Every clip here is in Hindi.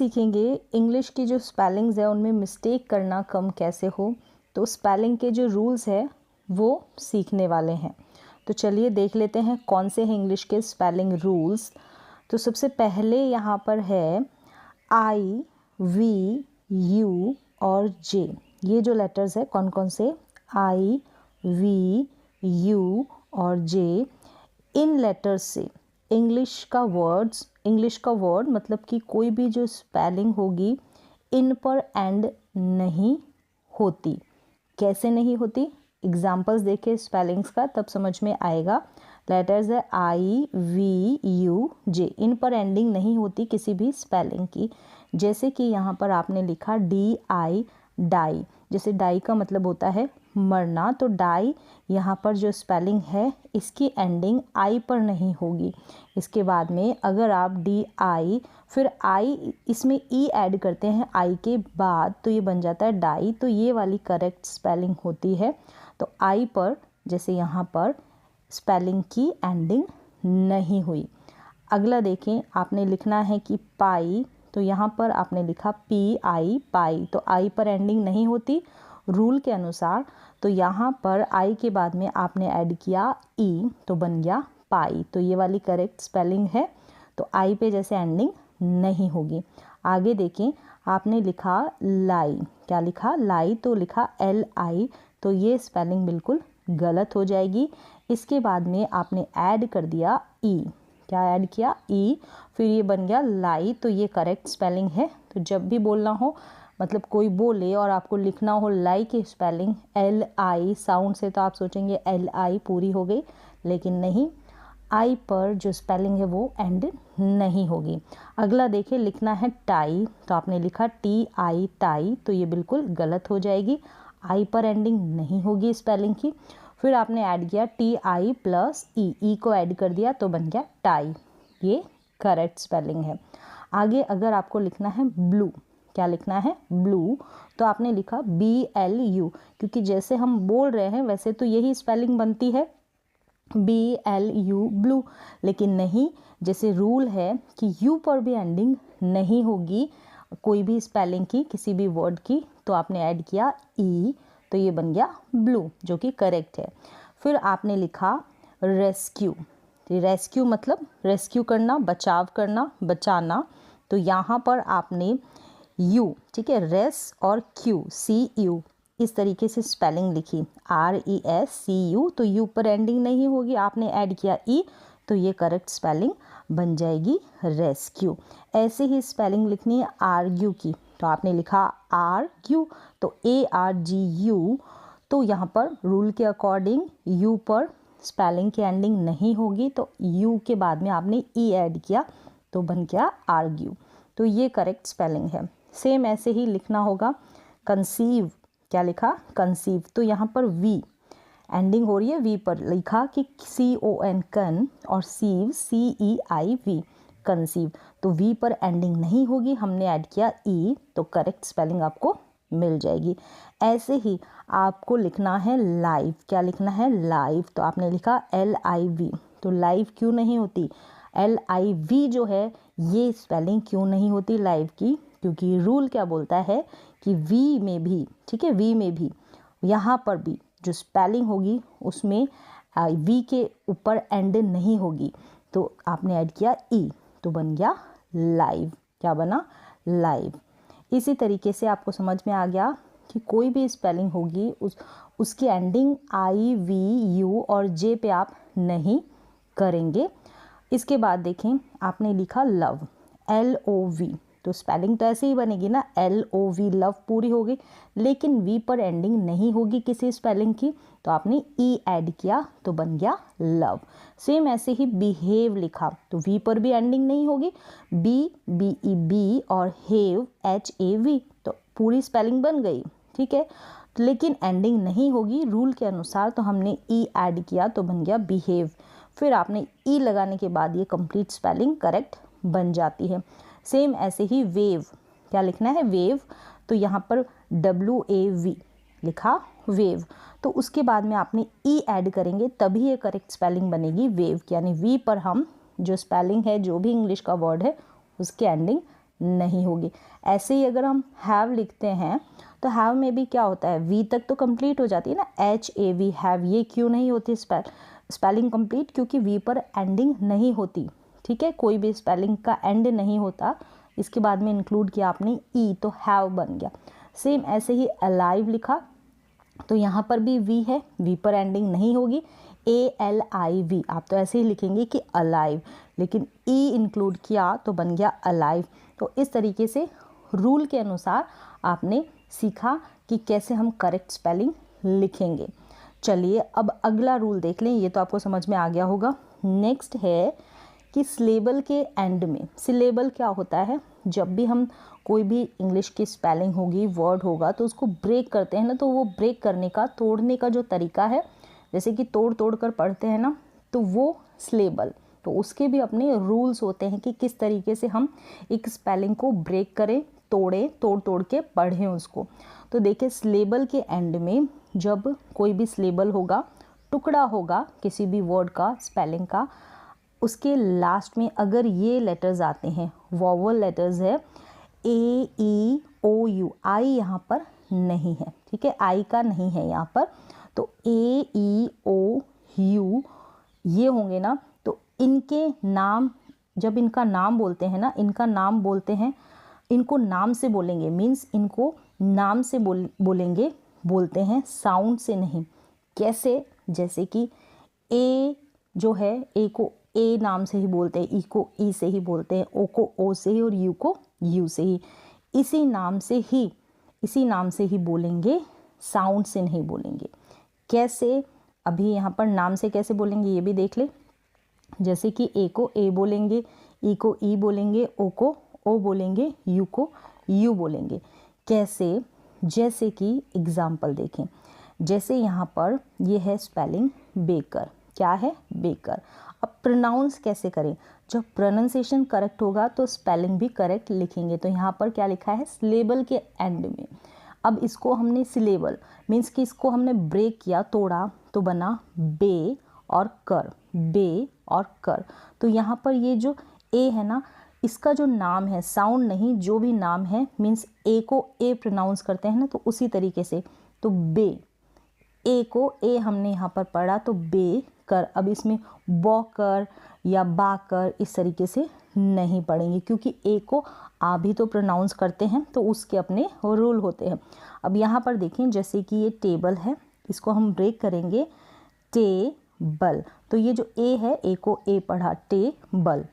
सीखेंगे इंग्लिश की जो स्पेलिंग्स है उनमें मिस्टेक करना कम कैसे हो। तो स्पेलिंग के जो रूल्स है वो सीखने वाले हैं। तो चलिए देख लेते हैं कौन से हैं इंग्लिश के स्पेलिंग रूल्स। तो सबसे पहले यहाँ पर है आई, वी, यू और जे। ये जो लेटर्स है कौन कौन से, आई, वी, यू और जे, इन लेटर्स से इंग्लिश का वर्ड मतलब कि कोई भी जो स्पेलिंग होगी इन पर एंड नहीं होती। कैसे नहीं होती, एग्जाम्पल्स देखे स्पेलिंग्स का तब समझ में आएगा। लेटर्स है आई, वी, यू, जे, इन पर एंडिंग नहीं होती किसी भी स्पेलिंग की। जैसे कि यहाँ पर आपने लिखा डी आई, डाई। जैसे डाई का मतलब होता है मरना, तो डाई यहाँ पर जो स्पेलिंग है इसकी एंडिंग आई पर नहीं होगी। इसके बाद में अगर आप डी आई फिर आई इसमें ई ऐड करते हैं आई के बाद तो ये बन जाता है डाई, तो ये वाली करेक्ट स्पेलिंग होती है। तो आई पर जैसे यहाँ पर स्पेलिंग की एंडिंग नहीं हुई। अगला देखें, आपने लिखना है कि पाई, तो यहाँ पर आपने लिखा पी आई, पाई, तो आई पर एंडिंग नहीं होती रूल के अनुसार। तो यहाँ पर आई के बाद में आपने ऐड किया ई तो बन गया पाई, तो ये वाली करेक्ट स्पेलिंग है। तो आई पे जैसे एंडिंग नहीं होगी। आगे देखें, आपने लिखा लाई, क्या लिखा लाई, तो लिखा एल आई, तो ये स्पेलिंग बिल्कुल गलत हो जाएगी। इसके बाद में आपने ऐड कर दिया ई, क्या ऐड किया ई, फिर ये बन गया लाई, तो ये करेक्ट स्पेलिंग है। तो जब भी बोलना हो मतलब कोई बोले और आपको लिखना हो लाई की स्पेलिंग एल आई साउंड से, तो आप सोचेंगे एल आई पूरी हो गई, लेकिन नहीं, आई पर जो स्पेलिंग है वो एंड नहीं होगी। अगला देखिए, लिखना है टाई, तो आपने लिखा टी आई टाई, तो ये बिल्कुल गलत हो जाएगी, आई पर एंडिंग नहीं होगी स्पेलिंग की। फिर आपने ऐड किया टी आई प्लस ई, ई को ऐड कर दिया तो बन गया टाई, ये करेक्ट स्पेलिंग है। आगे अगर आपको लिखना है ब्लू, क्या लिखना है ब्लू, तो आपने लिखा बी एल यू, क्योंकि जैसे हम बोल रहे हैं वैसे तो यही स्पेलिंग बनती है बी एल यू ब्लू, लेकिन नहीं, जैसे रूल है कि यू पर भी एंडिंग नहीं होगी कोई भी स्पेलिंग की किसी भी वर्ड की, तो आपने ऐड किया ई, तो ये बन गया ब्लू जो कि करेक्ट है। फिर आपने लिखा रेस्क्यू, रेस्क्यू मतलब रेस्क्यू करना, बचाव करना, बचाना, तो यहाँ पर आपने यू, ठीक है, रेस और क्यू सी यू इस तरीके से स्पेलिंग लिखी R E S C U, तो यू पर एंडिंग नहीं होगी, आपने ऐड किया ई, तो ये करेक्ट स्पेलिंग बन जाएगी रेस्क्यू। ऐसे ही स्पेलिंग लिखनी है आर्ग्यू की, तो आपने लिखा आर्ग्यू, तो ए आर जी यू, तो यहाँ पर रूल के अकॉर्डिंग यू पर स्पेलिंग की एंडिंग नहीं होगी, तो यू के बाद में आपने ई ऐड किया तो बन गया आर्ग्यू, तो ये करेक्ट स्पेलिंग है। सेम ऐसे ही लिखना होगा कंसीव, क्या लिखा कंसीव, तो यहाँ पर वी एंडिंग हो रही है वी पर, लिखा कि सी ओ एन कन और सीव सी ई आई वी, कंसीव, तो वी पर एंडिंग नहीं होगी, हमने ऐड किया ई, तो करेक्ट स्पेलिंग आपको मिल जाएगी। ऐसे ही आपको लिखना है लाइव, क्या लिखना है लाइव, तो आपने लिखा एल आई वी, तो लाइव क्यों नहीं होती, एल आई वी जो है ये स्पेलिंग क्यों नहीं होती लाइव की, क्योंकि रूल क्या बोलता है कि वी में भी, ठीक है, वी में भी यहाँ पर भी जो स्पेलिंग होगी उसमें वी के ऊपर एंड नहीं होगी, तो आपने ऐड किया ई, तो बन गया लाइव, क्या बना लाइव। इसी तरीके से आपको समझ में आ गया कि कोई भी स्पेलिंग होगी उसकी एंडिंग आई, वी, यू और जे पे आप नहीं करेंगे। इसके बाद देखें, आपने लिखा लव, एल ओ वी, तो स्पेलिंग तो ऐसे ही बनेगी ना, एल ओ वी लव पूरी होगी, लेकिन वी पर एंडिंग नहीं होगी किसी स्पेलिंग की, तो आपने ई ऐड किया तो बन गया लव। सेम ऐसे ही बिहेव लिखा, तो वी पर भी एंडिंग नहीं होगी, बी बी ई बी और हेव एच ए वी, तो पूरी स्पेलिंग बन गई, ठीक है, लेकिन एंडिंग नहीं होगी रूल के अनुसार, तो हमने ई ऐड किया तो बन गया बिहेव। फिर आपने ई लगाने के बाद ये कंप्लीट स्पेलिंग करेक्ट बन जाती है। सेम ऐसे ही वेव, क्या लिखना है वेव, तो यहाँ पर डब्ल्यू ए वी लिखा वेव, तो उसके बाद में आपने ई ऐड करेंगे तभी ये करेक्ट स्पेलिंग बनेगी वेव की, यानी वी पर हम जो स्पेलिंग है जो भी इंग्लिश का वर्ड है उसकी एंडिंग नहीं होगी। ऐसे ही अगर हम हैव लिखते हैं तो हैव में भी क्या होता है, वी तक तो कंप्लीट हो जाती है ना, HAV हैव, ये क्यों नहीं होती स्पेलिंग कंप्लीट, क्योंकि वी पर एंडिंग नहीं होती। ठीक है, कोई भी स्पेलिंग का एंड नहीं होता, इसके बाद में इंक्लूड किया आपने ई तो हैव बन गया। सेम ऐसे ही अलाइव लिखा तो यहाँ पर भी वी है, वी पर एंडिंग नहीं होगी, ALIV, आप तो ऐसे ही लिखेंगे कि अलाइव, लेकिन ई इंक्लूड किया तो बन गया अलाइव। तो इस तरीके से रूल के अनुसार आपने सीखा कि कैसे हम करेक्ट स्पेलिंग लिखेंगे। चलिए अब अगला रूल देख लें, ये तो आपको समझ में आ गया होगा। नेक्स्ट है कि सिलेबल के एंड में, सिलेबल क्या होता है, जब भी हम कोई भी इंग्लिश की स्पेलिंग होगी, वर्ड होगा, तो उसको ब्रेक करते हैं ना, तो वो ब्रेक करने का, तोड़ने का जो तरीका है, जैसे कि तोड़ तोड़ कर पढ़ते हैं ना, तो वो सिलेबल, तो उसके भी अपने रूल्स होते हैं कि किस तरीके से हम एक स्पेलिंग को ब्रेक करें, तोड़ें, तोड़ तोड़ के पढ़ें उसको। तो देखिए सिलेबल के एंड में जब कोई भी सिलेबल होगा, टुकड़ा होगा किसी भी वर्ड का, स्पेलिंग का, उसके लास्ट में अगर ये लेटर्स आते हैं, वॉवल लेटर्स है, AEOU, आई यहाँ पर नहीं है, ठीक है, आई का नहीं है यहाँ पर, तो AEOU ये होंगे ना, तो इनके नाम, जब इनका नाम बोलते हैं ना, इनका नाम बोलते हैं, इनको नाम से बोलेंगे, मीन्स इनको नाम से बोलेंगे, बोलते हैं साउंड से नहीं। कैसे, जैसे कि ए जो है, ए को ए नाम से ही बोलते हैं, ई को ई से ही बोलते हैं, ओ को ओ से ही और यू को यू से ही, इसी नाम से ही बोलेंगे, साउंड से नहीं बोलेंगे। कैसे, अभी यहाँ पर नाम से कैसे बोलेंगे ये भी देख ले। जैसे कि ए को ए बोलेंगे, ई को ई बोलेंगे, ओ को ओ बोलेंगे, यू को यू बोलेंगे। कैसे, जैसे कि एग्जाम्पल देखें, जैसे यहाँ पर ये है स्पेलिंग बेकर, क्या है, बेकर। अब प्रोनाउंस कैसे करें, जब प्रोनाउंसिएशन करेक्ट होगा तो स्पेलिंग भी करेक्ट लिखेंगे। तो यहाँ पर क्या लिखा है, सिलेबल के एंड में। अब इसको हमने सिलेबल मीन्स कि इसको हमने ब्रेक किया, तोड़ा, तो बना बे और कर, बे और कर। तो यहाँ पर ये जो ए है ना, इसका जो नाम है, साउंड नहीं, जो भी नाम है, मीन्स ए को ए प्रोनाउंस करते हैं ना, तो उसी तरीके से, तो बे, ए को ए हमने यहाँ पर पढ़ा तो बे कर। अब इसमें बॉकर या बाकर इस तरीके से नहीं पढ़ेंगे, क्योंकि ए को आ भी तो प्रोनाउंस करते हैं, तो उसके अपने रूल होते हैं। अब यहाँ पर देखें, जैसे कि ये टेबल है, इसको हम ब्रेक करेंगे, टेबल, तो ये जो ए है, ए को ए पढ़ा, टेबल।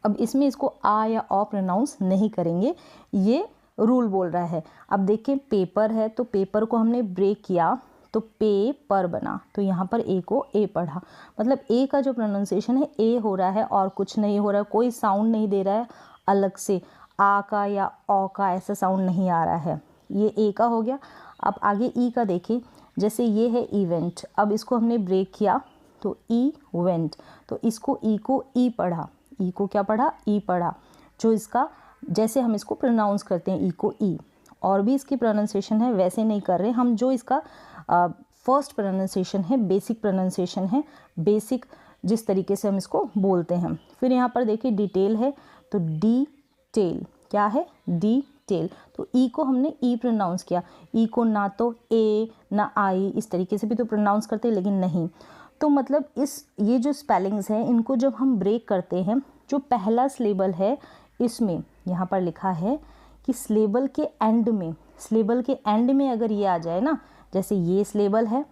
अब इसमें इसको आ या ओ प्रोनाउंस नहीं करेंगे, ये रूल बोल रहा है। अब देखें पेपर है, तो पेपर को हमने ब्रेक किया तो पे पर बना, तो यहाँ पर ए को ए पढ़ा, मतलब ए का जो प्रोनाउंसिएशन है ए हो रहा है और कुछ नहीं हो रहा है, कोई साउंड नहीं दे रहा है अलग से, आ का या ओ का ऐसा साउंड नहीं आ रहा है, ये ए का हो गया। अब आगे ई का देखें, जैसे ये है इवेंट, अब इसको हमने ब्रेक किया तो ई वेंट, तो इसको ई को ई पढ़ा, ई को क्या पढ़ा, ई पढ़ा, जो इसका जैसे हम इसको प्रोनाउंस करते हैं ई को ई, और भी इसकी प्रोनाउंसिएशन है वैसे नहीं कर रहे हम, जो इसका फर्स्ट प्रोनाउंसिएशन है, बेसिक प्रोनाउंसिएशन है, बेसिक जिस तरीके से हम इसको बोलते हैं। फिर यहाँ पर देखिए डिटेल है, तो डी टेल, क्या है, डी टेल, तो ई को हमने ई प्रोनाउंस किया, ई को ना तो ए ना आई इस तरीके से भी तो प्रोनाउंस करते हैं, लेकिन नहीं। तो मतलब ये जो स्पेलिंग्स हैं, इनको जब हम ब्रेक करते हैं, जो पहला सिलेबल है इसमें यहाँ पर लिखा है कि सिलेबल के एंड में अगर ये आ जाए ना, जैसे ये सिलेबल है,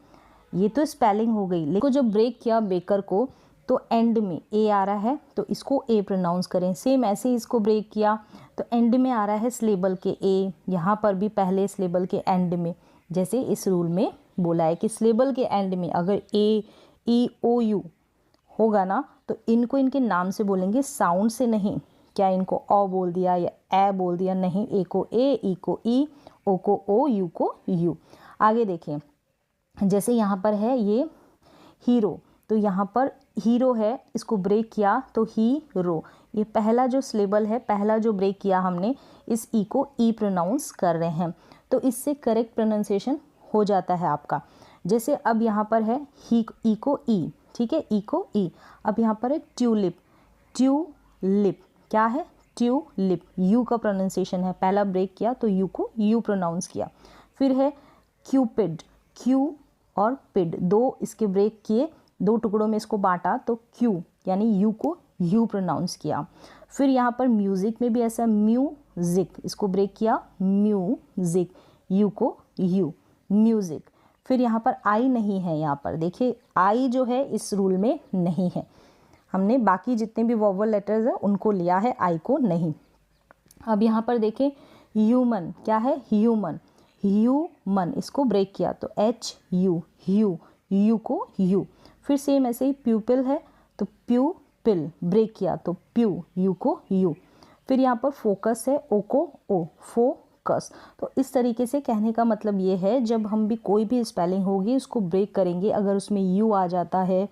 ये तो स्पेलिंग हो गई, लेकिन जब ब्रेक किया बेकर को, तो एंड में ए आ रहा है, तो इसको ए प्रोनाउंस करें। सेम ऐसे ही इसको ब्रेक किया तो एंड में आ रहा है सिलेबल के ए, यहाँ पर भी पहले सिलेबल के एंड में, जैसे इस रूल में बोला है कि सिलेबल के एंड में अगर ए ई ओ यू होगा ना, तो इनको इनके नाम से बोलेंगे, साउंड से नहीं। क्या इनको ओ बोल दिया या ए बोल दिया, नहीं, ए को ए, ई को ई, ओ को ओ, यू को यू। आगे देखिए, जैसे यहाँ पर है ये हीरो, तो यहाँ पर हीरो है, इसको ब्रेक किया तो हीरो, ये पहला जो सिलेबल है, पहला जो ब्रेक किया हमने, इस ई को ई प्रोनाउंस कर रहे हैं, तो इससे करेक्ट प्रोनाउंसिएशन हो जाता है आपका। जैसे अब यहाँ पर है ही, ई को ई, ठीक है, ई को ई। अब यहाँ पर है ट्यूलिप, ट्यूलिप क्या है, ट्यूलिप, यू का प्रोनाउंसिएशन है, पहला ब्रेक किया तो यू को यू प्रोनाउंस किया। फिर है क्यूपिड, क्यू और पिड, दो इसके ब्रेक किए, दो टुकड़ों में इसको बांटा तो क्यू यानी यू को यू प्रोनाउंस किया। फिर यहाँ पर म्यूजिक में भी ऐसा, म्यूजिक, इसको ब्रेक किया म्यूजिक, यू को यू, म्यूजिक। फिर यहाँ पर आई नहीं है, यहाँ पर देखिए आई जो है इस रूल में नहीं है, हमने बाकी जितने भी वोवल लेटर्स हैं उनको लिया है, आई को नहीं। अब यहाँ पर देखें ह्यूमन, क्या है ह्यूमन, ह्यूमन, इसको ब्रेक किया तो एच यू, यू, यू को यू। फिर सेम ऐसे ही प्यूपिल है तो प्यूपिल, ब्रेक किया तो प्यू, यू को यू। फिर यहाँ पर फोकस है, ओ को ओ, फोकस। तो इस तरीके से कहने का मतलब ये है, जब हम भी कोई भी स्पेलिंग होगी उसको ब्रेक करेंगे, अगर उसमें यू आ जाता है,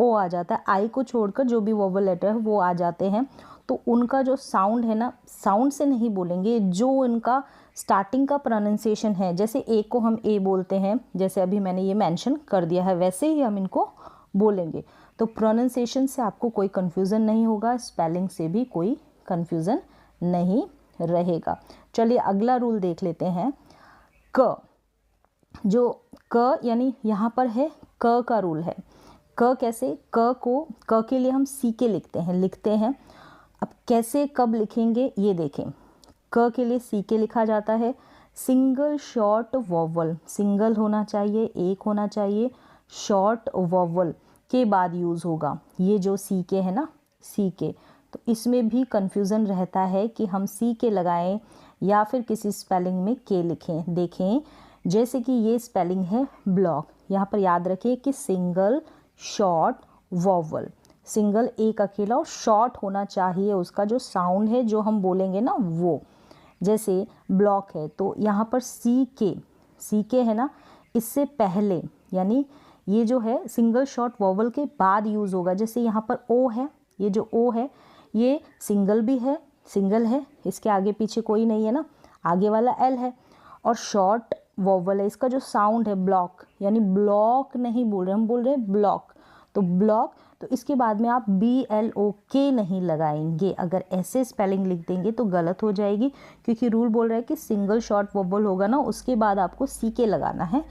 ओ आ जाता है, आई को छोड़कर जो भी वोवल लेटर है वो आ जाते हैं, तो उनका जो साउंड है ना, साउंड से नहीं बोलेंगे, जो उनका स्टार्टिंग का प्रोनाउंसिएशन है, जैसे ए को हम ए बोलते हैं, जैसे अभी मैंने ये मेंशन कर दिया है, वैसे ही हम इनको बोलेंगे। तो प्रोनाउंसिएशन से आपको कोई कन्फ्यूज़न नहीं होगा, स्पेलिंग से भी कोई कन्फ्यूज़न नहीं रहेगा। चलिए अगला रूल देख लेते हैं, क, जो क यानी यहाँ पर है क का रूल है। क कैसे, क को, क के लिए हम सी के लिखते हैं। अब कैसे कब लिखेंगे ये देखें, क के लिए सी के लिखा जाता है, सिंगल शॉर्ट वोवल, सिंगल होना चाहिए, एक होना चाहिए, शॉर्ट वोवल के बाद यूज़ होगा, ये जो सी के है ना, सी के। तो इसमें भी कन्फ्यूज़न रहता है कि हम सी के लगाएं या फिर किसी स्पेलिंग में के लिखें। देखें जैसे कि ये स्पेलिंग है ब्लॉक, यहाँ पर याद रखिए कि सिंगल शॉर्ट वोवल, सिंगल एक अकेला और शॉर्ट होना चाहिए उसका जो साउंड है, जो हम बोलेंगे ना वो। जैसे ब्लॉक है तो यहाँ पर सी के है ना, इससे पहले यानी ये जो है सिंगल शॉर्ट वोवल के बाद यूज़ होगा। जैसे यहाँ पर ओ है, ये जो ओ है ये सिंगल भी है, सिंगल है, इसके आगे पीछे कोई नहीं है ना, आगे वाला एल है, और शॉर्ट वोवल है, इसका जो साउंड है ब्लॉक, यानी ब्लॉक नहीं बोल रहे, हम बोल रहे हैं ब्लॉक, तो ब्लॉक। तो इसके बाद में आप BLOK नहीं लगाएंगे, अगर ऐसे स्पेलिंग लिख देंगे तो गलत हो जाएगी, क्योंकि रूल बोल रहा है कि सिंगल शॉर्ट वोवल होगा ना, उसके बाद आपको CK लगाना है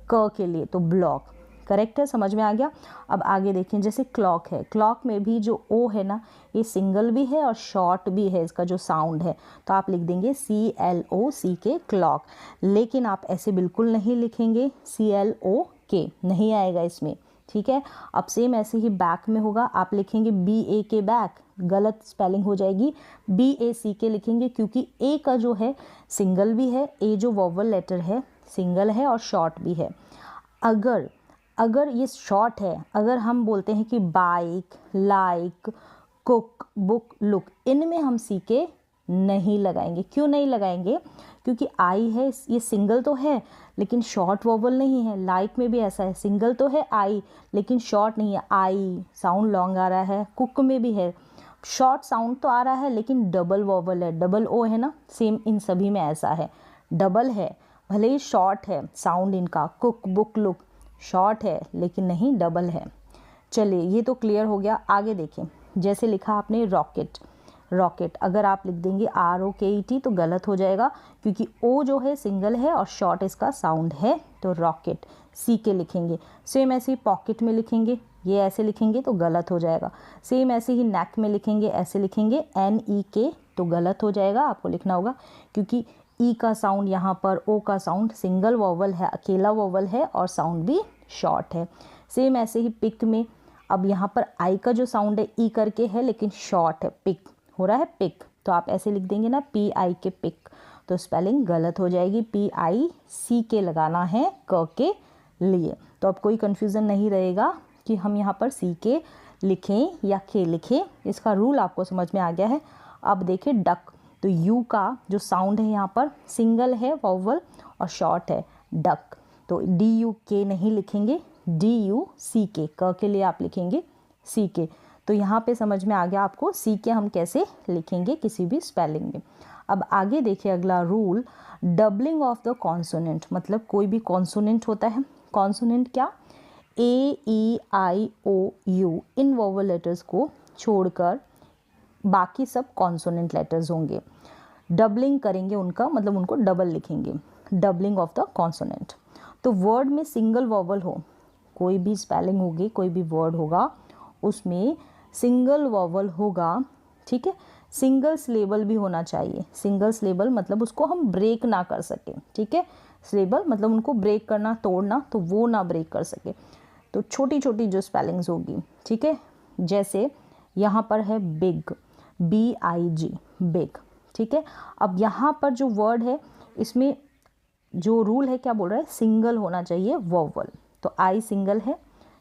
क के लिए, तो ब्लॉक। करेक्ट है, समझ में आ गया। अब आगे देखें, जैसे क्लॉक है, क्लॉक में भी जो ओ है ना, ये सिंगल भी है और शॉर्ट भी है, इसका जो साउंड है, तो आप लिख देंगे CLOCK क्लॉक। लेकिन आप ऐसे बिल्कुल नहीं लिखेंगे, CLOK नहीं आएगा इसमें, ठीक है। अब सेम ऐसे ही बैक में होगा, आप लिखेंगे BAK बैक, गलत स्पेलिंग हो जाएगी, BACK लिखेंगे, क्योंकि ए का जो है सिंगल भी है, ए जो वोवल लेटर है सिंगल है और शॉर्ट भी है। अगर ये शॉर्ट है, अगर हम बोलते हैं कि bike, like, cook, book, look, इनमें हम CK नहीं लगाएंगे। क्यों नहीं लगाएंगे? क्योंकि आई है, ये सिंगल तो है लेकिन शॉर्ट वोवल नहीं है। लाइक में भी ऐसा है, सिंगल तो है आई लेकिन शॉर्ट नहीं है, आई साउंड लॉन्ग आ रहा है। कुक में भी है, शॉर्ट साउंड तो आ रहा है लेकिन डबल वोवल है, डबल ओ है ना, सेम इन सभी में ऐसा है, डबल है, भले ही शॉर्ट है साउंड इनका, कुक, बुक, लुक शॉर्ट है लेकिन नहीं डबल है। चलिए ये तो क्लियर हो गया। आगे देखें, जैसे लिखा आपने रॉकेट, रॉकेट अगर आप लिख देंगे ROKET तो गलत हो जाएगा, क्योंकि ओ जो है सिंगल है और शॉर्ट इसका साउंड है, तो रॉकेट CK लिखेंगे। सेम ऐसे ही पॉकेट में लिखेंगे, ये ऐसे लिखेंगे तो गलत हो जाएगा। सेम ऐसे ही नेक में लिखेंगे, ऐसे लिखेंगे NEK तो गलत हो जाएगा, आपको लिखना होगा, क्योंकि ई का साउंड यहाँ पर, ओ का साउंड सिंगल वोवल है, अकेला वोवल है और साउंड भी शॉर्ट है। सेम ऐसे ही पिक में, अब यहाँ पर आई का जो साउंड है ई करके है लेकिन शॉर्ट है, पिक हो रहा है पिक, तो आप ऐसे लिख देंगे ना PIK पिक, तो स्पेलिंग गलत हो जाएगी, PICK लगाना है क के लिए। तो अब कोई कन्फ्यूज़न नहीं रहेगा कि हम यहाँ पर CK लिखें या के लिखें, इसका रूल आपको समझ में आ गया है। अब देखें डक, तो यू का जो साउंड है यहाँ पर सिंगल है वोवल और शॉर्ट है, डक, तो DUK नहीं लिखेंगे, DUCK, क के लिए आप लिखेंगे CK। तो यहाँ पे समझ में आ गया आपको CK हम कैसे लिखेंगे किसी भी स्पेलिंग में। अब आगे देखिए अगला rule, doubling of the consonant, मतलब कोई भी कॉन्सोनेंट होता है, कॉन्सोनेंट क्या, A, E, I, O, U in vowel letters को छोड़कर बाकी सब कॉन्सोनेंट लेटर्स होंगे। डबलिंग करेंगे उनका, मतलब उनको डबल लिखेंगे, डबलिंग ऑफ द कॉन्सोनेंट। तो वर्ड में सिंगल वॉवल हो, कोई भी स्पेलिंग होगी, कोई भी वर्ड होगा उसमें सिंगल वॉवल होगा, ठीक है। सिंगल सिलेबल भी होना चाहिए। सिंगल सिलेबल मतलब उसको हम ब्रेक ना कर सके, ठीक है। सिलेबल मतलब उनको ब्रेक करना, तोड़ना, तो वो ना ब्रेक कर सके। तो छोटी छोटी जो स्पेलिंग्स होगी, ठीक है, जैसे यहाँ पर है बिग, BIG, बिग, ठीक है। अब यहाँ पर जो वर्ड है इसमें जो रूल है क्या बोल रहा है, सिंगल होना चाहिए वॉवल। तो आई सिंगल है,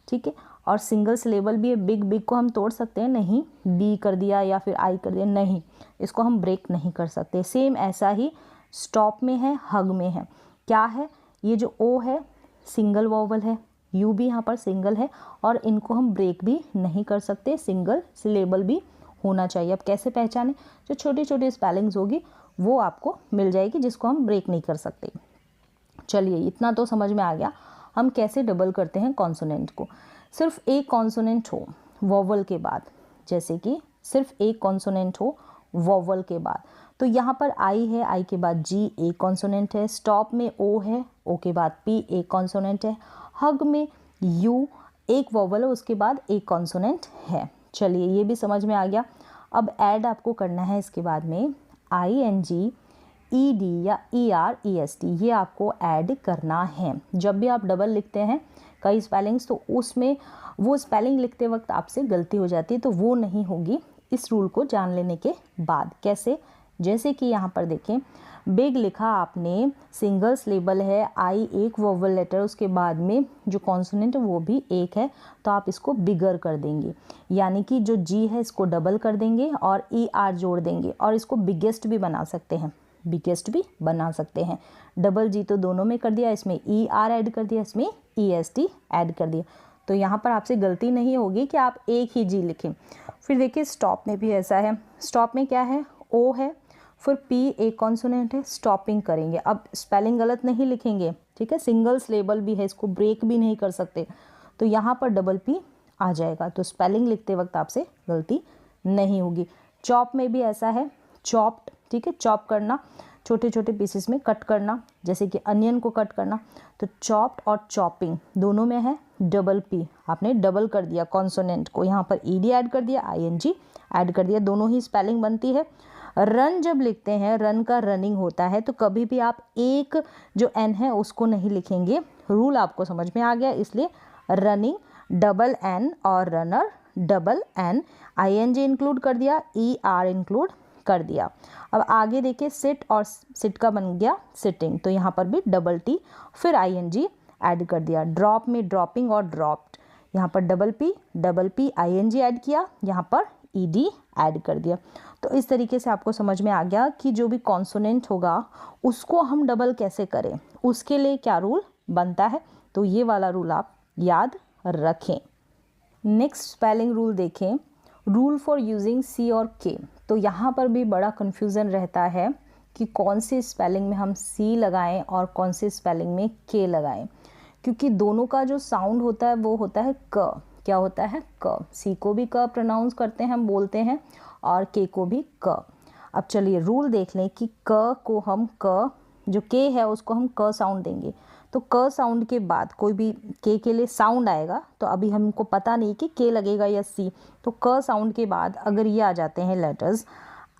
ठीक है, और सिंगल सिलेबल भी है। बिग, बिग को हम तोड़ सकते हैं नहीं, बी कर दिया या फिर आई कर दिया, नहीं, इसको हम ब्रेक नहीं कर सकते। सेम ऐसा ही स्टॉप में है, हग में है, क्या है, ये जो ओ है सिंगल वॉवल है, यू भी यहाँ पर सिंगल है, और इनको हम ब्रेक भी नहीं कर सकते, सिंगल सिलेबल भी होना चाहिए। अब कैसे पहचाने, जो छोटी छोटी स्पेलिंग्स होगी वो आपको मिल जाएगी जिसको हम ब्रेक नहीं कर सकते। चलिए इतना तो समझ में आ गया हम कैसे डबल करते हैं कॉन्सोनेंट को। सिर्फ एक कॉन्सोनेंट हो वॉवल के बाद, जैसे कि सिर्फ एक कॉन्सोनेंट हो वॉवल के बाद, तो यहाँ पर आई है, आई के बाद जी एक कॉन्सोनेंट है, स्टॉप में ओ है, ओ के बाद पी एक कॉन्सोनेंट है, हग में यू एक वॉवल है, उसके बाद एक कॉन्सोनेंट है। चलिए ये भी समझ में आ गया। अब ऐड आपको करना है इसके बाद में ING, ED या ER, EST, ये आपको ऐड करना है। जब भी आप डबल लिखते हैं कई स्पेलिंग्स, तो उसमें वो स्पेलिंग लिखते वक्त आपसे गलती हो जाती है, तो वो नहीं होगी इस रूल को जान लेने के बाद। कैसे, जैसे कि यहाँ पर देखें, बिग लिखा आपने, सिंगल सिलेबल है, आई एक वोवल लेटर, उसके बाद में जो कॉन्सोनेंट है वो भी एक है, तो आप इसको बिगर कर देंगे, यानी कि जो जी है इसको डबल कर देंगे और ER जोड़ देंगे, और इसको बिगेस्ट भी बना सकते हैं, बिगेस्ट भी बना सकते हैं। डबल जी तो दोनों में कर दिया, इसमें ER ऐड कर दिया, इसमें EST ऐड कर दिया, तो यहाँ पर आपसे गलती नहीं होगी कि आप एक ही जी लिखें। फिर देखिए स्टॉप में भी ऐसा है, स्टॉप में क्या है, ओ है, फिर पी एक कॉन्सोनेंट है, स्टॉपिंग करेंगे। अब स्पेलिंग गलत नहीं लिखेंगे, ठीक है, सिंगल सिलेबल भी है, इसको ब्रेक भी नहीं कर सकते, तो यहाँ पर डबल पी आ जाएगा, तो स्पेलिंग लिखते वक्त आपसे गलती नहीं होगी। चॉप में भी ऐसा है, चॉप्ड, ठीक है, चॉप करना, छोटे छोटे पीसेस में कट करना, जैसे कि अनियन को कट करना, तो चॉप्ड और चॉपिंग दोनों में है डबल पी, आपने डबल कर दिया कॉन्सोनेंट को, यहाँ पर ED ऐड कर दिया, ING ऐड कर दिया, दोनों ही स्पेलिंग बनती है। रन जब लिखते हैं, रन का रनिंग होता है, तो कभी भी आप एक जो N है उसको नहीं लिखेंगे, रूल आपको समझ में आ गया, इसलिए रनिंग डबल N और runner double N, ING include कर दिया, ER इंक्लूड कर दिया। अब आगे देखिए सिट, और सिट का बन गया सिटिंग, तो यहाँ पर भी डबल T फिर ING ऐड कर दिया। ड्रॉप में ड्रॉपिंग और ड्रॉप्ड, यहाँ पर डबल P ING ऐड किया, यहाँ पर ED ऐड कर दिया। तो इस तरीके से आपको समझ में आ गया कि जो भी कॉन्सोनेंट होगा उसको हम डबल कैसे करें, उसके लिए क्या रूल बनता है, तो ये वाला रूल आप याद रखें। नेक्स्ट स्पेलिंग रूल देखें, रूल फॉर यूजिंग C और K। तो यहाँ पर भी बड़ा कन्फ्यूज़न रहता है कि कौन सी स्पेलिंग में हम C लगाएं और कौन सी स्पेलिंग में K लगाएं, क्योंकि दोनों का जो साउंड होता है वो होता है क। क्या होता है, क। C को भी क प्रोनाउंस करते हैं, हम बोलते हैं, और K को भी क। अब चलिए रूल देख लें कि क को हम क, जो K है उसको हम क साउंड देंगे, तो क साउंड के बाद कोई भी K के लिए साउंड आएगा, तो अभी हमको पता नहीं कि K लगेगा या C, तो क साउंड के बाद अगर ये आ जाते हैं लेटर्स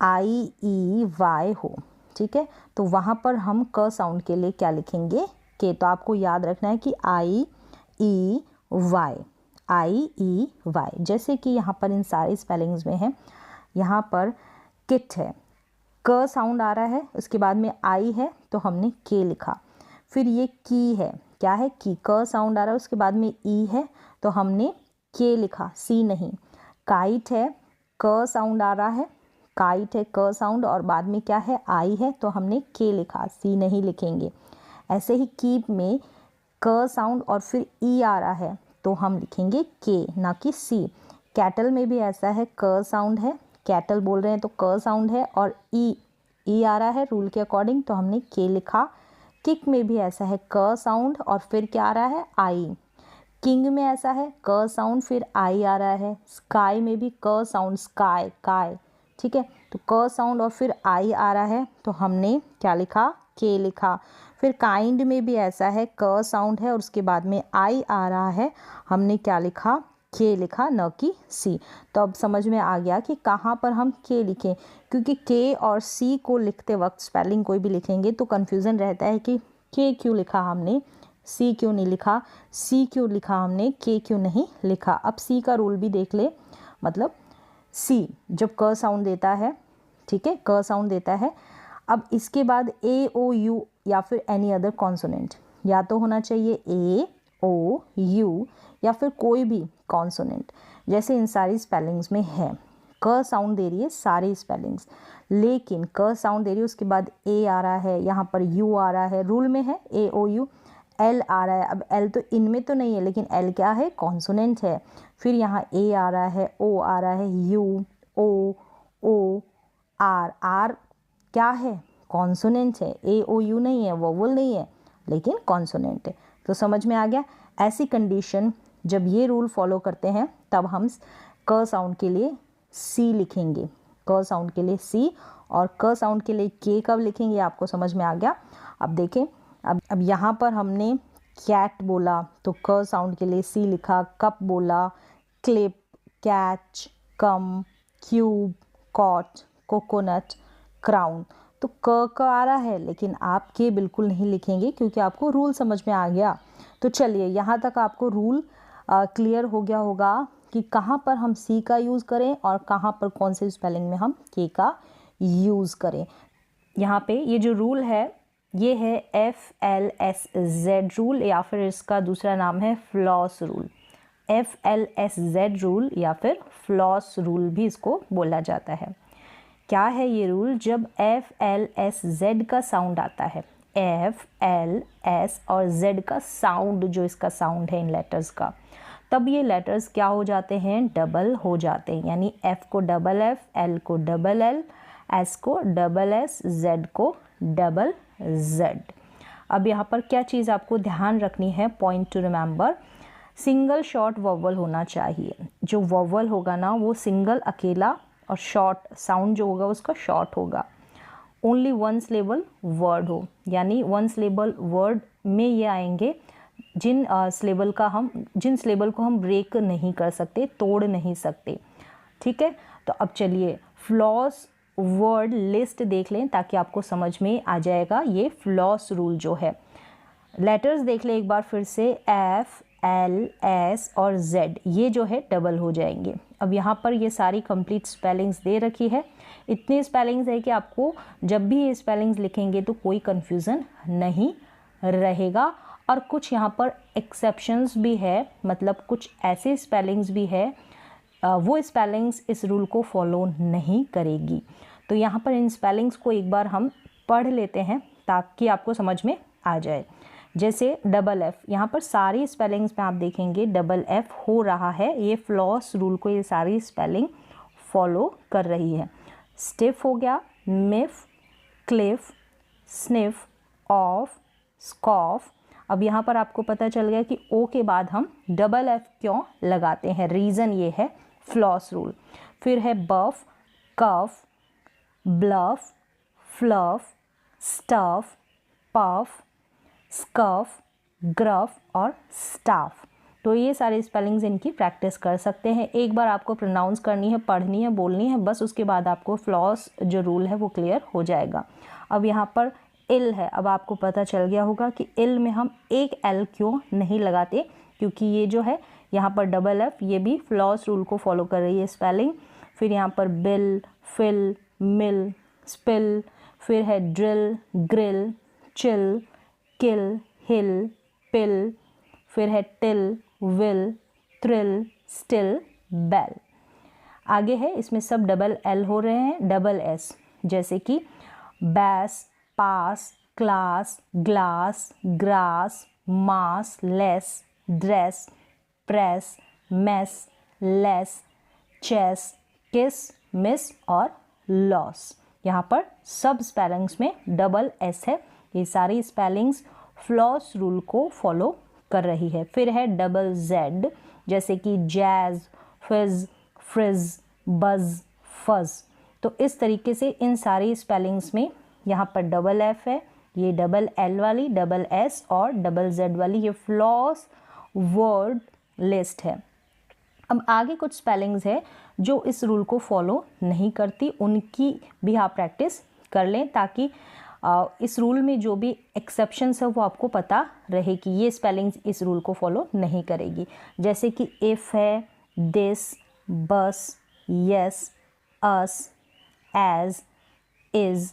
IEY हो, ठीक है, तो वहाँ पर हम क साउंड के लिए क्या लिखेंगे, K। तो आपको याद रखना है कि IEY, जैसे कि यहाँ पर इन सारे स्पेलिंग्स में है, यहाँ पर किट है, क साउंड आ रहा है, उसके बाद में आई है तो हमने K लिखा। फिर ये की है, क्या है, की, क साउंड आ रहा है, उसके बाद में ई है तो हमने K लिखा, C नहीं। काइट है, क साउंड आ रहा है, काइट है क साउंड, और बाद में क्या है, आई है तो हमने K लिखा, C नहीं लिखेंगे। ऐसे ही कीप में क साउंड और फिर ई आ रहा है तो हम लिखेंगे K ना कि C। कैटल में भी ऐसा है, क साउंड है, कैटल बोल रहे हैं तो क साउंड है, और ई आ रहा है रूल के अकॉर्डिंग, तो हमने K लिखा। किक में भी ऐसा है, क साउंड और फिर क्या आ रहा है, आई। किंग में ऐसा है, क साउंड फिर आई आ रहा है। स्काई में भी क साउंड, स्काई, काय, ठीक है। तो क साउंड और फिर आई आ रहा है तो हमने क्या लिखा, के लिखा। फिर काइंड में भी ऐसा है, क साउंड है और उसके बाद में आई आ रहा है, हमने क्या लिखा, के लिखा, न कि सी। तो अब समझ में आ गया कि कहाँ पर हम के लिखें, क्योंकि के और सी को लिखते वक्त स्पेलिंग कोई भी लिखेंगे तो कन्फ्यूज़न रहता है कि के क्यों लिखा हमने, सी क्यों नहीं लिखा, सी क्यों लिखा हमने, के क्यों नहीं लिखा। अब सी का रूल भी देख ले, मतलब सी जब क साउंड देता है, ठीक है, क साउंड देता है, अब इसके बाद ए ओ यू या फिर एनी अदर कॉन्सोनेंट, या तो होना चाहिए ए ओ यू या फिर कोई भी कॉन्सोनेंट, जैसे इन सारी स्पेलिंग्स में है। क साउंड दे रही है सारी स्पेलिंग्स, लेकिन क साउंड दे रही है उसके बाद ए आ रहा है, यहाँ पर यू आ रहा है, रूल में है ए ओ यू, एल आ रहा है। अब एल तो इनमें तो नहीं है, लेकिन एल क्या है, कॉन्सोनेंट है। फिर यहाँ ए आ रहा है, ओ आ रहा है, यू, ओ आर, आर क्या है, कॉन्सोनेंट है, ए ओ यू नहीं है, वोवल नहीं है, लेकिन कॉन्सोनेंट है। तो समझ में आ गया। ऐसी कंडीशन जब ये रूल फॉलो करते हैं तब हम क साउंड के लिए सी लिखेंगे, क साउंड के लिए सी, और क साउंड के लिए के कब लिखेंगे, आपको समझ में आ गया। अब देखें, अब यहाँ पर हमने कैट बोला तो क साउंड के लिए सी लिखा, कप बोला, क्लिप, कैच, कम, क्यूब, कॉट, कोकोनट, क्राउन, तो क आ रहा है, लेकिन आप के बिल्कुल नहीं लिखेंगे क्योंकि आपको रूल समझ में आ गया। तो चलिए, यहाँ तक आपको रूल क्लियर हो गया होगा कि कहाँ पर हम सी का यूज़ करें और कहाँ पर कौन से स्पेलिंग में हम के का यूज़ करें। यहाँ पे ये जो रूल है ये है FLSZ रूल, या फिर इसका दूसरा नाम है फ्लॉस रूल। FLSZ रूल या फिर फ्लॉस रूल भी इसको बोला जाता है। क्या है ये रूल, जब FLSZ का साउंड आता है, FLS और Z का साउंड, जो इसका साउंड है इन लेटर्स का, तब ये लेटर्स क्या हो जाते हैं, डबल हो जाते हैं। यानी F को डबल F, L को डबल L, S को डबल S, Z को डबल Z। अब यहाँ पर क्या चीज़ आपको ध्यान रखनी है, point two remember, single short vowel होना चाहिए। जो वोवल होगा ना वो सिंगल अकेला, और शॉर्ट साउंड जो होगा उसका शॉर्ट होगा। ओनली वन सिलेबल वर्ड हो, यानी वन सिलेबल वर्ड में ये आएंगे जिन सिलेबल को हम ब्रेक नहीं कर सकते, तोड़ नहीं सकते, ठीक है। तो अब चलिए फ्लॉस वर्ड लिस्ट देख लें ताकि आपको समझ में आ जाएगा ये फ्लॉस रूल जो है। लेटर्स देख लें एक बार फिर से, F, L, S और Z, ये जो है डबल हो जाएंगे। अब यहाँ पर ये सारी कंप्लीट स्पेलिंग्स दे रखी है, इतनी स्पेलिंग्स है कि आपको जब भी ये स्पेलिंग्स लिखेंगे तो कोई कन्फ्यूज़न नहीं रहेगा। और कुछ यहाँ पर एक्सेप्शंस भी है, मतलब कुछ ऐसे स्पेलिंग्स भी है वो स्पेलिंग्स इस रूल को फॉलो नहीं करेगी। तो यहाँ पर इन स्पेलिंग्स को एक बार हम पढ़ लेते हैं ताकि आपको समझ में आ जाए। जैसे डबल F, यहाँ पर सारी स्पेलिंग्स में आप देखेंगे डबल F हो रहा है, ये फ्लॉस रूल को ये सारी स्पेलिंग फॉलो कर रही है। स्टिफ हो गया, MIFF, Cliff, sniff, of, scoff. अब यहाँ पर आपको पता चल गया कि ओ के बाद हम डबल F क्यों लगाते हैं, रीज़न ये है फ्लॉस रूल। फिर है buff, cuff, bluff, fluff, stuff, puff, scuff, gruff और स्टाफ। तो ये सारे स्पेलिंग्स इनकी प्रैक्टिस कर सकते हैं। एक बार आपको प्रोनाउंस करनी है, पढ़नी है, बोलनी है, बस उसके बाद आपको फ्लॉस जो रूल है वो क्लियर हो जाएगा। अब यहाँ पर इल है, अब आपको पता चल गया होगा कि इल में हम एक एल क्यों नहीं लगाते, क्योंकि ये जो है यहाँ पर डबल F, ये भी फ्लॉस रूल को फॉलो कर रही है स्पेलिंग। फिर यहाँ पर बिल, फिल, मिल, स्पिल, फिर है drill, grill, chill, kill, hill, pill, फिर है till, will, thrill, still, bell. आगे है, इसमें सब डबल L हो रहे हैं, डबल S, जैसे कि bass, pass, class, glass, grass, mass, less, dress, press, mess, less, chess, kiss, miss और लॉस। यहाँ पर सब स्पेलिंग्स में डबल S है। ये सारी स्पेलिंग्स फ्लॉस रूल को फॉलो कर रही है। फिर है डबल Z, जैसे कि जैज, फिज, फ्रिज, बज, फज। तो इस तरीके से इन सारी स्पेलिंग्स में यहाँ पर डबल एफ है, ये डबल एल वाली, डबल एस और डबल जेड वाली, ये फ्लॉस वर्ड लिस्ट है। अब आगे कुछ स्पेलिंग्स है जो इस रूल को फॉलो नहीं करती, उनकी भी आप प्रैक्टिस कर लें ताकि इस रूल में जो भी एक्सेप्शंस है वो आपको पता रहे कि ये स्पेलिंग्स इस रूल को फॉलो नहीं करेगी। जैसे कि इफ़ है, this, bus, yes, us, as, is,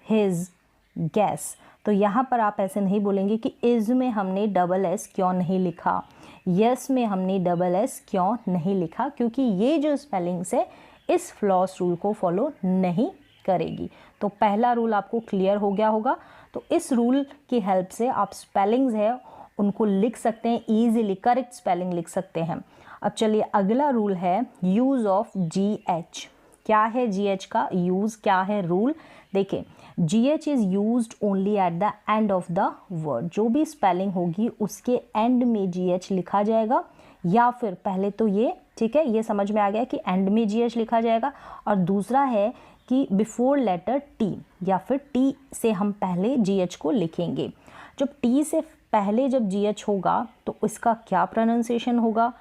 his, gas. तो यहाँ पर आप ऐसे नहीं बोलेंगे कि इज़ में हमने डबल एस क्यों नहीं लिखा, यस में हमने डबल एस क्यों नहीं लिखा, क्योंकि ये जो स्पेलिंग्स है इस फ्लॉस रूल को फॉलो नहीं करेगी। तो पहला रूल आपको क्लियर हो गया होगा। तो इस रूल की हेल्प से आप स्पेलिंग्स है उनको लिख सकते हैं ईजिली, करेक्ट स्पेलिंग लिख सकते हैं। अब चलिए अगला रूल है यूज़ ऑफ जी एच। क्या है जी एच का यूज़, क्या है रूल? देखिए, जी H is used only eight the end of the word. जो भी स्पेलिंग होगी उसके एंड में जी एच लिखा जाएगा, या फिर पहले तो ये ठीक है, ये समझ में आ गया कि एंड में जी एच लिखा जाएगा, और दूसरा है कि बिफोर लेटर टी, या फिर टी से हम पहले जी एच को लिखेंगे। जब टी से पहले जब जी एच होगा तो इसका क्या प्रोनाउंसिएशन होगा,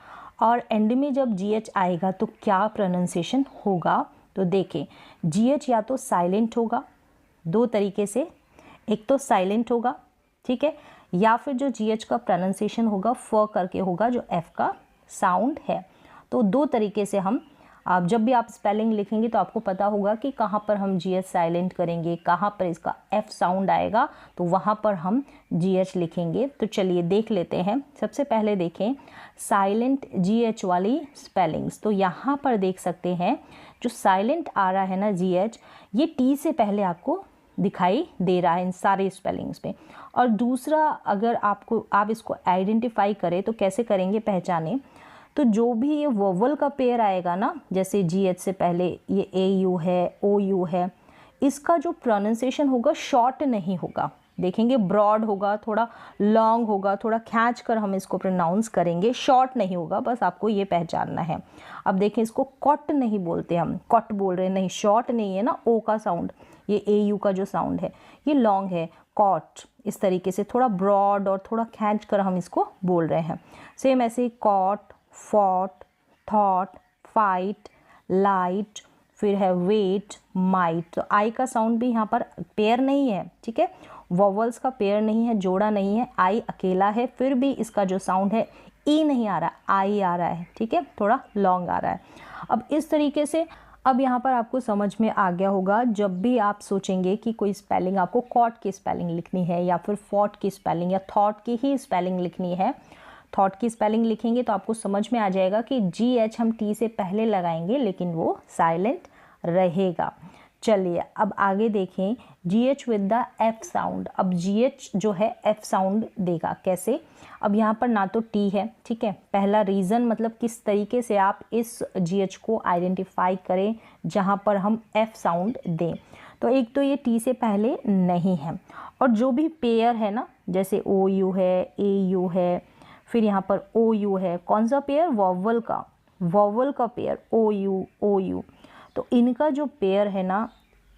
और एंड में जब जी एच आएगा तो क्या प्रोनाउंसिएशन होगा। तो देखें, जी एच या तो साइलेंट होगा, दो तरीके से, एक तो साइलेंट होगा, ठीक है, या फिर जो जी एच का प्रोनाउंसिएशन होगा फ करके होगा, जो एफ का साउंड है। तो दो तरीके से हम, आप जब भी आप स्पेलिंग लिखेंगे तो आपको पता होगा कि कहाँ पर हम जी एच साइलेंट करेंगे, कहाँ पर इसका एफ साउंड आएगा, तो वहाँ पर हम जी एच लिखेंगे। तो चलिए देख लेते हैं। सबसे पहले देखें साइलेंट जी एच वाली स्पेलिंग्स। तो यहाँ पर देख सकते हैं जो साइलेंट आ रहा है ना जी एच, ये टी से पहले आपको दिखाई दे रहा है इन सारे स्पेलिंग्स में। और दूसरा, अगर आप इसको आइडेंटिफाई करें तो कैसे करेंगे, पहचानें तो जो भी ये वोवल का पेयर आएगा ना, जैसे जी एच से पहले ये ए यू है, ओ यू है, इसका जो प्रोनाउंसिएशन होगा शॉर्ट नहीं होगा, देखेंगे ब्रॉड होगा, थोड़ा लॉन्ग होगा, थोड़ा खींच कर हम इसको प्रोनाउंस करेंगे, शॉर्ट नहीं होगा, बस आपको ये पहचानना है। अब देखें, इसको कॉट नहीं बोलते, हम कॉट बोल रहे हैं, नहीं, शॉर्ट नहीं है ना, ओ का साउंड, ये ए यू का जो साउंड है ये लॉन्ग है, कॉट। इस तरीके से थोड़ा ब्रॉड और थोड़ा खींच कर हम इसको बोल रहे हैं। सेम ऐसे caught, fought, thought, fight, light, फिर है वेट, माइट। तो आई का साउंड भी यहाँ पर पेयर नहीं है, ठीक है, वॉवल्स का पेयर नहीं है, जोड़ा नहीं है, आई अकेला है, फिर भी इसका जो साउंड है ई नहीं आ रहा, आई आ रहा है, ठीक है, थोड़ा लॉन्ग आ रहा है। अब इस तरीके से अब यहाँ पर आपको समझ में आ गया होगा, जब भी आप सोचेंगे कि कोई स्पेलिंग आपको कॉट की स्पेलिंग लिखनी है, या फिर फॉट की स्पेलिंग, या थॉट की ही स्पेलिंग लिखनी है, थॉट की स्पेलिंग लिखेंगे तो आपको समझ में आ जाएगा कि जी एच हम टी से पहले लगाएंगे लेकिन वो साइलेंट रहेगा। चलिए अब आगे देखें, जी H with the F sound. अब जी एच जो है एफ साउंड देगा, कैसे? अब यहाँ पर ना तो टी है, ठीक है, पहला रीज़न मतलब किस तरीके से आप इस जी एच को आइडेंटिफाई करें जहाँ पर हम एफ साउंड दें। तो एक तो ये टी से पहले नहीं है, और जो भी पेयर है ना, जैसे ओ यू है, ए यू है, फिर यहाँ पर ओ यू है, कौन सा पेयर? वॉवल का पेयर, ओ यू। तो इनका जो पेयर है ना,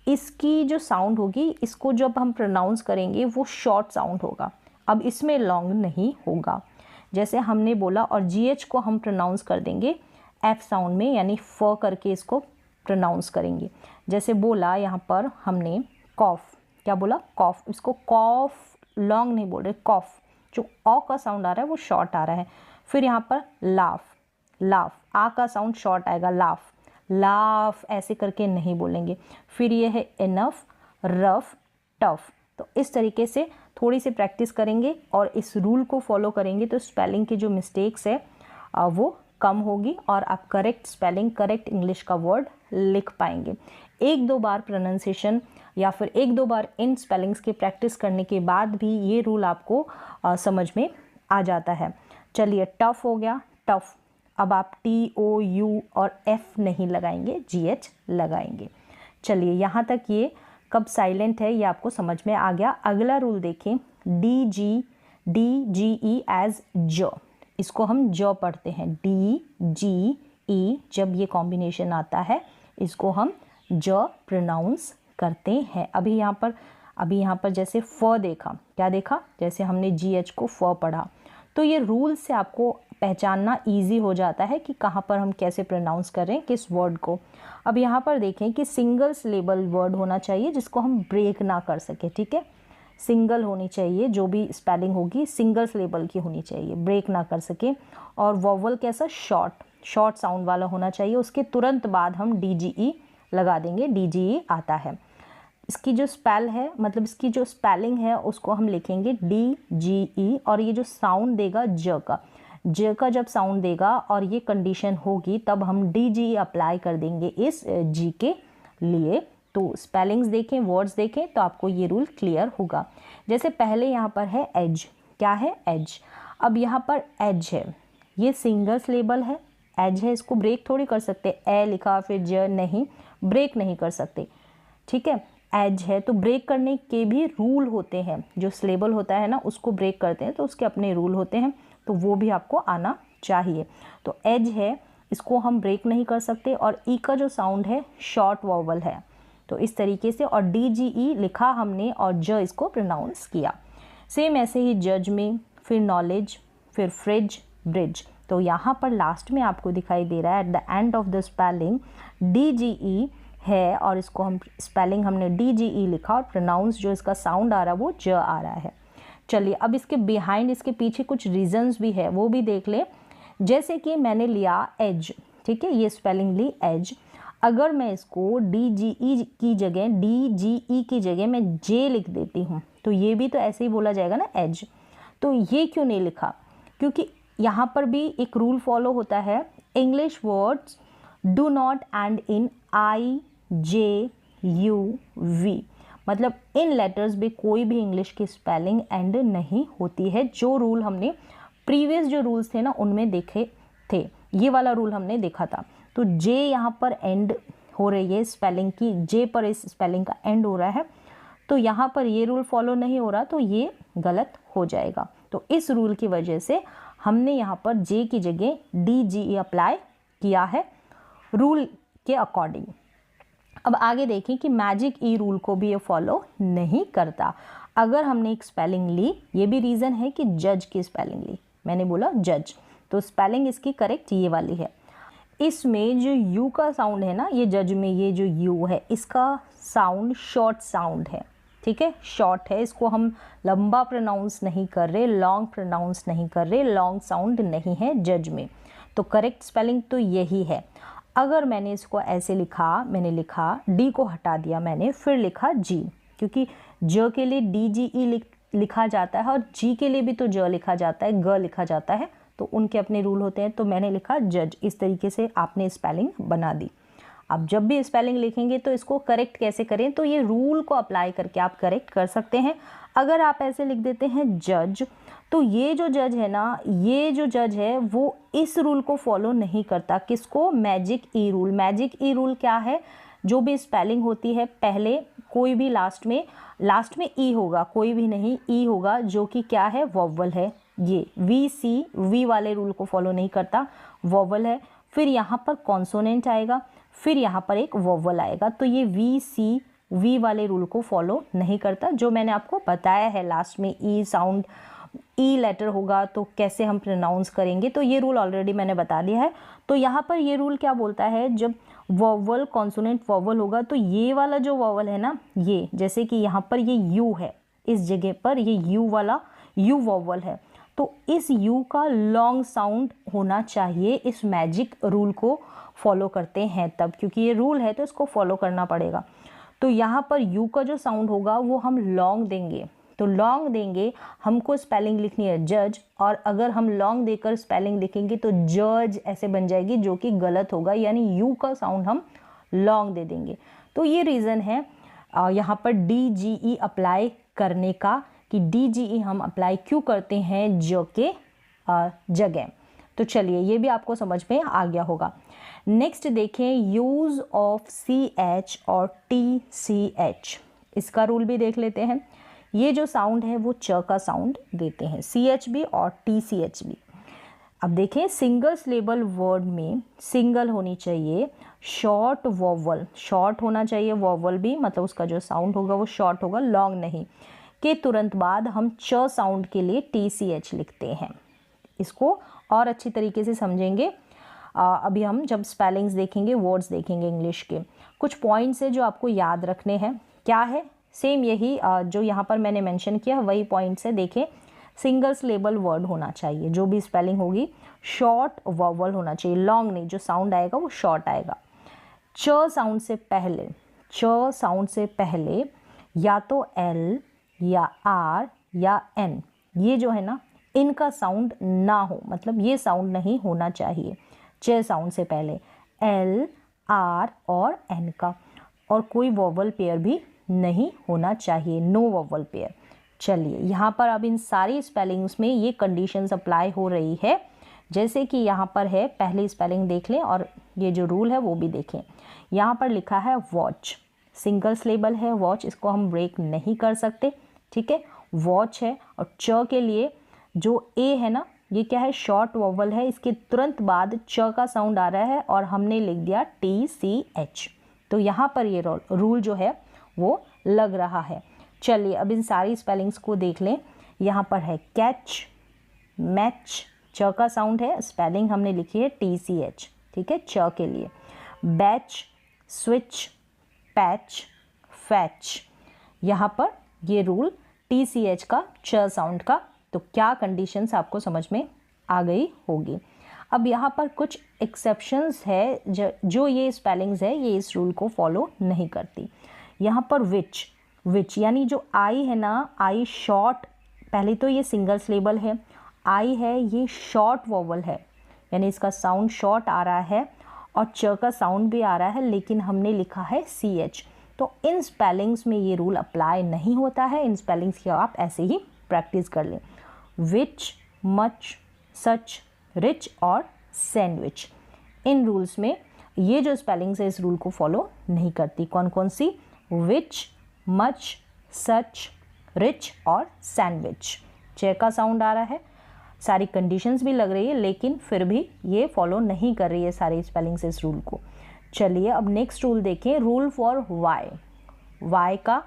इसकी जो साउंड होगी, इसको जब हम प्रोनाउंस करेंगे वो शॉर्ट साउंड होगा, अब इसमें लॉन्ग नहीं होगा। जैसे हमने बोला, और जी एच को हम प्रोनाउंस कर देंगे एफ साउंड में, यानी फ करके इसको प्रोनाउंस करेंगे। जैसे बोला यहाँ पर हमने कॉफ, क्या बोला? कॉफ, इसको कॉफ लॉन्ग नहीं बोल रहे, कॉफ, जो ऑ का साउंड आ रहा है वो शॉर्ट आ रहा है। फिर यहाँ पर लाफ, आ का साउंड शॉर्ट आएगा, लाफ ऐसे करके नहीं बोलेंगे। फिर ये है इनफ, रफ, टफ। तो इस तरीके से थोड़ी सी प्रैक्टिस करेंगे और इस रूल को फॉलो करेंगे तो स्पेलिंग की जो मिस्टेक्स है वो कम होगी, और आप करेक्ट स्पेलिंग, करेक्ट इंग्लिश का वर्ड लिख पाएंगे। एक दो बार प्रोनाउंसिएशन या फिर एक दो बार इन स्पेलिंग्स की प्रैक्टिस करने के बाद भी ये रूल आपको समझ में आ जाता है। चलिए, टफ हो गया, टफ। अब आप टी, ओ, यू और एफ नहीं लगाएंगे, जी एच लगाएंगे। चलिए, यहाँ तक ये कब साइलेंट है ये आपको समझ में आ गया। अगला रूल देखें, डी जी ई एज ज, इसको हम ज पढ़ते हैं, डी जी ई, जब ये कॉम्बिनेशन आता है इसको हम ज प्रोनाउंस करते हैं। अभी यहाँ पर जैसे फ देखा, क्या देखा, जैसे हमने GH को फ पढ़ा, तो ये रूल से आपको पहचानना इजी हो जाता है कि कहाँ पर हम कैसे प्रोनाउंस करें किस वर्ड को। अब यहाँ पर देखें कि सिंगल सिलेबल वर्ड होना चाहिए जिसको हम ब्रेक ना कर सके, ठीक है, सिंगल होनी चाहिए, जो भी स्पेलिंग होगी सिंगल सिलेबल की होनी चाहिए, ब्रेक ना कर सके। और वोवल कैसा, शॉर्ट साउंड वाला होना चाहिए, उसके तुरंत बाद हम DGE लगा देंगे, DGE आता है। इसकी जो स्पेल है, मतलब इसकी जो स्पेलिंग है उसको हम लिखेंगे DGE, और ये जो साउंड देगा ज का जब साउंड देगा और ये कंडीशन होगी तब हम DGE अप्लाई कर देंगे इस G के लिए। तो स्पेलिंग्स देखें, वर्ड्स देखें तो आपको ये रूल क्लियर होगा। जैसे पहले यहाँ पर है एज, क्या है, एज। अब यहाँ पर एज है, ये सिंगल सिलेबल है, एज है, इसको ब्रेक थोड़ी कर सकते, ए लिखा फिर ज, नहीं, ब्रेक नहीं कर सकते, ठीक है, एज है। तो ब्रेक करने के भी रूल होते हैं, जो सिलेबल होता है ना उसको ब्रेक करते हैं तो उसके अपने रूल होते हैं, तो वो भी आपको आना चाहिए। तो एज है, इसको हम ब्रेक नहीं कर सकते, और ई का जो साउंड है शॉर्ट वॉवल है, तो इस तरीके से, और DGE लिखा हमने और ज इसको प्रोनाउंस किया। सेम ऐसे ही जज में, फिर नॉलेज, फिर फ्रिज, ब्रिज। तो यहाँ पर लास्ट में आपको दिखाई दे रहा है eight the end of the spelling DGE है, और इसको हम स्पेलिंग हमने DGE लिखा और प्रोनाउंस जो इसका साउंड आ रहा है वो ज आ रहा है। चलिए अब इसके बिहाइंड, इसके पीछे कुछ रीजंस भी है वो भी देख ले। जैसे कि मैंने लिया एज, ठीक है, ये स्पेलिंग ली एज, अगर मैं इसको DGE की जगह मैं J लिख देती हूँ तो ये भी तो ऐसे ही बोला जाएगा ना, एज। तो ये क्यों नहीं लिखा, क्योंकि यहाँ पर भी एक रूल फॉलो होता है, English words do not and in IJUV, मतलब इन लेटर्स में कोई भी इंग्लिश की स्पेलिंग एंड नहीं होती है। जो रूल हमने प्रीवियस जो रूल्स थे ना उनमें देखे थे, ये वाला रूल हमने देखा था। तो J यहाँ पर एंड हो रही है स्पेलिंग की, J पर इस स्पेलिंग का एंड हो रहा है, तो यहाँ पर ये रूल फॉलो नहीं हो रहा, तो ये गलत हो जाएगा। तो इस रूल की वजह से हमने यहाँ पर J की जगह DGE अप्लाई किया है रूल के अकॉर्डिंग। अब आगे देखें कि मैजिक ई रूल को भी ये फॉलो नहीं करता। अगर हमने एक स्पेलिंग ली, ये भी रीज़न है कि जज की स्पेलिंग ली, मैंने बोला जज, तो स्पेलिंग इसकी करेक्ट ये वाली है। इसमें जो यू का साउंड है ना, ये जज में ये जो यू है इसका साउंड शॉर्ट साउंड है, ठीक है, शॉर्ट है, इसको हम लंबा प्रोनाउंस नहीं कर रहे, लॉन्ग प्रोनाउंस नहीं कर रहे, लॉन्ग साउंड नहीं है जज में, तो करेक्ट स्पेलिंग तो यही है। अगर मैंने इसको ऐसे लिखा, मैंने लिखा डी को हटा दिया मैंने, फिर लिखा जी, क्योंकि ज के लिए DGE लिखा जाता है और जी के लिए भी तो ज लिखा जाता है, ग लिखा जाता है, तो उनके अपने रूल होते हैं। तो मैंने लिखा जज, इस तरीके से आपने स्पेलिंग बना दी। अब जब भी स्पेलिंग लिखेंगे तो इसको करेक्ट कैसे करें, तो ये रूल को अप्लाई करके आप करेक्ट कर सकते हैं। अगर आप ऐसे लिख देते हैं जज, तो ये जो जज है ना, ये जो जज है वो इस रूल को फॉलो नहीं करता, किसको, मैजिक ई रूल। मैजिक ई रूल क्या है, जो भी स्पेलिंग होती है पहले कोई भी लास्ट में ई होगा, कोई भी नहीं, ई होगा, जो कि क्या है, वोवल है। ये वी वाले रूल को फॉलो नहीं करता, वोवल है। फिर यहाँ पर कॉन्सोनेंट आएगा, फिर यहाँ पर एक वोवल आएगा, तो ये वी वाले रूल को फॉलो नहीं करता, जो मैंने आपको बताया है लास्ट में। ई साउंड, ई लेटर होगा तो कैसे हम प्रोनाउंस करेंगे, तो ये रूल ऑलरेडी मैंने बता दिया है। तो यहाँ पर ये रूल क्या बोलता है, जब वोवल कॉन्सोनेंट वोवल होगा तो ये वाला जो वोवल है ना, ये जैसे कि यहाँ पर ये यू है, इस जगह पर ये यू वाला यू वोवल है, तो इस यू का लॉन्ग साउंड होना चाहिए। इस मैजिक रूल को फॉलो करते हैं तब, क्योंकि ये रूल है तो इसको फॉलो करना पड़ेगा। तो यहाँ पर यू का जो साउंड होगा वो हम लॉन्ग देंगे, तो लॉन्ग देंगे, हमको स्पेलिंग लिखनी है जज, और अगर हम लॉन्ग देकर स्पेलिंग लिखेंगे तो जज ऐसे बन जाएगी, जो कि गलत होगा, यानी यू का साउंड हम लॉन्ग दे देंगे। तो ये रीज़न है यहाँ पर DGE अप्लाई करने का, कि DGE हम अप्लाई क्यों करते हैं ज के जगह। तो चलिए ये भी आपको समझ में आ गया होगा। नेक्स्ट देखें, यूज़ ऑफ CH और TCH, इसका रूल भी देख लेते हैं। ये जो साउंड है वो च का साउंड देते हैं, CH भी और TCH भी। अब देखें, सिंगल सिलेबल वर्ड में सिंगल होनी चाहिए, शॉर्ट वॉवल, शॉर्ट होना चाहिए वॉवल भी, मतलब उसका जो साउंड होगा वो शॉर्ट होगा, लॉन्ग नहीं, के तुरंत बाद हम च साउंड के लिए TCH लिखते हैं। इसको और अच्छी तरीके से समझेंगे अभी हम जब स्पेलिंग्स देखेंगे, वर्ड्स देखेंगे इंग्लिश के। कुछ पॉइंट्स है जो आपको याद रखने हैं। क्या है? सेम यही जो यहाँ पर मैंने मेंशन किया वही पॉइंट्स है। देखें, सिंगल सिलेबल वर्ड होना चाहिए, जो भी स्पेलिंग होगी शॉर्ट वॉवल होना चाहिए, लॉन्ग नहीं, जो साउंड आएगा वो शॉर्ट आएगा। च साउंड से पहले, च साउंड से पहले या तो L या R या N, ये जो है ना इनका साउंड ना हो, मतलब ये साउंड नहीं होना चाहिए च साउंड से पहले, L, R और N का, और कोई वॉवल पेयर भी नहीं होना चाहिए, नो वॉवल पेयर। चलिए यहाँ पर अब इन सारी स्पेलिंग्स में ये कंडीशंस अप्लाई हो रही है। जैसे कि यहाँ पर है, पहली स्पेलिंग देख लें और ये जो रूल है वो भी देखें। यहाँ पर लिखा है वॉच, सिंगल सिलेबल है वॉच, इसको हम ब्रेक नहीं कर सकते, ठीक है, वॉच है। और च के लिए जो ए है ना, ये क्या है, शॉर्ट वॉवल है, इसके तुरंत बाद च का साउंड आ रहा है और हमने लिख दिया TCH, तो यहाँ पर ये रूल जो है वो लग रहा है। चलिए अब इन सारी स्पेलिंग्स को देख लें। यहाँ पर है कैच, मैच, च का साउंड है, स्पेलिंग हमने लिखी है TCH, ठीक है, च के लिए। बैच, स्विच, पैच, फैच, यहाँ पर ये रूल TCH का, च साउंड का। तो क्या कंडीशंस आपको समझ में आ गई होगी। अब यहाँ पर कुछ एक्सेप्शंस है जो ये स्पेलिंग्स है ये इस रूल को फॉलो नहीं करती। यहाँ पर विच, विच यानी जो आई है ना, आई शॉर्ट, पहले तो ये सिंगल सिलेबल है, आई है ये शॉर्ट वॉवल है, यानी इसका साउंड शॉर्ट आ रहा है और च का साउंड भी आ रहा है, लेकिन हमने लिखा है CH, तो इन स्पेलिंग्स में ये रूल अप्लाई नहीं होता है। इन स्पेलिंग्स की आप ऐसे ही प्रैक्टिस कर लें। विच, मच, सच, रिच और सैंडविच, इन रूल्स में ये जो स्पेलिंग्स है इस रूल को फॉलो नहीं करती। कौन कौन सी? विच, मच, सच, रिच और सैंडविच। च का साउंड आ रहा है, सारी कंडीशंस भी लग रही है, लेकिन फिर भी ये फॉलो नहीं कर रही है सारी स्पेलिंग्स इस रूल को। चलिए अब नेक्स्ट रूल देखें, रूल फॉर वाई। वाई का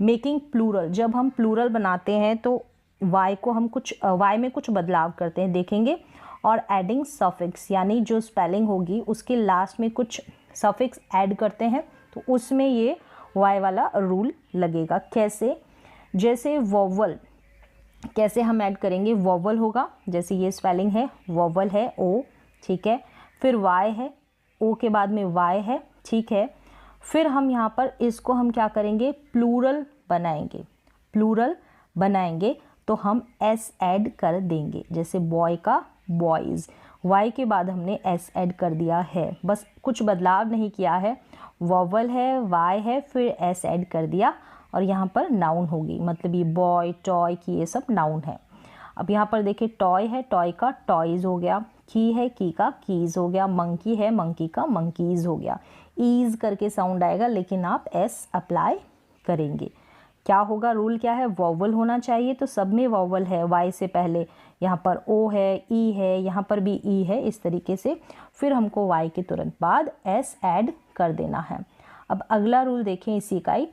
मेकिंग प्लूरल, जब हम प्लूरल बनाते हैं तो वाई को हम वाई में कुछ बदलाव करते हैं, देखेंगे। और एडिंग सफिक्स, यानी जो स्पेलिंग होगी उसके लास्ट में कुछ सफिक्स ऐड करते हैं, तो उसमें ये वाई वाला रूल लगेगा। कैसे? जैसे वॉवल, कैसे हम ऐड करेंगे? वॉवल होगा, जैसे ये स्पेलिंग है, वॉवल है O, ठीक है, फिर वाई है, O के बाद में वाई है, ठीक है, फिर हम यहाँ पर इसको हम क्या करेंगे? प्लूरल बनाएंगे, प्लूरल बनाएंगे तो हम S ऐड कर देंगे, जैसे बॉय का बॉयज़, वाई के बाद हमने S ऐड कर दिया है, बस कुछ बदलाव नहीं किया है, वॉवल है, वाई है, फिर S ऐड कर दिया और यहाँ पर नाउन होगी, मतलब ये बॉय, टॉय की ये सब नाउन है। अब यहाँ पर देखिए टॉय है, टॉय का टॉयज़ हो गया, की है, की का कीज़ हो गया, मंकी है, मंकी का मंकीज़ हो गया। ईज़ करके साउंड आएगा, लेकिन आप S अप्लाई करेंगे। क्या होगा? रूल क्या है? वॉवल होना चाहिए, तो सब में वॉवल है, वाई से पहले यहाँ पर O है, E है, यहाँ पर भी E है, इस तरीके से फिर हमको वाई के तुरंत बाद S ऐड कर देना है। अब अगला रूल देखें इसी का ही,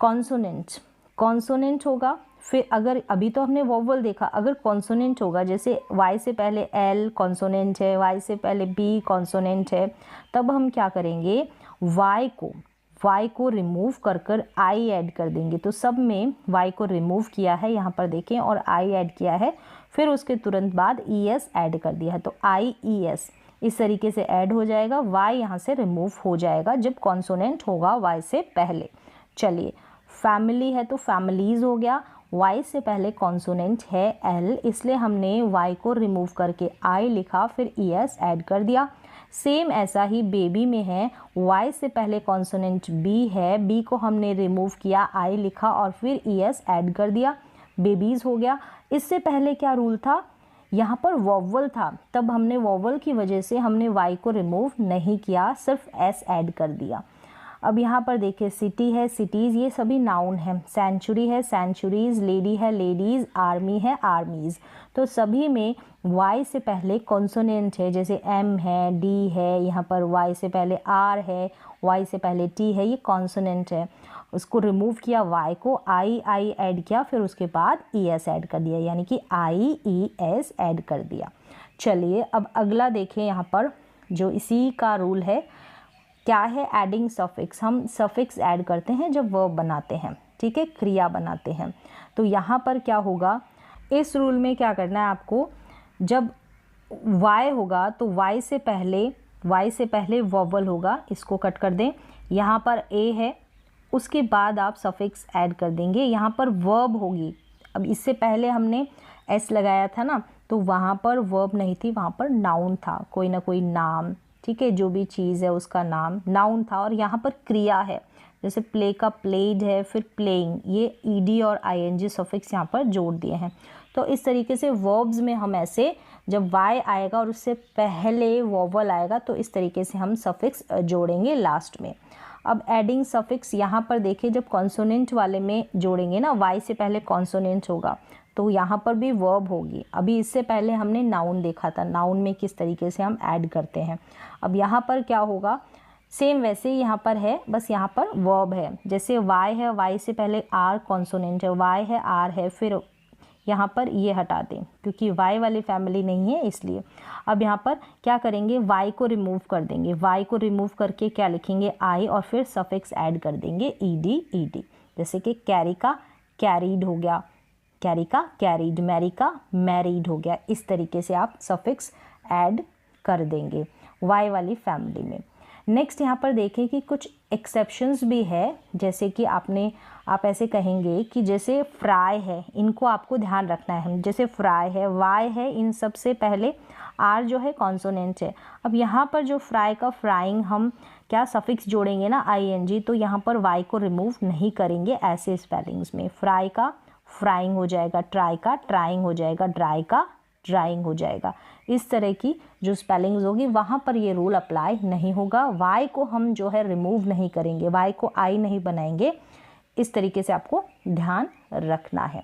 कॉन्सोनेंट, कॉन्सोनेंट होगा, फिर अगर अभी तो हमने वॉवल देखा, अगर कॉन्सोनेंट होगा, जैसे वाई से पहले L कॉन्सोनेंट है, वाई से पहले B कॉन्सोनेंट है, तब हम क्या करेंगे? वाई को रिमूव कर आई ऐड कर देंगे, तो सब में वाई को रिमूव किया है यहाँ पर देखें और आई ऐड किया है, फिर उसके तुरंत बाद ES ऐड कर दिया है, तो IES इस तरीके से ऐड हो जाएगा, वाई यहाँ से रिमूव हो जाएगा जब कॉन्सोनेंट होगा वाई से पहले। चलिए फैमिली है तो फैमिलीज़ हो गया, वाई से पहले कॉन्सोनेंट है L, इसलिए हमने वाई को रिमूव करके आई लिखा, फिर ES ऐड कर दिया। सेम ऐसा ही बेबी में है, वाई से पहले कॉन्सोनेंट B है, B को हमने रिमूव किया, आई लिखा और फिर ES ऐड कर दिया, बेबीज़ हो गया। इससे पहले क्या रूल था? यहाँ पर वॉवल था, तब हमने वॉवल की वजह से हमने वाई को रिमूव नहीं किया, सिर्फ S ऐड कर दिया। अब यहाँ पर देखिए सिटी है, सिटीज़, ये सभी नाउन है। सेंचुरी है, सेंचुरीज़, लेडी है, लेडीज़, आर्मी है, आर्मीज़। तो सभी में वाई से पहले कॉन्सोनेंट है, जैसे एम है, डी है, यहाँ पर वाई से पहले आर है, वाई से पहले टी है, ये कॉन्सोनेंट है। उसको रिमूव किया वाई को, आई ऐड किया, फिर उसके बाद ई एस ऐड कर दिया, यानी कि आई ई एस ऐड कर दिया। चलिए अब अगला देखें, यहाँ पर जो इसी का रूल है क्या है, एडिंग सफिक्स। हम सफिक्स ऐड करते हैं जब वर्ब बनाते हैं, ठीक है, क्रिया बनाते हैं। तो यहाँ पर क्या होगा, इस रूल में क्या करना है आपको, जब वाई होगा तो वाई से पहले वॉवल होगा, इसको कट कर दें। यहाँ पर ए है, उसके बाद आप सफिक्स ऐड कर देंगे। यहाँ पर वर्ब होगी, अब इससे पहले हमने एस लगाया था ना, तो वहाँ पर वर्ब नहीं थी, वहाँ पर नाउन था, कोई ना कोई नाम, ठीक है, जो भी चीज़ है उसका नाम नाउन था। और यहाँ पर क्रिया है, जैसे प्ले का प्लेड है, फिर प्लेइंग, ये ईडी और आईएनजी सफिक्स यहाँ पर जोड़ दिए हैं। तो इस तरीके से वर्ब्स में हम ऐसे, जब वाई आएगा और उससे पहले वॉवल आएगा, तो इस तरीके से हम सफिक्स जोड़ेंगे लास्ट में। अब एडिंग सफिक्स यहाँ पर देखिए, जब कॉन्सोनेंट वाले में जोड़ेंगे ना, वाई से पहले कॉन्सोनेंट होगा, तो यहाँ पर भी वर्ब होगी। अभी इससे पहले हमने नाउन देखा था, नाउन में किस तरीके से हम ऐड करते हैं। अब यहाँ पर क्या होगा, सेम वैसे ही यहाँ पर है, बस यहाँ पर वर्ब है। जैसे वाई है, वाई से पहले आर कॉन्सोनेंट है, वाई है, आर है, फिर यहाँ पर ये हटा दें क्योंकि वाई वाली फैमिली नहीं है इसलिए। अब यहाँ पर क्या करेंगे, वाई को रिमूव कर देंगे, वाई को रिमूव करके क्या लिखेंगे, आई, और फिर सफिक्स ऐड कर देंगे ईडी। जैसे कि कैरी का कैरीड हो गया, कैरी का कैरीड, मैरी का मैरिड हो गया। इस तरीके से आप सफिक्स ऐड कर देंगे वाई वाली फैमिली में। नेक्स्ट यहाँ पर देखें कि कुछ एक्सेप्शंस भी है, जैसे कि आप ऐसे कहेंगे कि जैसे फ्राई है, इनको आपको ध्यान रखना है। जैसे फ्राई है, वाई है, इन सब से पहले आर जो है कॉन्सोनेंट है। अब यहाँ पर जो फ्राई का फ्राइंग हम क्या सफिक्स जोड़ेंगे ना, आईएनजी, तो यहाँ पर वाई को रिमूव नहीं करेंगे ऐसे स्पेलिंग्स में। फ्राई का फ्राइंग हो जाएगा, ट्राई का ट्राइंग हो जाएगा, ड्राई का ड्राइंग हो जाएगा। इस तरह की जो स्पेलिंग्स होगी वहाँ पर ये रूल अप्लाई नहीं होगा। वाई को हम जो है रिमूव नहीं करेंगे, वाई को आई नहीं बनाएंगे। इस तरीके से आपको ध्यान रखना है।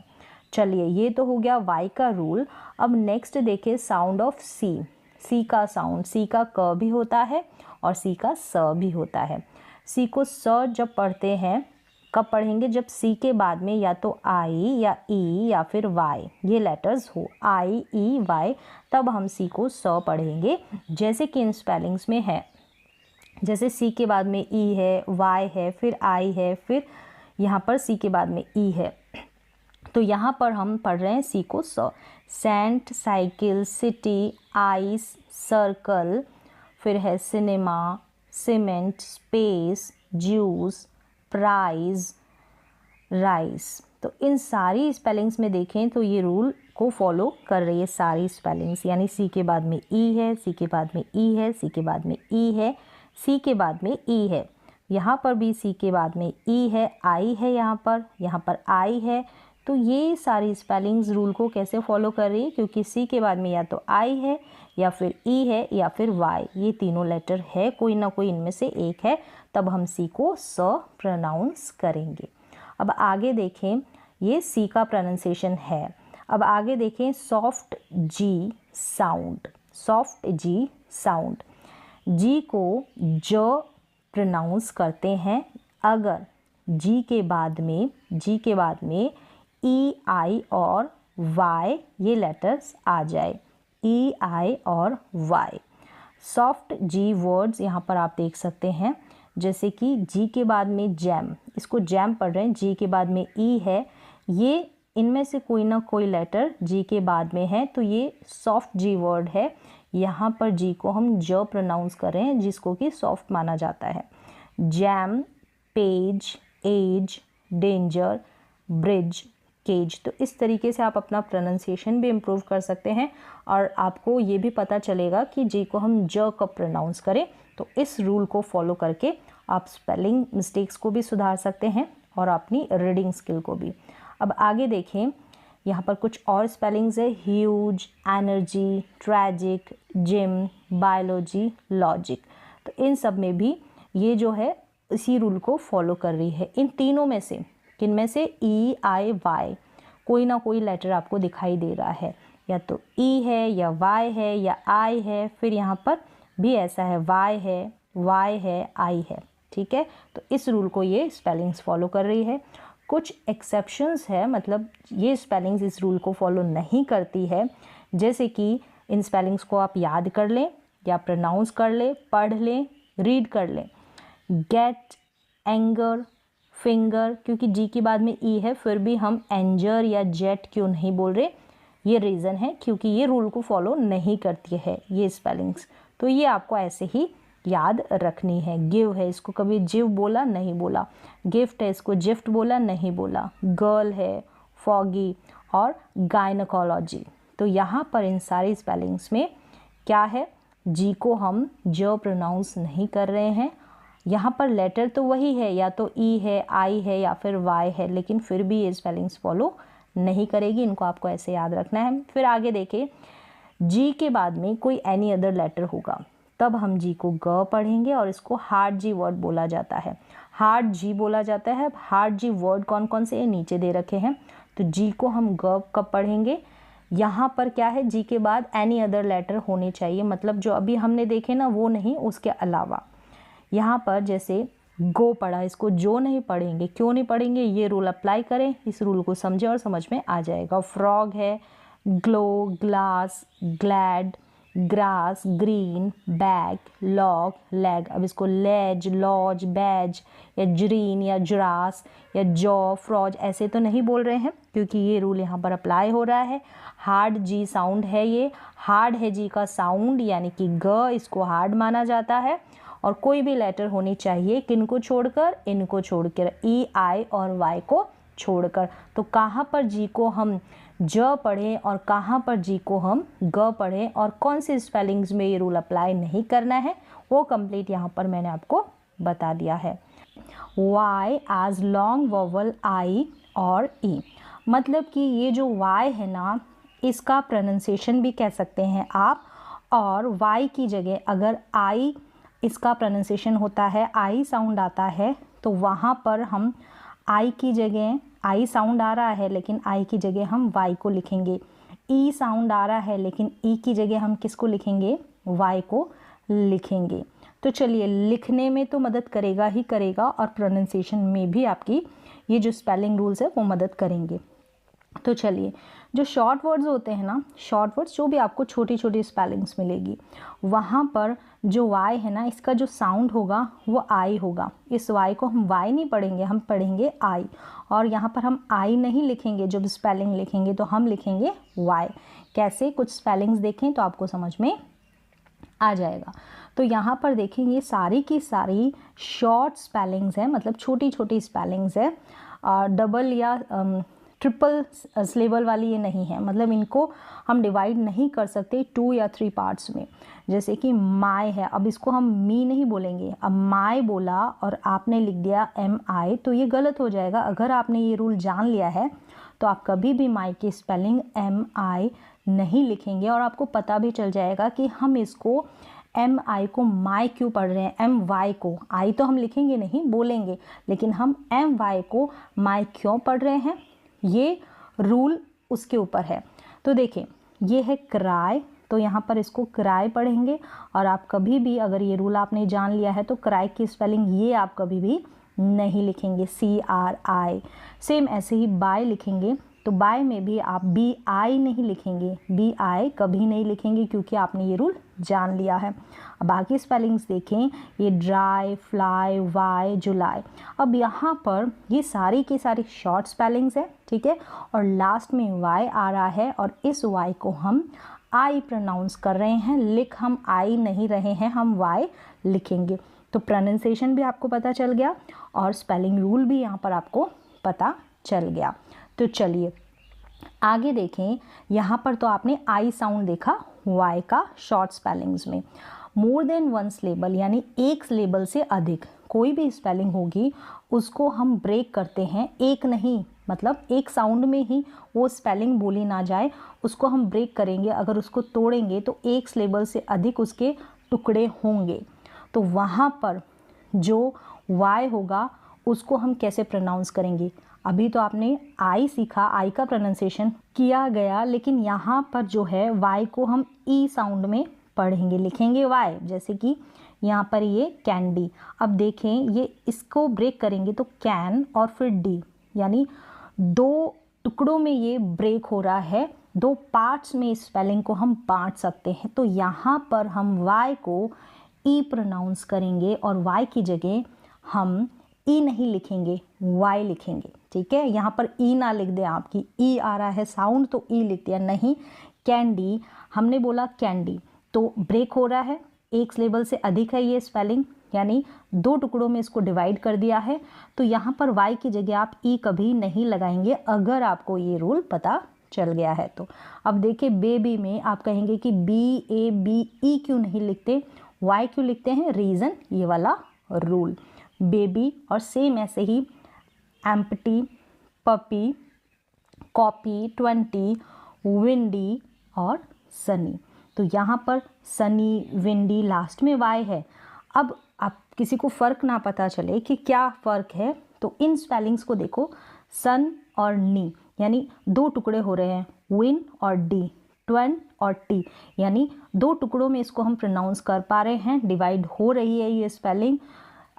चलिए ये तो हो गया वाई का रूल। अब नेक्स्ट देखिए साउंड ऑफ सी। सी का साउंड, सी का क भी होता है और सी का स भी होता है। सी को स जब पढ़ते हैं, कब पढ़ेंगे, जब सी के बाद में या तो आई या ई या फिर वाई ये लेटर्स हो, आई ई वाई, तब हम सी को स पढ़ेंगे। जैसे कि इन स्पेलिंग्स में है, जैसे सी के बाद में ई है, वाई है, फिर आई है, फिर यहाँ पर सी के बाद में ई है, तो यहाँ पर हम पढ़ रहे हैं सी को स। Cent, cycle, city, ice, circle, फिर है cinema, cement, space, juice, price, rice. तो इन सारी स्पेलिंग्स में देखें तो ये रूल को फॉलो कर रही है सारी स्पेलिंग्स, यानी सी के बाद में ई है, सी के बाद में ई है, सी के बाद में ई है, सी के बाद में ई है, यहाँ पर भी सी के बाद में ई है, आई है, यहाँ पर आई है। तो ये सारी स्पेलिंग्स रूल को कैसे फॉलो कर रही है, क्योंकि सी के बाद में या तो आई है या फिर ई है या फिर वाई, ये तीनों लेटर है, कोई ना कोई इनमें से एक है, तब हम सी को स प्रोनाउंस करेंगे। अब आगे देखें, ये सी का प्रोनाउंसिएशन है। अब आगे देखें सॉफ्ट जी साउंड, सॉफ्ट जी साउंड, जी को ज प्रोनाउंस करते हैं अगर जी के बाद में ई, आई और वाई ये लेटर्स आ जाए, ई, आई और वाई। सॉफ्ट जी वर्ड्स यहाँ पर आप देख सकते हैं, जैसे कि जी के बाद में जैम, इसको जैम पढ़ रहे हैं, जी के बाद में ई है, ये इनमें से कोई ना कोई लेटर जी के बाद में है, तो ये सॉफ्ट जी वर्ड है। यहाँ पर जी को हम ज प्रोनाउंस कर रहे हैं, जिसको कि सॉफ्ट माना जाता है। Jam, page, age, danger, bridge, cage. तो इस तरीके से आप अपना प्रोनाउंसिएशन भी इम्प्रूव कर सकते हैं और आपको ये भी पता चलेगा कि जी को हम ज कब प्रोनाउंस करें। तो इस रूल को फॉलो करके आप स्पेलिंग मिस्टेक्स को भी सुधार सकते हैं और अपनी रीडिंग स्किल को भी। अब आगे देखें, यहाँ पर कुछ और स्पेलिंग्स है, huge, energy, tragic, gym, biology, logic. तो इन सब में भी ये जो है इसी रूल को फॉलो कर रही है। इन तीनों में से किन में से, ई आई वाई, कोई ना कोई लेटर आपको दिखाई दे रहा है, या तो ई है या वाई है या आई है, फिर यहाँ पर भी ऐसा है वाई है आई है, ठीक है। तो इस रूल को ये स्पेलिंग्स फॉलो कर रही है। कुछ एक्सेप्शंस है, मतलब ये स्पेलिंग्स इस रूल को फॉलो नहीं करती है, जैसे कि इन स्पेलिंग्स को आप याद कर लें या प्रोनाउंस कर लें, पढ़ लें, रीड कर लें। गेट, एंगर, फिंगर, क्योंकि जी के बाद में ई है फिर भी हम एंजर या जेट क्यों नहीं बोल रहे, ये रीज़न है क्योंकि ये रूल को फॉलो नहीं करती है ये स्पेलिंग्स। तो ये आपको ऐसे ही याद रखनी है। गिव है, इसको कभी जिव बोला नहीं बोला। गिफ्ट है, इसको जिफ्ट बोला नहीं बोला। गर्ल है, फॉगी और गायनकोलॉजी। तो यहाँ पर इन सारी स्पेलिंग्स में क्या है, जी को हम ज प्रोनाउंस नहीं कर रहे हैं। यहाँ पर लेटर तो वही है, या तो ई है, आई है या फिर वाई है, लेकिन फिर भी ये स्पेलिंग्स फॉलो नहीं करेगी। इनको आपको ऐसे याद रखना है। फिर आगे देखिए, जी के बाद में कोई एनी अदर लेटर होगा तब हम जी को ग पढ़ेंगे और इसको हार्ड जी वर्ड बोला जाता है। हार्ड जी बोला जाता है। हार्ड जी वर्ड कौन कौन से नीचे दे रखे हैं। तो जी को हम ग कब पढ़ेंगे, यहाँ पर क्या है, जी के बाद एनी अदर लेटर होने चाहिए, मतलब जो अभी हमने देखे ना वो नहीं, उसके अलावा। यहाँ पर जैसे गो पढ़ा, इसको जो नहीं पढ़ेंगे, क्यों नहीं पढ़ेंगे, ये रूल अप्लाई करें, इस रूल को समझें और समझ में आ जाएगा। फ्रॉग है, glow, glass, glad, grass, green, bag, log, leg. अब इसको लेज, लॉज, बैज या जरीन या जुरास या जॉ, फ्रॉज ऐसे तो नहीं बोल रहे हैं क्योंकि ये रूल यहाँ पर अप्लाई हो रहा है। हार्ड जी साउंड है, ये हार्ड है जी का साउंड, यानी कि ग, इसको हार्ड माना जाता है। और कोई भी लेटर होनी चाहिए किनको छोड़कर, इनको छोड़कर, ई, आई और वाई को छोड़कर। तो कहाँ पर जी को हम ज पढ़ें और कहाँ पर जी को हम ग पढ़ें और कौन सी स्पेलिंग्स में ये रूल अप्लाई नहीं करना है, वो कंप्लीट यहाँ पर मैंने आपको बता दिया है। वाई एज लॉन्ग वोवल आई और ई, मतलब कि ये जो वाई है ना, इसका प्रोनाउंसिएशन भी कह सकते हैं आप, और वाई की जगह अगर आई इसका प्रोनाउंसिएशन होता है, आई साउंड आता है, तो वहाँ पर हम आई की जगह, आई साउंड आ रहा है लेकिन आई की जगह हम वाई को लिखेंगे। ई साउंड आ रहा है लेकिन ई की जगह हम किसको लिखेंगे, वाई को लिखेंगे। तो चलिए, लिखने में तो मदद करेगा ही करेगा और प्रोनाउंसिएशन में भी आपकी ये जो स्पेलिंग रूल्स है वो मदद करेंगे। तो चलिए, जो शॉर्ट वर्ड्स होते हैं ना, शॉर्ट वर्ड्स जो भी आपको छोटी छोटी स्पेलिंग्स मिलेगी, वहाँ पर जो वाई है ना, इसका जो साउंड होगा वो आई होगा। इस वाई को हम वाई नहीं पढ़ेंगे, हम पढ़ेंगे आई। और यहाँ पर हम आई नहीं लिखेंगे, जब स्पेलिंग लिखेंगे तो हम लिखेंगे वाई। कैसे, कुछ स्पेलिंग्स देखें तो आपको समझ में आ जाएगा। तो यहाँ पर देखें, ये सारी की सारी शॉर्ट स्पेलिंग्स हैं, मतलब छोटी छोटी स्पेलिंग्स है। डबल या ट्रिपल सिलेबल वाली ये नहीं है, मतलब इनको हम डिवाइड नहीं कर सकते 2 या 3 पार्ट्स में। जैसे कि माय है, अब इसको हम मी नहीं बोलेंगे, अब माय बोला और आपने लिख दिया एम आई, तो ये गलत हो जाएगा। अगर आपने ये रूल जान लिया है तो आप कभी भी माय की स्पेलिंग एम आई नहीं लिखेंगे और आपको पता भी चल जाएगा कि हम इसको एम आई को माई क्यों पढ़ रहे हैं, एम वाई को, आई तो हम लिखेंगे नहीं, बोलेंगे, लेकिन हम एम वाई को माई क्यों पढ़ रहे हैं, ये रूल उसके ऊपर है। तो देखें, ये है क्राई, तो यहाँ पर इसको क्राई पढ़ेंगे। और आप कभी भी, अगर ये रूल आपने जान लिया है, तो क्राई की स्पेलिंग ये आप कभी भी नहीं लिखेंगे, CRI। सेम ऐसे ही बाय लिखेंगे, तो बाय में भी आप BI नहीं लिखेंगे, BI कभी नहीं लिखेंगे क्योंकि आपने ये रूल जान लिया है। अब बाकी स्पेलिंग्स देखें, ये ड्राई, फ्लाई, वाई, जुलाई। अब यहाँ पर ये सारी की सारी शॉर्ट स्पेलिंग्स है, ठीक है, और लास्ट में वाई आ रहा है और इस वाई को हम आई प्रोनाउंस कर रहे हैं, लिख हम आई नहीं रहे हैं, हम वाई लिखेंगे। तो प्रोनाउंसिएशन भी आपको पता चल गया और स्पेलिंग रूल भी यहाँ पर आपको पता चल गया। तो चलिए आगे देखें, यहाँ पर तो आपने आई साउंड देखा वाई का शॉर्ट स्पेलिंग्स में। मोर देन 1 सिलेबल, यानी एक सिलेबल से अधिक कोई भी स्पेलिंग होगी उसको हम ब्रेक करते हैं, एक नहीं, मतलब एक साउंड में ही वो स्पेलिंग बोली ना जाए, उसको हम ब्रेक करेंगे। अगर उसको तोड़ेंगे तो एक सिलेबल से अधिक उसके टुकड़े होंगे, तो वहाँ पर जो वाई होगा उसको हम कैसे प्रोनाउंस करेंगे। अभी तो आपने आई सीखा, आई का प्रोनाउंसिएशन किया गया, लेकिन यहाँ पर जो है वाई को हम ई साउंड में पढ़ेंगे, लिखेंगे वाई। जैसे कि यहाँ पर ये कैंडी, अब देखें ये इसको ब्रेक करेंगे तो कैन और फिर डी, यानी दो टुकड़ों में ये ब्रेक हो रहा है, दो पार्ट्स में इस स्पेलिंग को हम बांट सकते हैं। तो यहाँ पर हम वाई को ई प्रोनाउंस करेंगे और वाई की जगह हम ई नहीं लिखेंगे, वाई लिखेंगे। ठीक है, यहाँ पर ई ना लिख दें आपकी, ई आ रहा है साउंड तो ई लिख दिया, नहीं। कैंडी, हमने बोला कैंडी, तो ब्रेक हो रहा है, एक सिलेबल से अधिक है ये स्पेलिंग, यानी दो टुकड़ों में इसको डिवाइड कर दिया है। तो यहाँ पर वाई की जगह आप ई कभी नहीं लगाएंगे, अगर आपको ये रूल पता चल गया है तो। अब देखिए बेबी में आप कहेंगे कि BABE क्यों नहीं लिखते, वाई क्यों लिखते हैं, रीज़न ये वाला रूल, बेबी। और सेम ऐसे ही एम्प्टी, पपी, कॉपी, 20, विंडी और सनी। तो यहाँ पर सनी, विंडी, लास्ट में वाई है। अब आप किसी को फ़र्क ना पता चले कि क्या फ़र्क है, तो इन स्पेलिंग्स को देखो, सन और नी, यानी दो टुकड़े हो रहे हैं, विन और डी, ट्वेन और टी, यानी दो टुकड़ों में इसको हम प्रोनाउंस कर पा रहे हैं, डिवाइड हो रही है ये स्पेलिंग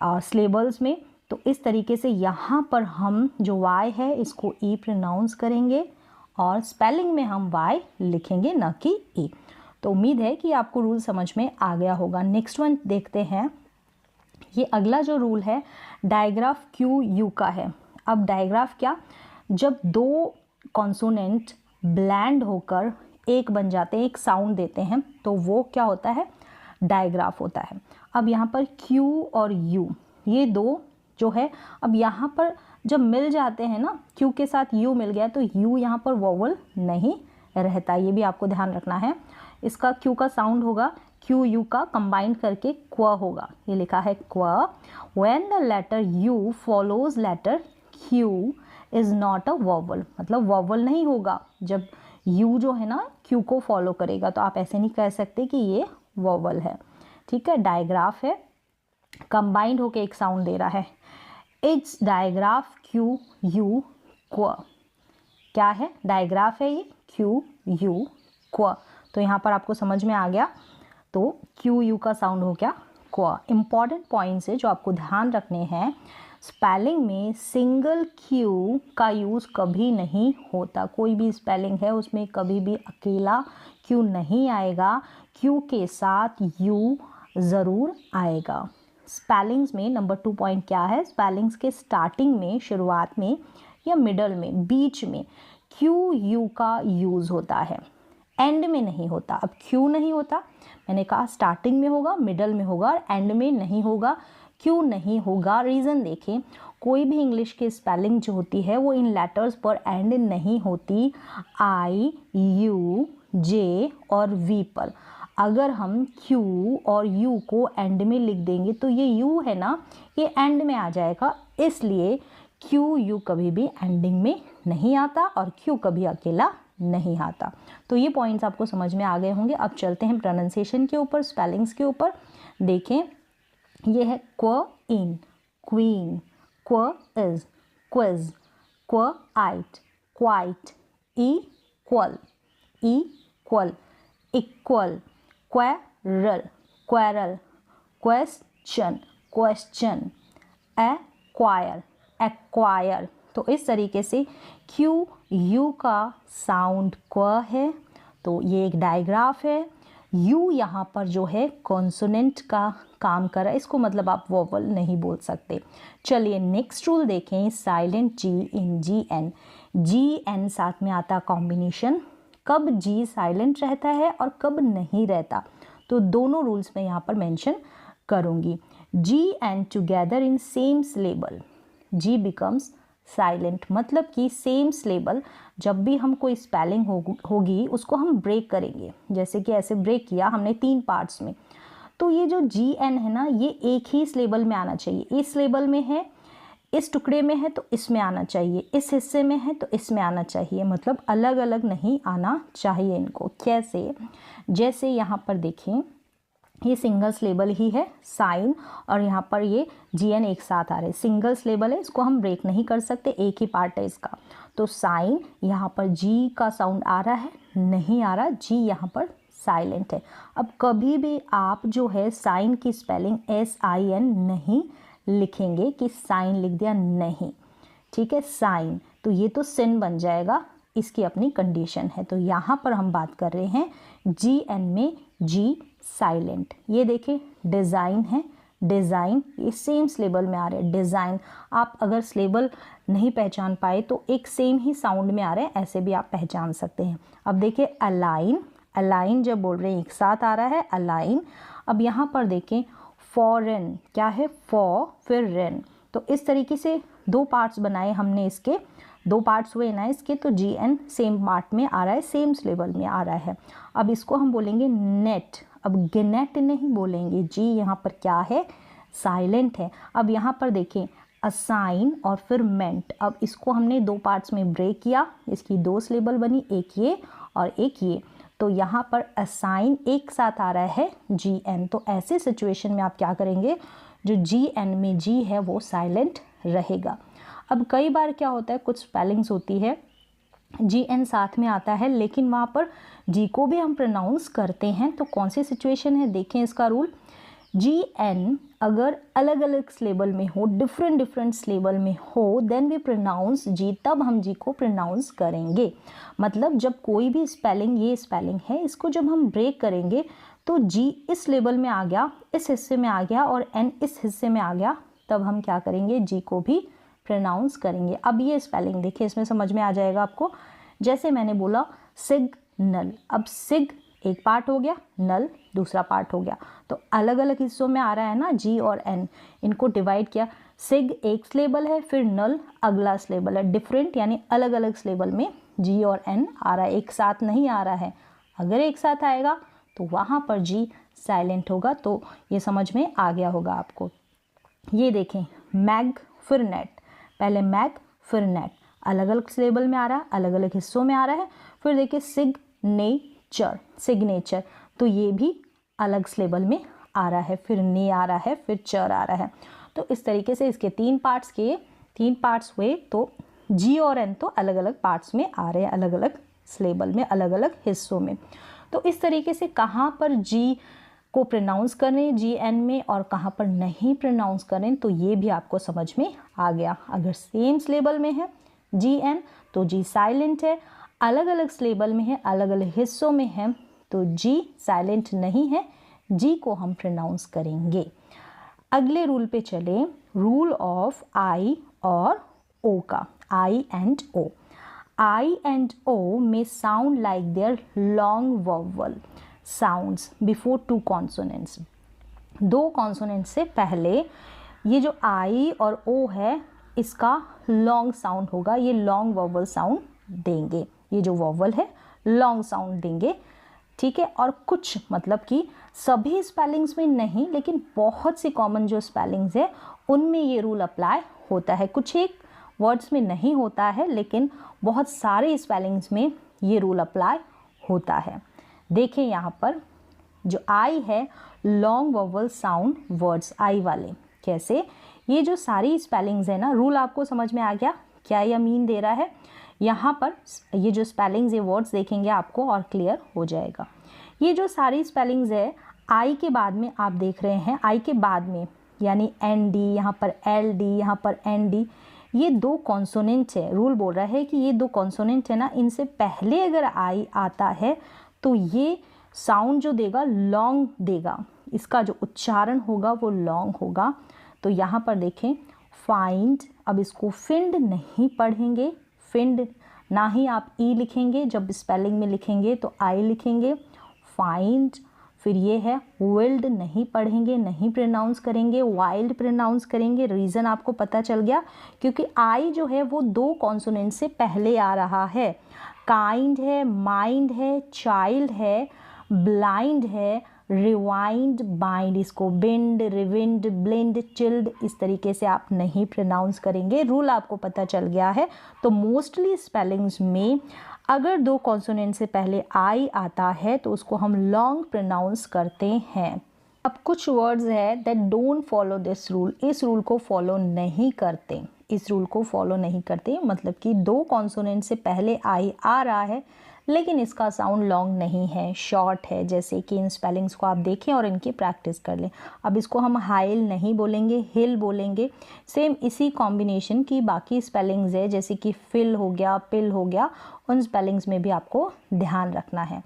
सिलेबल्स में। तो इस तरीके से यहाँ पर हम जो वाई है इसको ई प्रोनाउंस करेंगे और स्पेलिंग में हम वाई लिखेंगे, ना कि ई। तो उम्मीद है कि आपको रूल समझ में आ गया होगा। नेक्स्ट वन देखते हैं, ये अगला जो रूल है डायग्राफ QU का है। अब डायग्राफ क्या, जब दो कॉन्सोनेंट ब्लेंड होकर एक बन जाते हैं, एक साउंड देते हैं, तो वो क्या होता है, डायग्राफ होता है। अब यहाँ पर Q और U ये दो जो है, अब यहाँ पर जब मिल जाते हैं ना, Q के साथ U मिल गया तो U यहाँ पर वोवल नहीं रहता, ये भी आपको ध्यान रखना है। इसका Q का साउंड होगा, QU का कंबाइंड करके क्व होगा, ये लिखा है क्व। When the letter U follows letter Q is not a vowel, मतलब वोवल नहीं होगा जब U जो है ना Q को फॉलो करेगा, तो आप ऐसे नहीं कह सकते कि ये वोवल है। ठीक है, डायग्राफ है, कंबाइंड होके एक साउंड दे रहा है। इट्स डायग्राफ QU क्व, क्या है, डायग्राफ है ये QU क्व। तो यहाँ पर आपको समझ में आ गया, तो QU का साउंड हो गया क्व। इम्पॉर्टेंट पॉइंट्स है जो आपको ध्यान रखने हैं, स्पेलिंग में सिंगल Q का यूज़ कभी नहीं होता, कोई भी स्पेलिंग है उसमें कभी भी अकेला Q नहीं आएगा, Q के साथ U ज़रूर आएगा। स्पेलिंग्स में नंबर 2 पॉइंट क्या है, स्पेलिंग्स के स्टार्टिंग में, शुरुआत में या मिडल में, बीच में QU का यूज़ होता है, एंड में नहीं होता। अब Q नहीं होता, मैंने कहा स्टार्टिंग में होगा, मिडल में होगा और एंड में नहीं होगा। क्यों नहीं होगा, रीज़न देखें, कोई भी इंग्लिश की स्पेलिंग जो होती है वो इन लेटर्स पर एंड नहीं होती, I, U, J और V पर। अगर हम Q और U को एंड में लिख देंगे तो ये U है ना, ये एंड में आ जाएगा, इसलिए QU कभी भी एंडिंग में नहीं आता और Q कभी अकेला नहीं आता। तो ये पॉइंट्स आपको समझ में आ गए होंगे। अब चलते हैं प्रोनाउंसिएशन के ऊपर, स्पेलिंग्स के ऊपर। देखें, ये है क्व इन, queen, quiz, quiz, quite, quite, equal, equal, equal, quarrel, quarrel, question, question, acquire, acquire. तो इस तरीके से QU का साउंड क्व है, तो ये एक डायग्राफ है। U यहाँ पर जो है कॉन्सोनेंट का काम कर रहा है, इसको मतलब आप वोवल नहीं बोल सकते। चलिए नेक्स्ट रूल देखें, साइलेंट G इन GN। GN साथ में आता कॉम्बिनेशन, कब G साइलेंट रहता है और कब नहीं रहता, तो दोनों रूल्स मैं यहाँ पर मेंशन करूँगी। GN together in same syllable, G becomes silent, मतलब कि सेम सिलेबल जब भी हम कोई स्पेलिंग होगी उसको हम ब्रेक करेंगे, जैसे कि ऐसे ब्रेक किया हमने 3 पार्ट्स में, तो ये जो GN है ना, ये एक ही सिलेबल में आना चाहिए। इस सिलेबल में है, इस टुकड़े में है तो इसमें आना चाहिए, इस हिस्से में है तो इसमें आना चाहिए, मतलब अलग अलग नहीं आना चाहिए इनको। कैसे, जैसे यहाँ पर देखें, ये सिंगल सिलेबल ही है साइन, और यहाँ पर ये GN एक साथ आ रहे हैं। सिंगल सिलेबल है, इसको हम ब्रेक नहीं कर सकते, एक ही पार्ट है इसका। तो साइन, यहाँ पर G का साउंड आ रहा है, नहीं आ रहा, G यहाँ पर साइलेंट है। अब कभी भी आप जो है साइन की स्पेलिंग SIN नहीं लिखेंगे कि साइन लिख दिया, नहीं, ठीक है, साइन, तो ये तो सिन बन जाएगा, इसकी अपनी कंडीशन है। तो यहाँ पर हम बात कर रहे हैं GN में G साइलेंट। ये देखिए डिज़ाइन है, डिज़ाइन, ये सेम सिलेबल में आ रहे हैं, डिज़ाइन। आप अगर सिलेबल नहीं पहचान पाए तो एक सेम ही साउंड में आ रहे हैं, ऐसे भी आप पहचान सकते हैं। अब देखिए अलाइन, अलाइन जब बोल रहे हैं एक साथ आ रहा है अलाइन। अब यहाँ पर देखें फॉरेन, क्या है, फॉर फिर रेन, तो इस तरीके से दो पार्ट्स बनाए हमने, इसके दो पार्ट्स हुए ना इसके, तो GN सेम पार्ट में आ रहा है, सेम सिलेबल में आ रहा है। अब इसको हम बोलेंगे नेट, अब गेनेट नहीं बोलेंगे, G यहाँ पर क्या है, साइलेंट है। अब यहाँ पर देखें असाइन और फिर मेंट, अब इसको हमने दो पार्ट्स में ब्रेक किया, इसकी दो सिलेबल बनी, एक ये और एक ये, तो यहाँ पर असाइन एक साथ आ रहा है GN। तो ऐसे सिचुएशन में आप क्या करेंगे, जो GN में G है वो साइलेंट रहेगा। अब कई बार क्या होता है, कुछ स्पेलिंग्स होती है GN साथ में आता है लेकिन वहाँ पर G को भी हम प्रोनाउंस करते हैं, तो कौन सी सिचुएशन है, देखें इसका रूल। GN अगर अलग अलग सिलेबल में हो, डिफरेंट डिफरेंट सिलेबल में हो, देन वी प्रोनाउंस G, तब हम G को प्रोनाउंस करेंगे। मतलब जब कोई भी स्पेलिंग, ये स्पेलिंग है, इसको जब हम ब्रेक करेंगे तो G इस लेवल में आ गया, इस हिस्से में आ गया, और N इस हिस्से में आ गया, तब हम क्या करेंगे, G को भी प्रोनाउंस करेंगे। अब ये स्पेलिंग देखिए, इसमें समझ में आ जाएगा आपको। जैसे मैंने बोला सिग्नल, अब सिग एक पार्ट हो गया, नल दूसरा पार्ट हो गया, तो अलग अलग हिस्सों में आ रहा है ना G और N, इनको डिवाइड किया। सिग एक सिलेबल है, फिर नल अगला सिलेबल है, डिफरेंट यानी अलग अलग सिलेबल में G और N आ रहा है, एक साथ नहीं आ रहा है। अगर एक साथ आएगा तो वहाँ पर G साइलेंट होगा। तो ये समझ में आ गया होगा आपको। ये देखें मैग फिर नेट, पहले मैग फिर नेट, अलग अलग सिलेबल में आ रहा है, अलग अलग हिस्सों में आ रहा है। फिर देखिए सिग्नेचर, सिग्नेचर, तो ये भी अलग सिलेबल में आ रहा है, फिर ने आ रहा है, फिर चर आ रहा है। तो इस तरीके से इसके तीन पार्ट्स हुए, तो G और N तो अलग अलग पार्ट्स में आ रहे हैं, अलग अलग सिलेबल में, अलग अलग हिस्सों में। तो इस तरीके से कहाँ पर G को प्रोनाउंस करें GN में और कहाँ पर नहीं प्रोनाउंस करें, तो ये भी आपको समझ में आ गया। अगर सेम सिलेबल में है GN तो G साइलेंट है, अलग अलग सिलेबल में है, अलग अलग हिस्सों में है, तो G साइलेंट नहीं है, G को हम प्रोनाउंस करेंगे। अगले रूल पे चलें, रूल ऑफ I और O का, I and O। I and O may sound like their long vowel sounds before two consonants। दो कॉन्सोनेंट से पहले ये जो I और O है इसका लॉन्ग साउंड होगा, ये लॉन्ग वॉवल साउंड देंगे, ये जो वॉवल है लॉन्ग साउंड देंगे, ठीक है। और कुछ मतलब कि सभी स्पेलिंग्स में नहीं, लेकिन बहुत सी कॉमन जो स्पेलिंग्स है उनमें ये रूल अप्लाई होता है। कुछ एक वर्ड्स में नहीं होता है, लेकिन बहुत सारे स्पेलिंग्स में ये रूल अप्लाई होता है। देखें यहाँ पर जो I है long vowel sound words I वाले, कैसे, ये जो सारी स्पेलिंग्स है ना, रूल आपको समझ में आ गया क्या यह मीन दे रहा है। यहाँ पर ये जो स्पेलिंग्स, ये वर्ड्स देखेंगे आपको और क्लियर हो जाएगा। ये जो सारी स्पेलिंग्स है I के बाद में आप देख रहे हैं, I के बाद में यानी ND, यहाँ पर LD, यहाँ पर ND, ये दो कॉन्सोनेंट है। रूल बोल रहा है कि ये दो कॉन्सोनेंट है ना, इनसे पहले अगर I आता है तो ये साउंड जो देगा लॉन्ग देगा, इसका जो उच्चारण होगा वो लॉन्ग होगा। तो यहाँ पर देखें फाइंड, अब इसको फिंड नहीं पढ़ेंगे, फिंड ना ही आप ई लिखेंगे, जब स्पेलिंग में लिखेंगे तो आई लिखेंगे, फाइंड। फिर ये है विल्ड, नहीं पढ़ेंगे, नहीं प्रोनाउंस करेंगे, वाइल्ड प्रोनाउंस करेंगे। रीज़न आपको पता चल गया, क्योंकि आई जो है वो दो कॉन्सोनेंट से पहले आ रहा है। काइंड है, माइंड है, चाइल्ड है, ब्लाइंड है, रिवाइंड, बाइंड, इसको बिंड, रिविंड, ब्लिंड, चिल्ड, इस तरीके से आप नहीं प्रोनाउंस करेंगे। रूल आपको पता चल गया है। तो मोस्टली स्पेलिंग्स में अगर दो कॉन्सोनेंट से पहले आई आता है तो उसको हम लॉन्ग प्रोनाउंस करते हैं, अब कुछ वर्ड्स है that don't follow this rule, इस रूल को फॉलो नहीं करते, इस रूल को फॉलो नहीं करते, मतलब कि दो कॉन्सोनेंट से पहले आई आ रहा है लेकिन इसका साउंड लॉन्ग नहीं है, शॉर्ट है। जैसे कि इन स्पेलिंग्स को आप देखें और इनकी प्रैक्टिस कर लें। अब इसको हम हाइल नहीं बोलेंगे, हिल बोलेंगे। सेम इसी कॉम्बिनेशन की बाकी स्पेलिंग्स है, जैसे कि फिल हो गया, पिल हो गया, उन स्पेलिंग्स में भी आपको ध्यान रखना है।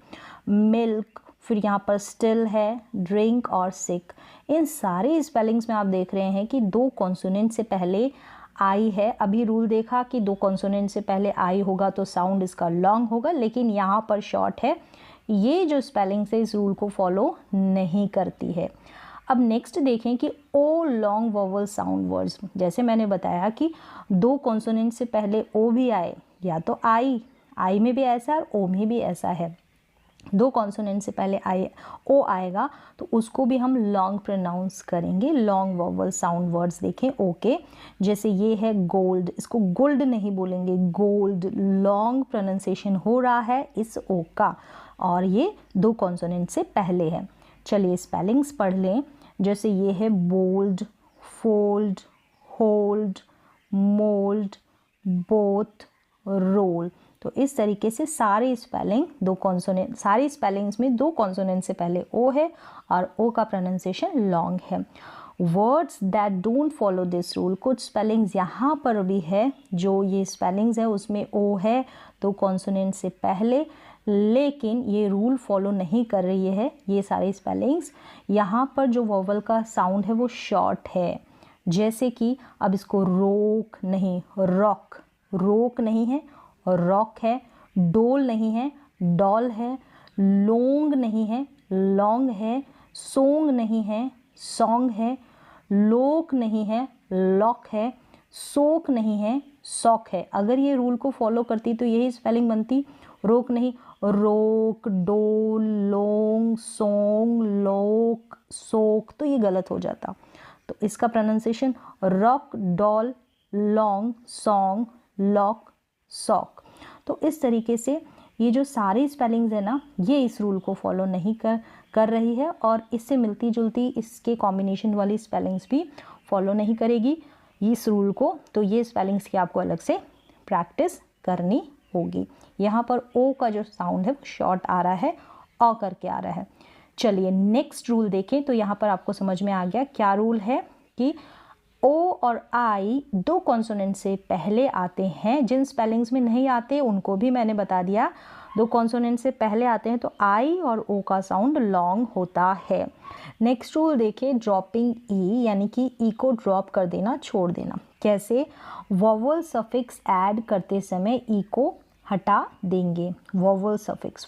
मिल्क, फिर यहाँ पर स्टिल है, ड्रिंक और सिक, इन सारे स्पेलिंग्स में आप देख रहे हैं कि दो कॉन्सोनेंट से पहले आई है। अभी रूल देखा कि दो कॉन्सोनेंट से पहले आई होगा तो साउंड इसका लॉन्ग होगा, लेकिन यहाँ पर शॉर्ट है। ये जो स्पेलिंग्स है इस रूल को फॉलो नहीं करती है। अब नेक्स्ट देखें कि ओ लॉन्ग वोवल साउंड वर्ड्स, जैसे मैंने बताया कि दो कॉन्सोनेंट से पहले ओ भी आए या तो आई में भी ऐसा है और ओ में भी ऐसा है। दो कॉन्सोनेंट से पहले आई ओ आएगा तो उसको भी हम लॉन्ग प्रोनाउंस करेंगे, लॉन्ग वोवल साउंड वर्ड्स देखें ओ के। जैसे ये है गोल्ड, इसको गोल्ड नहीं बोलेंगे, गोल्ड, लॉन्ग प्रोनाउंसिएशन हो रहा है इस ओ का, और ये दो कॉन्सोनेंट से पहले है। चलिए स्पेलिंग्स पढ़ लें। जैसे ये है bold, fold, hold, mould, both, roll. तो इस तरीके से सारी स्पेलिंग दो कॉन्सोनेंट, सारी स्पेलिंग्स में दो कॉन्सोनेंट से पहले ओ है और ओ का प्रोनाउंसिएशन लॉन्ग है। Words that don't follow this rule, कुछ स्पेलिंग्स यहाँ पर भी है जो ये स्पेलिंग्स है उसमें ओ है दो कॉन्सोनेंट से पहले, लेकिन ये रूल फॉलो नहीं कर रही है। ये सारी स्पेलिंग्स यहाँ पर जो वोवल का साउंड है वो शॉर्ट है। जैसे कि अब इसको रोक नहीं, रॉक, रोक नहीं है, रॉक है। डोल नहीं है, डॉल है। लोंग नहीं है, लॉन्ग है। सोंग नहीं है, सॉन्ग है। लोक नहीं है, लॉक है। सोक नहीं है, सॉक है। अगर ये रूल को फॉलो करती तो यही स्पेलिंग बनती, रोक नहीं, रोक, डोल, लोंग, सोंग, लोक, सोक, तो ये गलत हो जाता। तो इसका pronunciation rock, doll, long, song, lock, sock. तो इस तरीके से ये जो सारी स्पेलिंग्स है ना, ये इस रूल को फॉलो नहीं कर रही है और इससे मिलती जुलती इसके कॉम्बिनेशन वाली स्पेलिंग्स भी फॉलो नहीं करेगी इस रूल को। तो ये स्पेलिंग्स की आपको अलग से प्रैक्टिस करनी होगी। यहाँ पर ओ का जो साउंड है वो शॉर्ट आ रहा है, औ करके आ रहा है। चलिए नेक्स्ट रूल देखें तो यहाँ पर आपको समझ में आ गया क्या रूल है कि ओ और आई दो कॉन्सोनेंट से पहले आते हैं। जिन स्पेलिंग्स में नहीं आते उनको भी मैंने बता दिया, दो कॉन्सोनेंट से पहले आते हैं तो आई और ओ का साउंड लॉन्ग होता है। नेक्स्ट रूल देखिए, ड्रॉपिंग ई, यानी कि ई को ड्रॉप कर देना, छोड़ देना। कैसे? वोवल सफिक्स ऐड करते समय ई को हटा देंगे। वोवल सफिक्स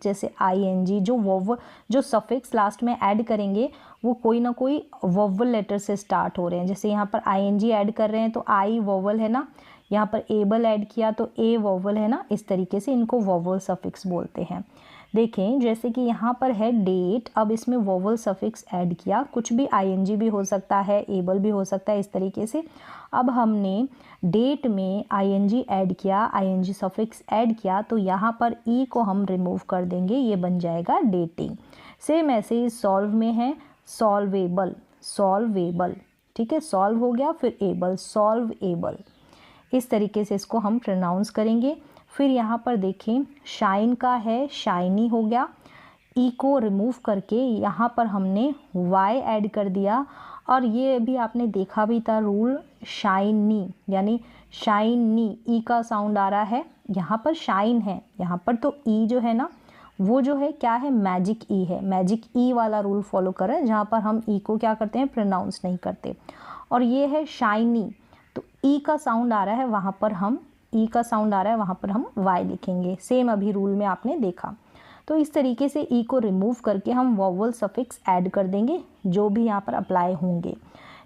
जैसे आईएनजी, जो सफिक्स लास्ट में ऐड करेंगे वो कोई ना कोई वोवल लेटर से स्टार्ट हो रहे हैं। जैसे यहाँ पर आईएनजी ऐड कर रहे हैं तो आई वोवल है ना, यहाँ पर एबल ऐड किया तो ए वोवल है ना, इस तरीके से इनको वोवल सफिक्स बोलते हैं। देखें जैसे कि यहाँ पर है डेट, अब इसमें वोवल सफिक्स ऐड किया, कुछ भी आईएनजी भी हो सकता है, एबल भी हो सकता है, इस तरीके से। अब हमने डेट में आईएनजी ऐड किया, आईएनजी सफिक्स ऐड किया, तो यहाँ पर ई को हम रिमूव कर देंगे, ये बन जाएगा डेटिंग। सेम ऐसे ही सॉल्व में है सॉल्वेबल, ठीक है, सॉल्व हो गया, फिर एबल, सॉल्व एबल, इस तरीके से इसको हम प्रोनाउंस करेंगे। फिर यहाँ पर देखें शाइन का है, शाइनी हो गया, ई को रिमूव करके यहाँ पर हमने वाई ऐड कर दिया, और ये भी आपने देखा भी था रूल, शाइनी यानी शाइनी, ई का साउंड आ रहा है, यहाँ पर शाइन है, यहाँ पर तो ई जो है ना वो जो है क्या है, मैजिक ई है, मैजिक ई वाला रूल फॉलो कर रहे हैं जहाँ पर हम ई को क्या करते हैं, प्रोनाउंस नहीं करते। और ये है शाइनी, तो ई का साउंड आ रहा है वहाँ पर हम वाई लिखेंगे। सेम अभी रूल में आपने देखा। तो इस तरीके से ई को रिमूव करके हम वोवल सफिक्स ऐड कर देंगे जो भी यहाँ पर अप्लाई होंगे।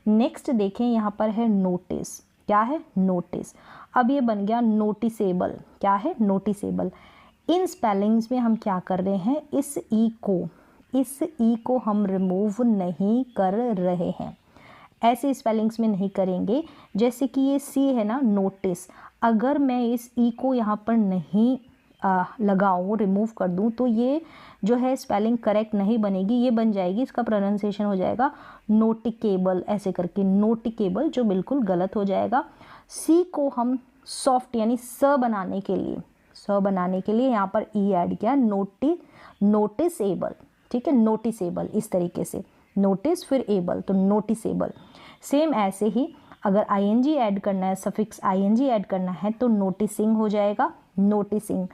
नेक्स्ट देखें यहाँ पर है नोटिस, क्या है, नोटिस। अब ये बन गया नोटिसेबल, क्या है, नोटिसेबल। इन स्पेलिंग्स में हम क्या कर रहे हैं, इस ई को हम रिमूव नहीं कर रहे हैं, ऐसे स्पेलिंग्स में नहीं करेंगे। जैसे कि ये सी है ना, नोटिस, अगर मैं इस ई को यहाँ पर नहीं लगाऊँ, रिमूव कर दूँ, तो ये जो है स्पेलिंग करेक्ट नहीं बनेगी, ये बन जाएगी, इसका प्रोनाउंसिएशन हो जाएगा नोटिकेबल, ऐसे करके नोटिकेबल, जो बिल्कुल गलत हो जाएगा। सी को हम सॉफ्ट यानी स बनाने के लिए यहाँ पर ई ऐड किया, नोटिसेबल, ठीक है, नोटिसेबल, इस तरीके से नोटिस फिर एबल, तो नोटिसेबल। सेम ऐसे ही अगर आईएनजी ऐड करना है, सफिक्स आईएनजी ऐड करना है, तो नोटिसिंग हो जाएगा, नोटिसिंग।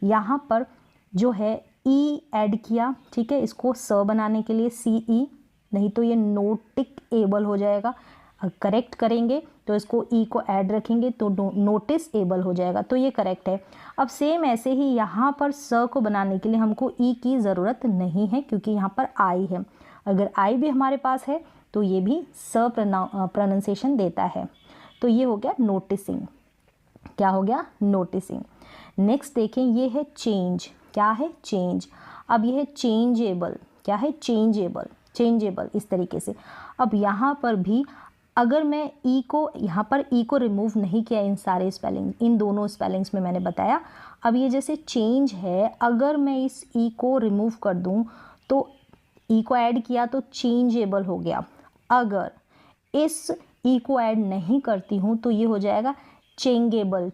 यहाँ पर जो है ई ऐड किया, ठीक है, इसको स बनाने के लिए सी ई, नहीं तो ये नोटिक एबल हो जाएगा। करेक्ट करेंगे तो इसको ई को ऐड रखेंगे तो नोटिस एबल हो जाएगा, तो ये करेक्ट है। अब सेम ऐसे ही यहाँ पर स को बनाने के लिए हमको ई की ज़रूरत नहीं है, क्योंकि यहाँ पर आई है। अगर आई भी हमारे पास है तो ये भी स प्रोनाउंसिएशन देता है। तो ये हो गया नोटिसिंग। क्या हो गया? नोटिसिंग। नेक्स्ट देखें, ये है चेंज। क्या है? चेंज। अब ये है चेंजेबल। क्या है? चेंजेबल, चेंजेबल, इस तरीके से। अब यहाँ पर भी अगर मैं ई को, यहाँ पर ई को रिमूव नहीं किया, इन सारे स्पेलिंग, इन दोनों स्पेलिंग्स में मैंने बताया। अब ये जैसे चेंज है, अगर मैं इस ई को रिमूव कर दूँ तो ई को ऐड किया तो चेंजेबल हो गया। अगर इस ई को ऐड नहीं करती हूँ तो ये हो जाएगा चेंगेबल।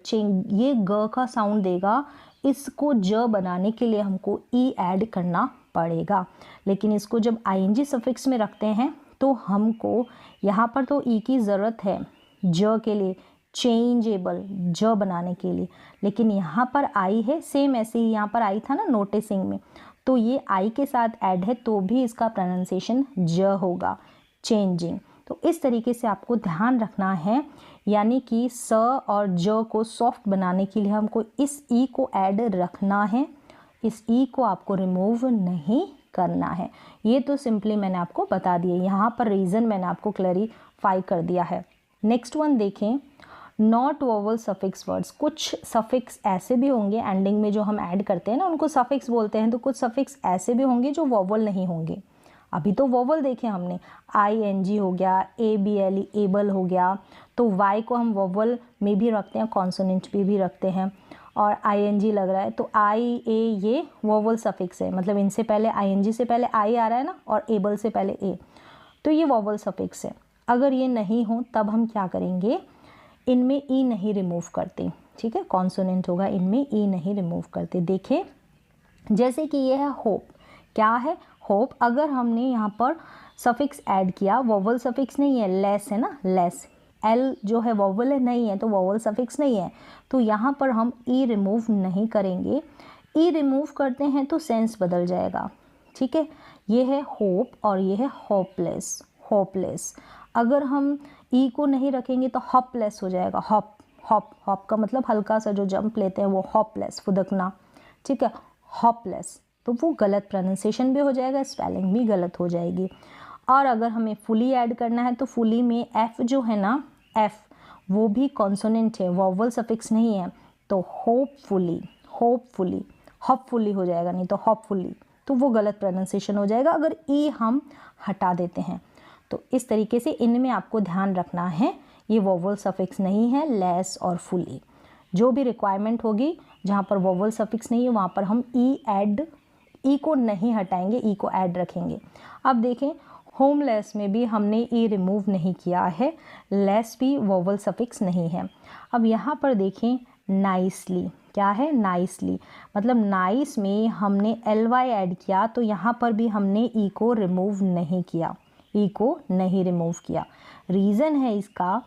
ये ग का साउंड देगा, इसको ज बनाने के लिए हमको ई ऐड करना पड़ेगा। लेकिन इसको जब आईएनजी सफिक्स में रखते हैं तो हमको यहाँ पर तो ई की ज़रूरत है ज के लिए, चेंजेबल, ज बनाने के लिए, लेकिन यहाँ पर आई है। सेम ऐसे ही यहाँ पर आई था ना नोटिसिंग में, तो ये आई के साथ ऐड है तो भी इसका प्रोनाउंसिएशन ज होगा, चेंजिंग। तो इस तरीके से आपको ध्यान रखना है, यानी कि स और ज को सॉफ्ट बनाने के लिए हमको इस ई को ऐड रखना है, इस ई को आपको रिमूव नहीं करना है। ये तो सिंपली मैंने आपको बता दिया, यहाँ पर रीज़न मैंने आपको क्लैरिफाई कर दिया है। नेक्स्ट वन देखें, नॉट वोवल सफिक्स वर्ड्स। कुछ सफिक्स ऐसे भी होंगे एंडिंग में जो हम ऐड करते हैं ना, उनको सफिक्स बोलते हैं, तो कुछ सफिक्स ऐसे भी होंगे जो वोवल नहीं होंगे। अभी तो वोवल देखे हमने, ING हो गया, ABLE, एबल हो गया, तो Y को हम वोवल में भी रखते हैं, कॉन्सोनेंट पे भी रखते हैं, और ING लग रहा है तो I, A ये वोवल सफिक्स है, मतलब इनसे पहले ING से पहले I आ रहा है ना, और एबल से पहले A, तो ये वोवल सफिक्स है। अगर ये नहीं हो तब हम क्या करेंगे, इनमें ई नहीं रिमूव करते, ठीक है, कॉन्सोनेंट होगा, इनमें ई नहीं रिमूव करते। देखें जैसे कि ये है होप। क्या है? होप। अगर हमने यहाँ पर सफिक्स ऐड किया, वोवल सफिक्स नहीं है, लेस है ना, लेस, एल जो है वोवल है, नहीं है तो वोवल सफिक्स नहीं है, तो यहाँ पर हम ई रिमूव नहीं करेंगे। ई रिमूव करते हैं तो सेंस बदल जाएगा, ठीक है। ये है होप और ये है होपलेस, होपलेस। अगर हम ई को नहीं रखेंगे तो हॉपलेस हो जाएगा, हॉप, हॉप, हॉप का मतलब हल्का सा जो जंप लेते हैं वो हॉपलेस, फुदकना, ठीक है, हॉपलेस, तो वो गलत प्रोनाउंसिएशन भी हो जाएगा, स्पेलिंग भी गलत हो जाएगी। और अगर हमें फुली ऐड करना है तो फुली में एफ जो है ना, एफ वो भी कॉन्सोनेंट है, वोवल सफिक्स नहीं है, तो होपफुली, होपफुली, हॉपफुली हो जाएगा, नहीं तो हॉपफुली, तो वो गलत प्रोनाउंसिएशन हो जाएगा अगर ई हम हटा देते हैं। तो इस तरीके से इनमें आपको ध्यान रखना है, ये वोवल सफिक्स नहीं है, लेस और फुली। जो भी रिक्वायरमेंट होगी जहाँ पर वोवल सफिक्स नहीं है वहाँ पर हम ई को नहीं हटाएंगे, ई को ऐड रखेंगे। अब देखें होमलेस में भी हमने ई रिमूव नहीं किया है, लेस भी वोवल सफिक्स नहीं है। अब यहाँ पर देखें नाइसली। क्या है? नाइसली, मतलब नाइस में हमने LY ऐड किया, तो यहाँ पर भी हमने ई को रिमूव नहीं किया, ई को नहीं रिमूव किया। रीज़न है इसका,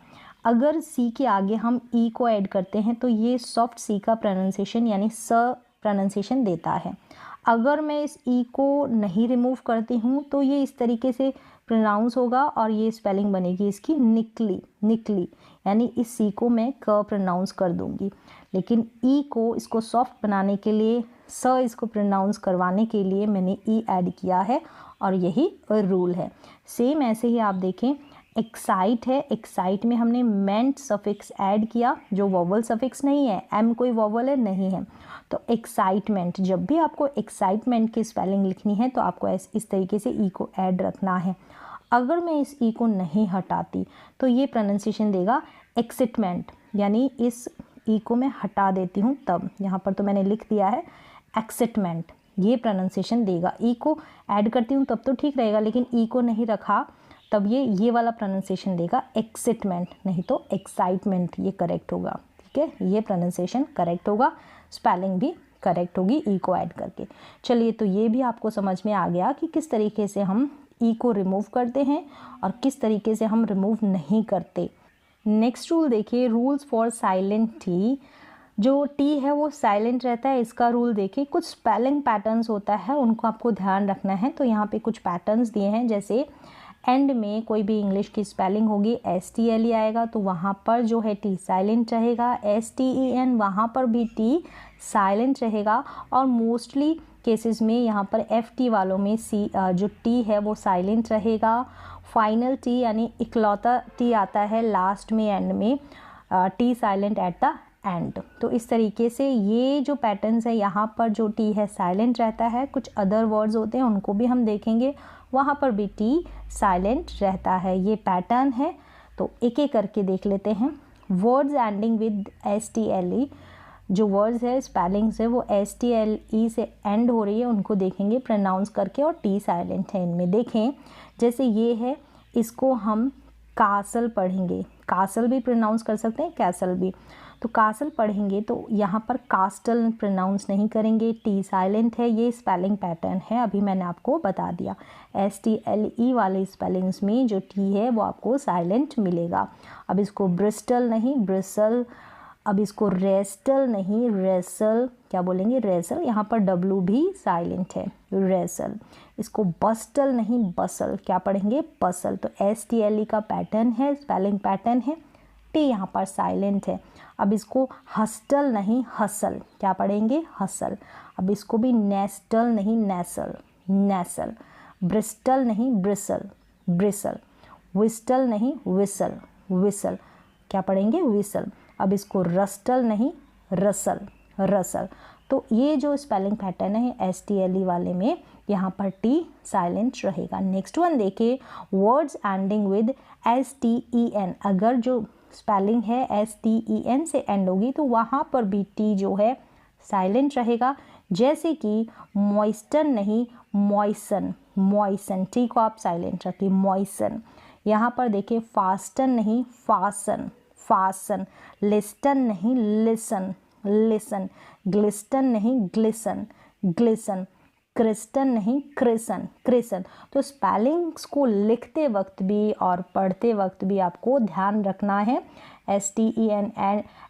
अगर सी के आगे हम ई को ऐड करते हैं तो ये सॉफ्ट सी का प्रोनाउंसिएशन यानी स प्रोनाउंसिएशन देता है। अगर मैं इस ई को नहीं रिमूव करती हूँ तो ये इस तरीके से प्रोनाउंस होगा और ये स्पेलिंग बनेगी इसकी निकली, निकली, यानी इस सी को मैं क प्रोनाउंस कर दूँगी। लेकिन ई को, इसको सॉफ्ट बनाने के लिए, स इसको प्रोनाउंस करवाने के लिए मैंने ई ऐड किया है और यही रूल है। सेम ऐसे ही आप देखें एक्साइट है, एक्साइट में हमने मेंट सफिक्स ऐड किया जो वोवल सफिक्स नहीं है, एम कोई वोवल है नहीं है, तो एक्साइटमेंट, जब भी आपको एक्साइटमेंट की स्पेलिंग लिखनी है तो आपको इस तरीके से ई को ऐड रखना है। अगर मैं इस ई को नहीं हटाती तो ये प्रोनाउंसिएशन देगा एक्साइटमेंट, यानी इस ई को मैं हटा देती हूँ तब, यहाँ पर तो मैंने लिख दिया है एक्साइटमेंट, ये प्रोनाउंसिएशन देगा। ई को ऐड करती हूँ तब तो ठीक रहेगा, लेकिन ई को नहीं रखा तब ये वाला प्रोनाउंसिएशन देगा एक्साइटमेंट, नहीं तो एक्साइटमेंट, ये करेक्ट होगा। ठीक है, ये प्रोनाउंसिएशन करेक्ट होगा, स्पेलिंग भी करेक्ट होगी ई को ऐड करके। चलिए, तो ये भी आपको समझ में आ गया कि किस तरीके से हम ई को रिमूव करते हैं और किस तरीके से हम रिमूव नहीं करते। नेक्स्ट रूल देखिए, रूल्स फॉर साइलेंट टी। जो टी है वो साइलेंट रहता है, इसका रूल देखिए। कुछ स्पेलिंग पैटर्न्स होता है, उनको आपको ध्यान रखना है। तो यहाँ पे कुछ पैटर्न्स दिए हैं, जैसे एंड में कोई भी इंग्लिश की स्पेलिंग होगी STLE आएगा तो वहाँ पर जो है टी साइलेंट रहेगा। STEN वहाँ पर भी टी साइलेंट रहेगा। और मोस्टली केसेस में यहाँ पर FT वालों में जो टी है वो साइलेंट रहेगा। फाइनल टी यानी इकलौता टी आता है लास्ट में, एंड में, T silent eight the and. तो इस तरीके से ये जो पैटर्न्स है, यहाँ पर जो टी है साइलेंट रहता है। कुछ अदर वर्ड्स होते हैं उनको भी हम देखेंगे, वहाँ पर भी टी साइलेंट रहता है। ये पैटर्न है, तो एक एक करके देख लेते हैं। वर्ड्स एंडिंग विद STLE, जो वर्ड्स है स्पेलिंग्स है वो STLE से एंड हो रही है, उनको देखेंगे प्रोनाउंस करके, और टी साइलेंट है इनमें। देखें, जैसे ये है, इसको हम कासल पढ़ेंगे, कासल भी प्रोनाउंस कर सकते हैं, कैसल भी। तो कासल पढ़ेंगे तो यहाँ पर कास्टल प्रोनाउंस नहीं करेंगे, टी साइलेंट है। ये स्पेलिंग पैटर्न है, अभी मैंने आपको बता दिया। STLE वाले स्पेलिंग्स में जो टी है वो आपको साइलेंट मिलेगा। अब इसको ब्रिस्टल नहीं, ब्रिसल। अब इसको रेस्टल नहीं, रेसल। क्या बोलेंगे? रेसल। यहाँ पर W भी साइलेंट है, रेसल। इसको बस्टल नहीं, बसल। क्या पढ़ेंगे? बसल। तो STLE का पैटर्न है, स्पेलिंग पैटर्न है, टी यहाँ पर साइलेंट है। अब इसको हस्टल नहीं, हसल। क्या पढ़ेंगे? हसल। अब इसको भी नेस्टल नहीं, नेसल, नेसल। ब्रिस्टल नहीं, ब्रिसल, ब्रिसल। विस्टल नहीं, विसल, विसल। क्या पढ़ेंगे? विसल। अब इसको रस्टल नहीं, रसल, रसल। तो ये जो स्पेलिंग पैटर्न है STLE वाले में, यहाँ पर टी साइलेंट रहेगा। नेक्स्ट वन देखिए, वर्ड्स एंडिंग विद STEN। अगर जो स्पेलिंग है STEN से एंड होगी तो वहाँ पर भी टी जो है साइलेंट रहेगा। जैसे कि मॉइस्टन नहीं, मॉइसन, मॉइसन। टी को आप साइलेंट रखिए, मॉइसन। यहाँ पर देखिए, फास्टन नहीं, फासन, फासन। लिस्टन नहीं, लिसन, लिसन। ग्लिस्टन नहीं, ग्लिसन, ग्लिसन। क्रिस्टन नहीं, क्रिसन, क्रिसन। तो स्पेलिंग्स को लिखते वक्त भी और पढ़ते वक्त भी आपको ध्यान रखना है। STEN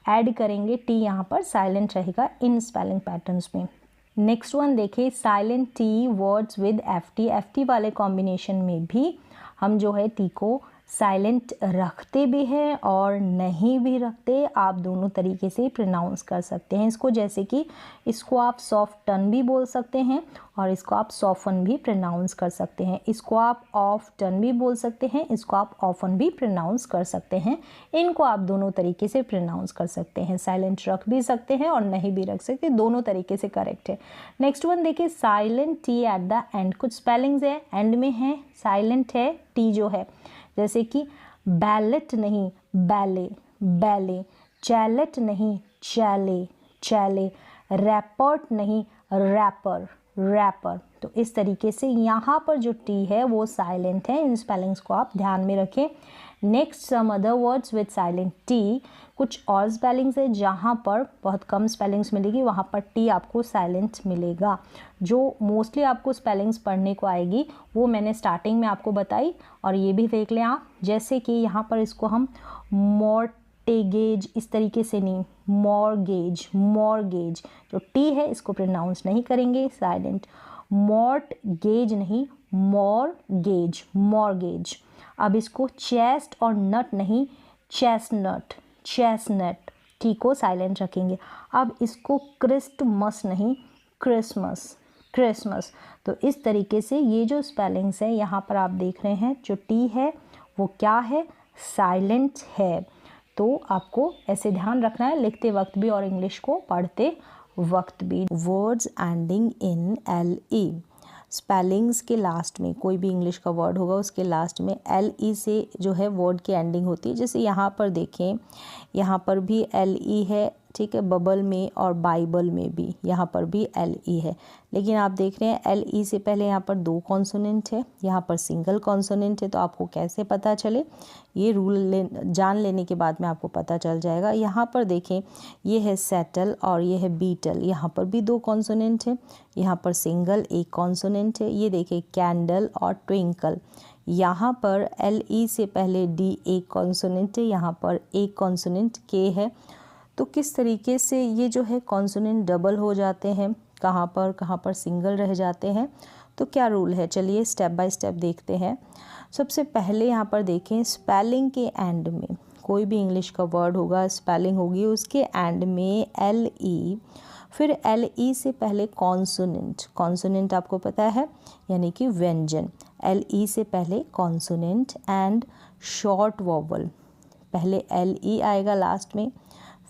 ऐड करेंगे, टी यहाँ पर साइलेंट रहेगा इन स्पेलिंग पैटर्न्स में। नेक्स्ट वन देखिए, silent tea words with FT। FT वाले कॉम्बिनेशन में भी हम जो है टी को साइलेंट रखते भी हैं और नहीं भी रखते, आप दोनों तरीके से प्रोनाउंस कर सकते हैं इसको। जैसे कि इसको आप सॉफ्ट टन भी बोल सकते हैं और इसको आप सॉफन भी प्रोनाउंस कर सकते हैं। इसको आप ऑफ टन भी बोल सकते हैं, इसको आप ऑफन भी प्रोनाउंस कर सकते हैं। इनको आप दोनों तरीके से प्रोनाउंस कर सकते हैं, साइलेंट रख भी सकते हैं और नहीं भी रख सकते, दोनों तरीके से करेक्ट है। नेक्स्ट वन देखिए, silent T eight the and. कुछ स्पेलिंग्स है एंड में है, साइलेंट है टी जो है, जैसे कि बैलेट नहीं, बैले, बैले। चैलेट नहीं, चैले, चैले। रैपर्ट नहीं, रैपर, रैपर। तो इस तरीके से यहाँ पर जो टी है वो साइलेंट है। इन स्पेलिंग्स को आप ध्यान में रखें। Next, some other words with silent T. कुछ और स्पेलिंग्स है जहाँ पर बहुत कम स्पेलिंग्स मिलेगी, वहाँ पर टी आपको साइलेंट मिलेगा। जो मोस्टली आपको स्पेलिंग्स पढ़ने को आएगी वो मैंने स्टार्टिंग में आपको बताई, और ये भी देख लें आप। जैसे कि यहाँ पर इसको हम मॉर्टेगेज, इस तरीके से नहीं, मॉर्गेज, मॉर्गेज। जो टी है इसको प्रोनाउंस नहीं करेंगे, साइलेंट। मॉर्टगेज नहीं, मॉर्गेज, मॉर्गेज। अब इसको चेस्ट और नट नहीं, चेस्टनट, चेस्टनट। टी को साइलेंट रखेंगे। अब इसको क्रिस्टमस नहीं, क्रिसमस, क्रिसमस। तो इस तरीके से ये जो स्पेलिंग्स है यहाँ पर आप देख रहे हैं, जो टी है वो क्या है? साइलेंट है। तो आपको ऐसे ध्यान रखना है लिखते वक्त भी और इंग्लिश को पढ़ते वक्त भी। Words ending in LE। Spellings के लास्ट में कोई भी इंग्लिश का वर्ड होगा उसके लास्ट में LE से जो है वर्ड की एंडिंग होती है। जैसे यहाँ पर देखें, यहाँ पर भी LE है, ठीक है, बबल में और बाइबल में भी यहाँ पर भी एल ई है। लेकिन आप देख रहे हैं एल ई से पहले यहाँ पर 2 कॉन्सोनेंट है, यहाँ पर सिंगल कॉन्सोनेंट है। तो आपको कैसे पता चले, ये रूल जान लेने के बाद में आपको पता चल जाएगा। यहाँ पर देखें, ये है सेटल और ये है बीटल, यहाँ पर भी 2 कॉन्सोनेंट है, यहाँ पर सिंगल 1 कॉन्सोनेंट है। ये देखें कैंडल और ट्विंकल, यहाँ पर एल ई से पहले डी 1 कॉन्सोनेंट है, यहाँ पर 1 कॉन्सोनेंट के है। तो किस तरीके से ये जो है कॉन्सोनेंट डबल हो जाते हैं, कहाँ पर सिंगल रह जाते हैं, तो क्या रूल है, चलिए स्टेप बाय स्टेप देखते हैं। सबसे पहले यहाँ पर देखें, स्पेलिंग के एंड में कोई भी इंग्लिश का वर्ड होगा, स्पेलिंग होगी, उसके एंड में एल ई, फिर एल ई से पहले कॉन्सोनेंट, कॉन्सोनेंट आपको पता है यानी कि व्यंजन, एल ई से पहले कॉन्सोनेंट एंड शॉर्ट वॉवल, पहले एल ई आएगा लास्ट में,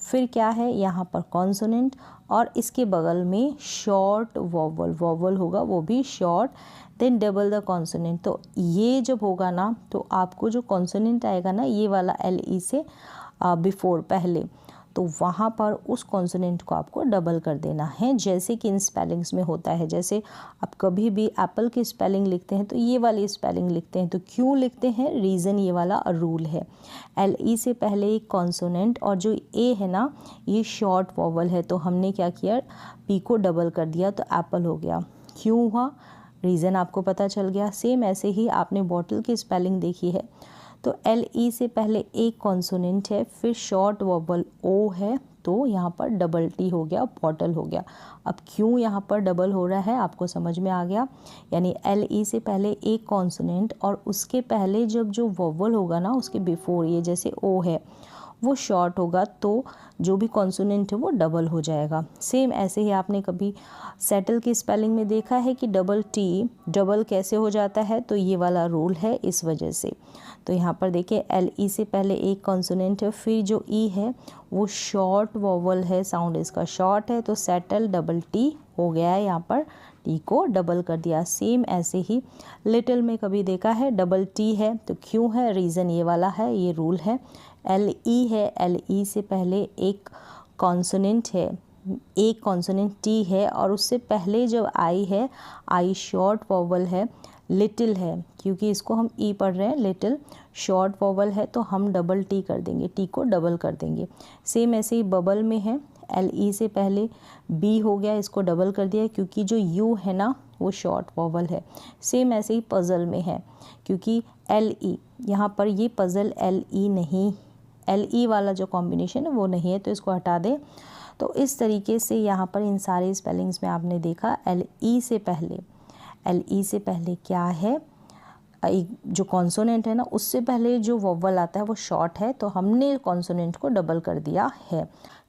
फिर क्या है यहाँ पर कॉन्सोनेंट और इसके बगल में शॉर्ट वॉवल, वॉवल होगा वो भी short, then double the consonant. तो ये जब होगा ना तो आपको जो कॉन्सोनेंट आएगा ना ये वाला एल ई से बिफोर पहले, तो वहाँ पर उस कॉन्सोनेंट को आपको डबल कर देना है, जैसे कि इन स्पेलिंग्स में होता है। जैसे आप कभी भी एप्पल की स्पेलिंग लिखते हैं तो ये वाली स्पेलिंग लिखते हैं, तो क्यों लिखते हैं, रीज़न ये वाला रूल है, एल ई से पहले एक कॉन्सोनेंट और जो ए है ना ये शॉर्ट वॉवल है, तो हमने क्या किया, पी को डबल कर दिया तो एप्पल हो गया। क्यों हुआ, रीज़न आपको पता चल गया। सेम ऐसे ही आपने बॉटल की स्पेलिंग देखी है, तो एल ई से पहले एक कॉन्सोनेंट है, फिर शॉर्ट वॉवल ओ है, तो यहाँ पर डबल टी हो गया, बॉटल हो गया। अब क्यों यहाँ पर डबल हो रहा है आपको समझ में आ गया, यानी एल ई से पहले एक कॉन्सोनेंट और उसके पहले जब जो वॉवल होगा ना उसके बिफोर, ये जैसे ओ है वो शॉर्ट होगा, तो जो भी कॉन्सोनेंट है वो डबल हो जाएगा। सेम ऐसे ही आपने कभी सेटल की स्पेलिंग में देखा है कि डबल टी डबल कैसे हो जाता है, तो ये वाला रूल है इस वजह से। तो यहाँ पर देखिए एल ई से पहले एक कॉन्सोनेंट है, फिर जो ई है वो शॉर्ट वॉवल है, साउंड इसका शॉर्ट है, तो सेटल डबल टी हो गया है, यहाँ पर टी को डबल कर दिया। सेम ऐसे ही लिटिल में कभी देखा है डबल टी है, तो क्यों है, रीज़न ये वाला है, ये रूल है। एल ई है, एल ई से पहले एक कॉन्सोनेंट है, एक कॉन्सोनेंट टी है और उससे पहले जब आई है, आई शॉर्ट वॉवल है, लिटिल है, क्योंकि इसको हम ई पढ़ रहे हैं, लिटिल शॉर्ट वॉवल है तो हम डबल टी कर देंगे, टी को डबल कर देंगे। सेम ऐसे ही बबल में है, एल ई से पहले बी हो गया, इसको डबल कर दिया क्योंकि जो यू है ना वो शॉर्ट वॉवल है। सेम ऐसे ही पज़ल में है, क्योंकि एल ई यहाँ पर ये पज़ल एल ई नहीं, एल ई वाला जो कॉम्बिनेशन है वो नहीं है, तो इसको हटा दें। तो इस तरीके से यहाँ पर इन सारे स्पेलिंग्स में आपने देखा एल ई से पहले, एल ई से पहले क्या है, एक जो कॉन्सोनेंट है ना उससे पहले जो वॉवल आता है वो शॉर्ट है, तो हमने कॉन्सोनेंट को डबल कर दिया है।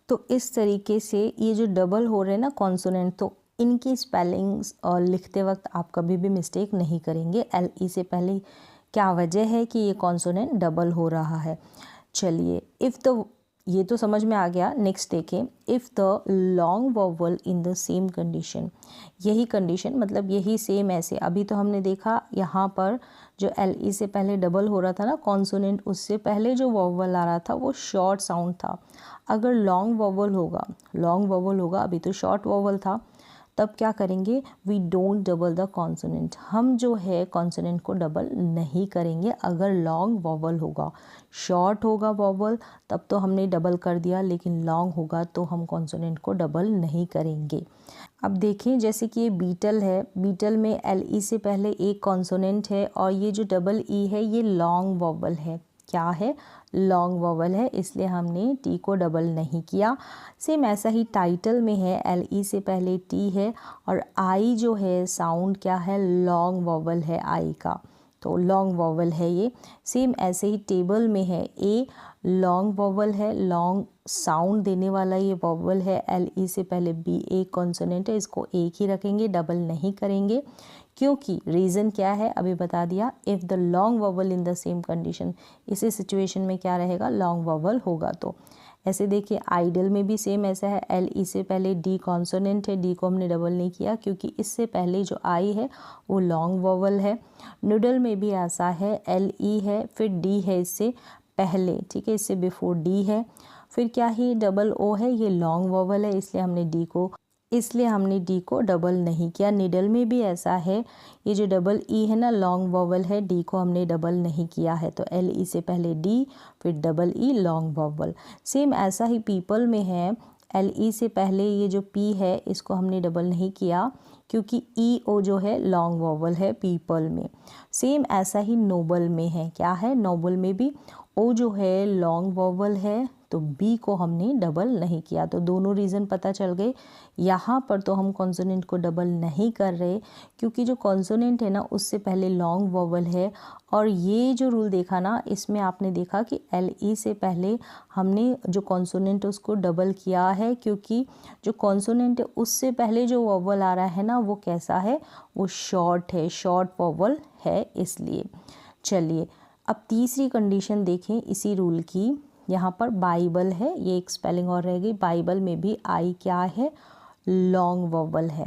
तो इस तरीके से ये जो डबल हो रहे हैं ना कॉन्सोनेंट, तो इनकी स्पेलिंग्स लिखते वक्त आप कभी भी मिस्टेक नहीं करेंगे। एल ई से पहले क्या वजह है कि ये कॉन्सोनेंट डबल हो रहा है। चलिए, इफ़ द, ये तो समझ में आ गया। नेक्स्ट देखें, if the long vowel in the same condition, यही कंडीशन मतलब यही सेम ऐसे, अभी तो हमने देखा यहाँ पर जो एल ई से पहले डबल हो रहा था ना कॉन्सोनेंट, उससे पहले जो वॉवल आ रहा था वो शॉर्ट साउंड था। अगर लॉन्ग वॉवल होगा, लॉन्ग वॉवल होगा, अभी तो शॉर्ट वॉवल था, तब क्या करेंगे, we don't double the consonant, हम जो है कॉन्सोनेंट को डबल नहीं करेंगे। अगर लॉन्ग वॉवल होगा, शॉर्ट होगा वॉवल तब तो हमने डबल कर दिया, लेकिन लॉन्ग होगा तो हम कॉन्सोनेंट को डबल नहीं करेंगे। अब देखें, जैसे कि ये बीटल है, बीटल में एल ई से पहले एक कॉन्सोनेंट है और ये जो डबल ई है ये लॉन्ग वॉवल है, क्या है, लॉन्ग वॉवल है, इसलिए हमने टी को डबल नहीं किया। सेम ऐसा ही टाइटल में है, एल ई से पहले टी है और आई जो है साउंड क्या है, लॉन्ग वॉवल है आई का, तो लॉन्ग वॉवल है ये। सेम ऐसे ही टेबल में है, ए लॉन्ग वॉवल है, लॉन्ग साउंड देने वाला ये वॉवल है। एल ई से पहले बी एक कॉन्सोनेंट है, इसको एक ही रखेंगे, डबल नहीं करेंगे, क्योंकि रीज़न क्या है अभी बता दिया, if the long vowel in the same condition, इसी सिचुएशन में क्या रहेगा, लॉन्ग वॉवल होगा। तो ऐसे देखिए, आइडल में भी सेम ऐसा है, एल ई से पहले डी कॉन्सोनेंट है, डी को हमने डबल नहीं किया क्योंकि इससे पहले जो आई है वो लॉन्ग वॉवल है। नूडल में भी ऐसा है, एल ई है फिर डी है इससे पहले, ठीक है, इससे बिफोर डी है, फिर क्या ही डबल ओ है, ये लॉन्ग वॉवल है, इसलिए हमने डी को डबल नहीं किया। निडल में भी ऐसा है, ये जो डबल ई है ना लॉन्ग वॉवल है, डी को हमने डबल नहीं किया है, तो एल ई से पहले डी फिर double E long vowel. Same ऐसा ही पीपल में है, एल ई से पहले ये जो पी है इसको हमने डबल नहीं किया क्योंकि ई ओ जो है लॉन्ग वॉवल है पीपल में। सेम ऐसा ही नोबल में है, क्या है नोबल में भी ओ जो है लॉन्ग वॉवल है, तो बी को हमने डबल नहीं किया। तो दोनों रीज़न पता चल गए। यहाँ पर तो हम कॉन्सोनेंट को डबल नहीं कर रहे क्योंकि जो कॉन्सोनेंट है ना उससे पहले लॉन्ग वॉवल है, और ये जो रूल देखा ना इसमें आपने देखा कि एल ई से पहले हमने जो कॉन्सोनेंट उसको डबल किया है क्योंकि जो कॉन्सोनेंट है उससे पहले जो वॉवल आ रहा है ना वो कैसा है, वो शॉर्ट है, शॉर्ट वॉवल है इसलिए। चलिए अब तीसरी कंडीशन देखें इसी रूल की। यहाँ पर बाइबल है, ये एक स्पेलिंग और रह गई, बाइबल में भी आई क्या है, लॉन्ग वॉवल है।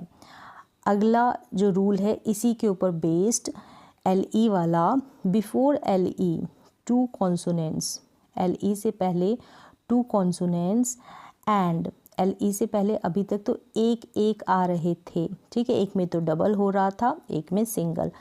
अगला जो रूल है इसी के ऊपर बेस्ड, एल ई वाला, before L E two consonants, L E से पहले two consonants and L E से पहले अभी तक तो एक एक आ रहे थे, ठीक है, एक में तो डबल हो रहा था, एक में सिंगल,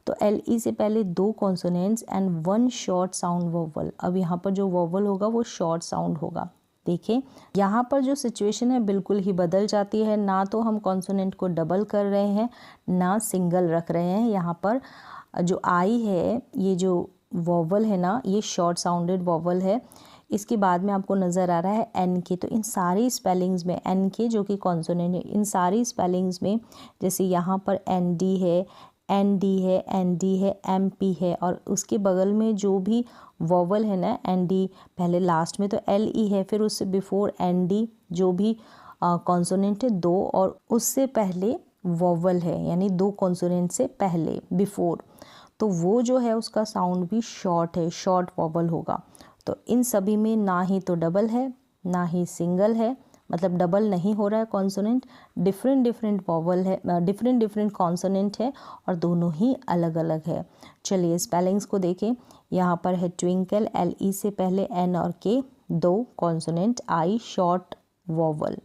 तो एल ई से पहले दो consonants and one short sound vowel. अब यहाँ पर जो वोवल होगा वो शॉर्ट साउंड होगा। देखें यहाँ पर जो सिचुएशन है बिल्कुल ही बदल जाती है, ना तो हम कॉन्सोनेंट को डबल कर रहे हैं ना सिंगल रख रहे हैं। यहाँ पर जो आई है, ये जो वोवल है ना ये शॉर्ट साउंडेड वोवल है। इसके बाद में आपको नज़र आ रहा है एन के, तो इन सारी स्पेलिंग्स में एन के जो कि कॉन्सोनेंट है, इन सारी स्पेलिंग्स में जैसे यहाँ पर एन डी है, एन डी है, एन डी है, एम पी है, और उसके बगल में जो भी वॉवल है ना एन डी, पहले लास्ट में तो एल ई है, फिर उससे बिफोर एन डी जो भी कॉन्सोनेंट है दो, और उससे पहले वॉवल है यानी दो कॉन्सोनेंट से पहले बिफोर, तो वो जो है उसका साउंड भी शॉर्ट है, शॉर्ट वॉवल होगा। तो इन सभी में ना ही तो डबल है ना ही सिंगल है, मतलब डबल नहीं हो रहा है कॉन्सोनेंट, डिफरेंट डिफरेंट वॉवल है, डिफरेंट डिफरेंट कॉन्सोनेंट है और दोनों ही अलग अलग है। चलिए स्पेलिंग्स को देखें। यहाँ पर है ट्विंकल, एल ई से पहले एन और के दो कॉन्सोनेंट, आई शॉर्ट वॉवल।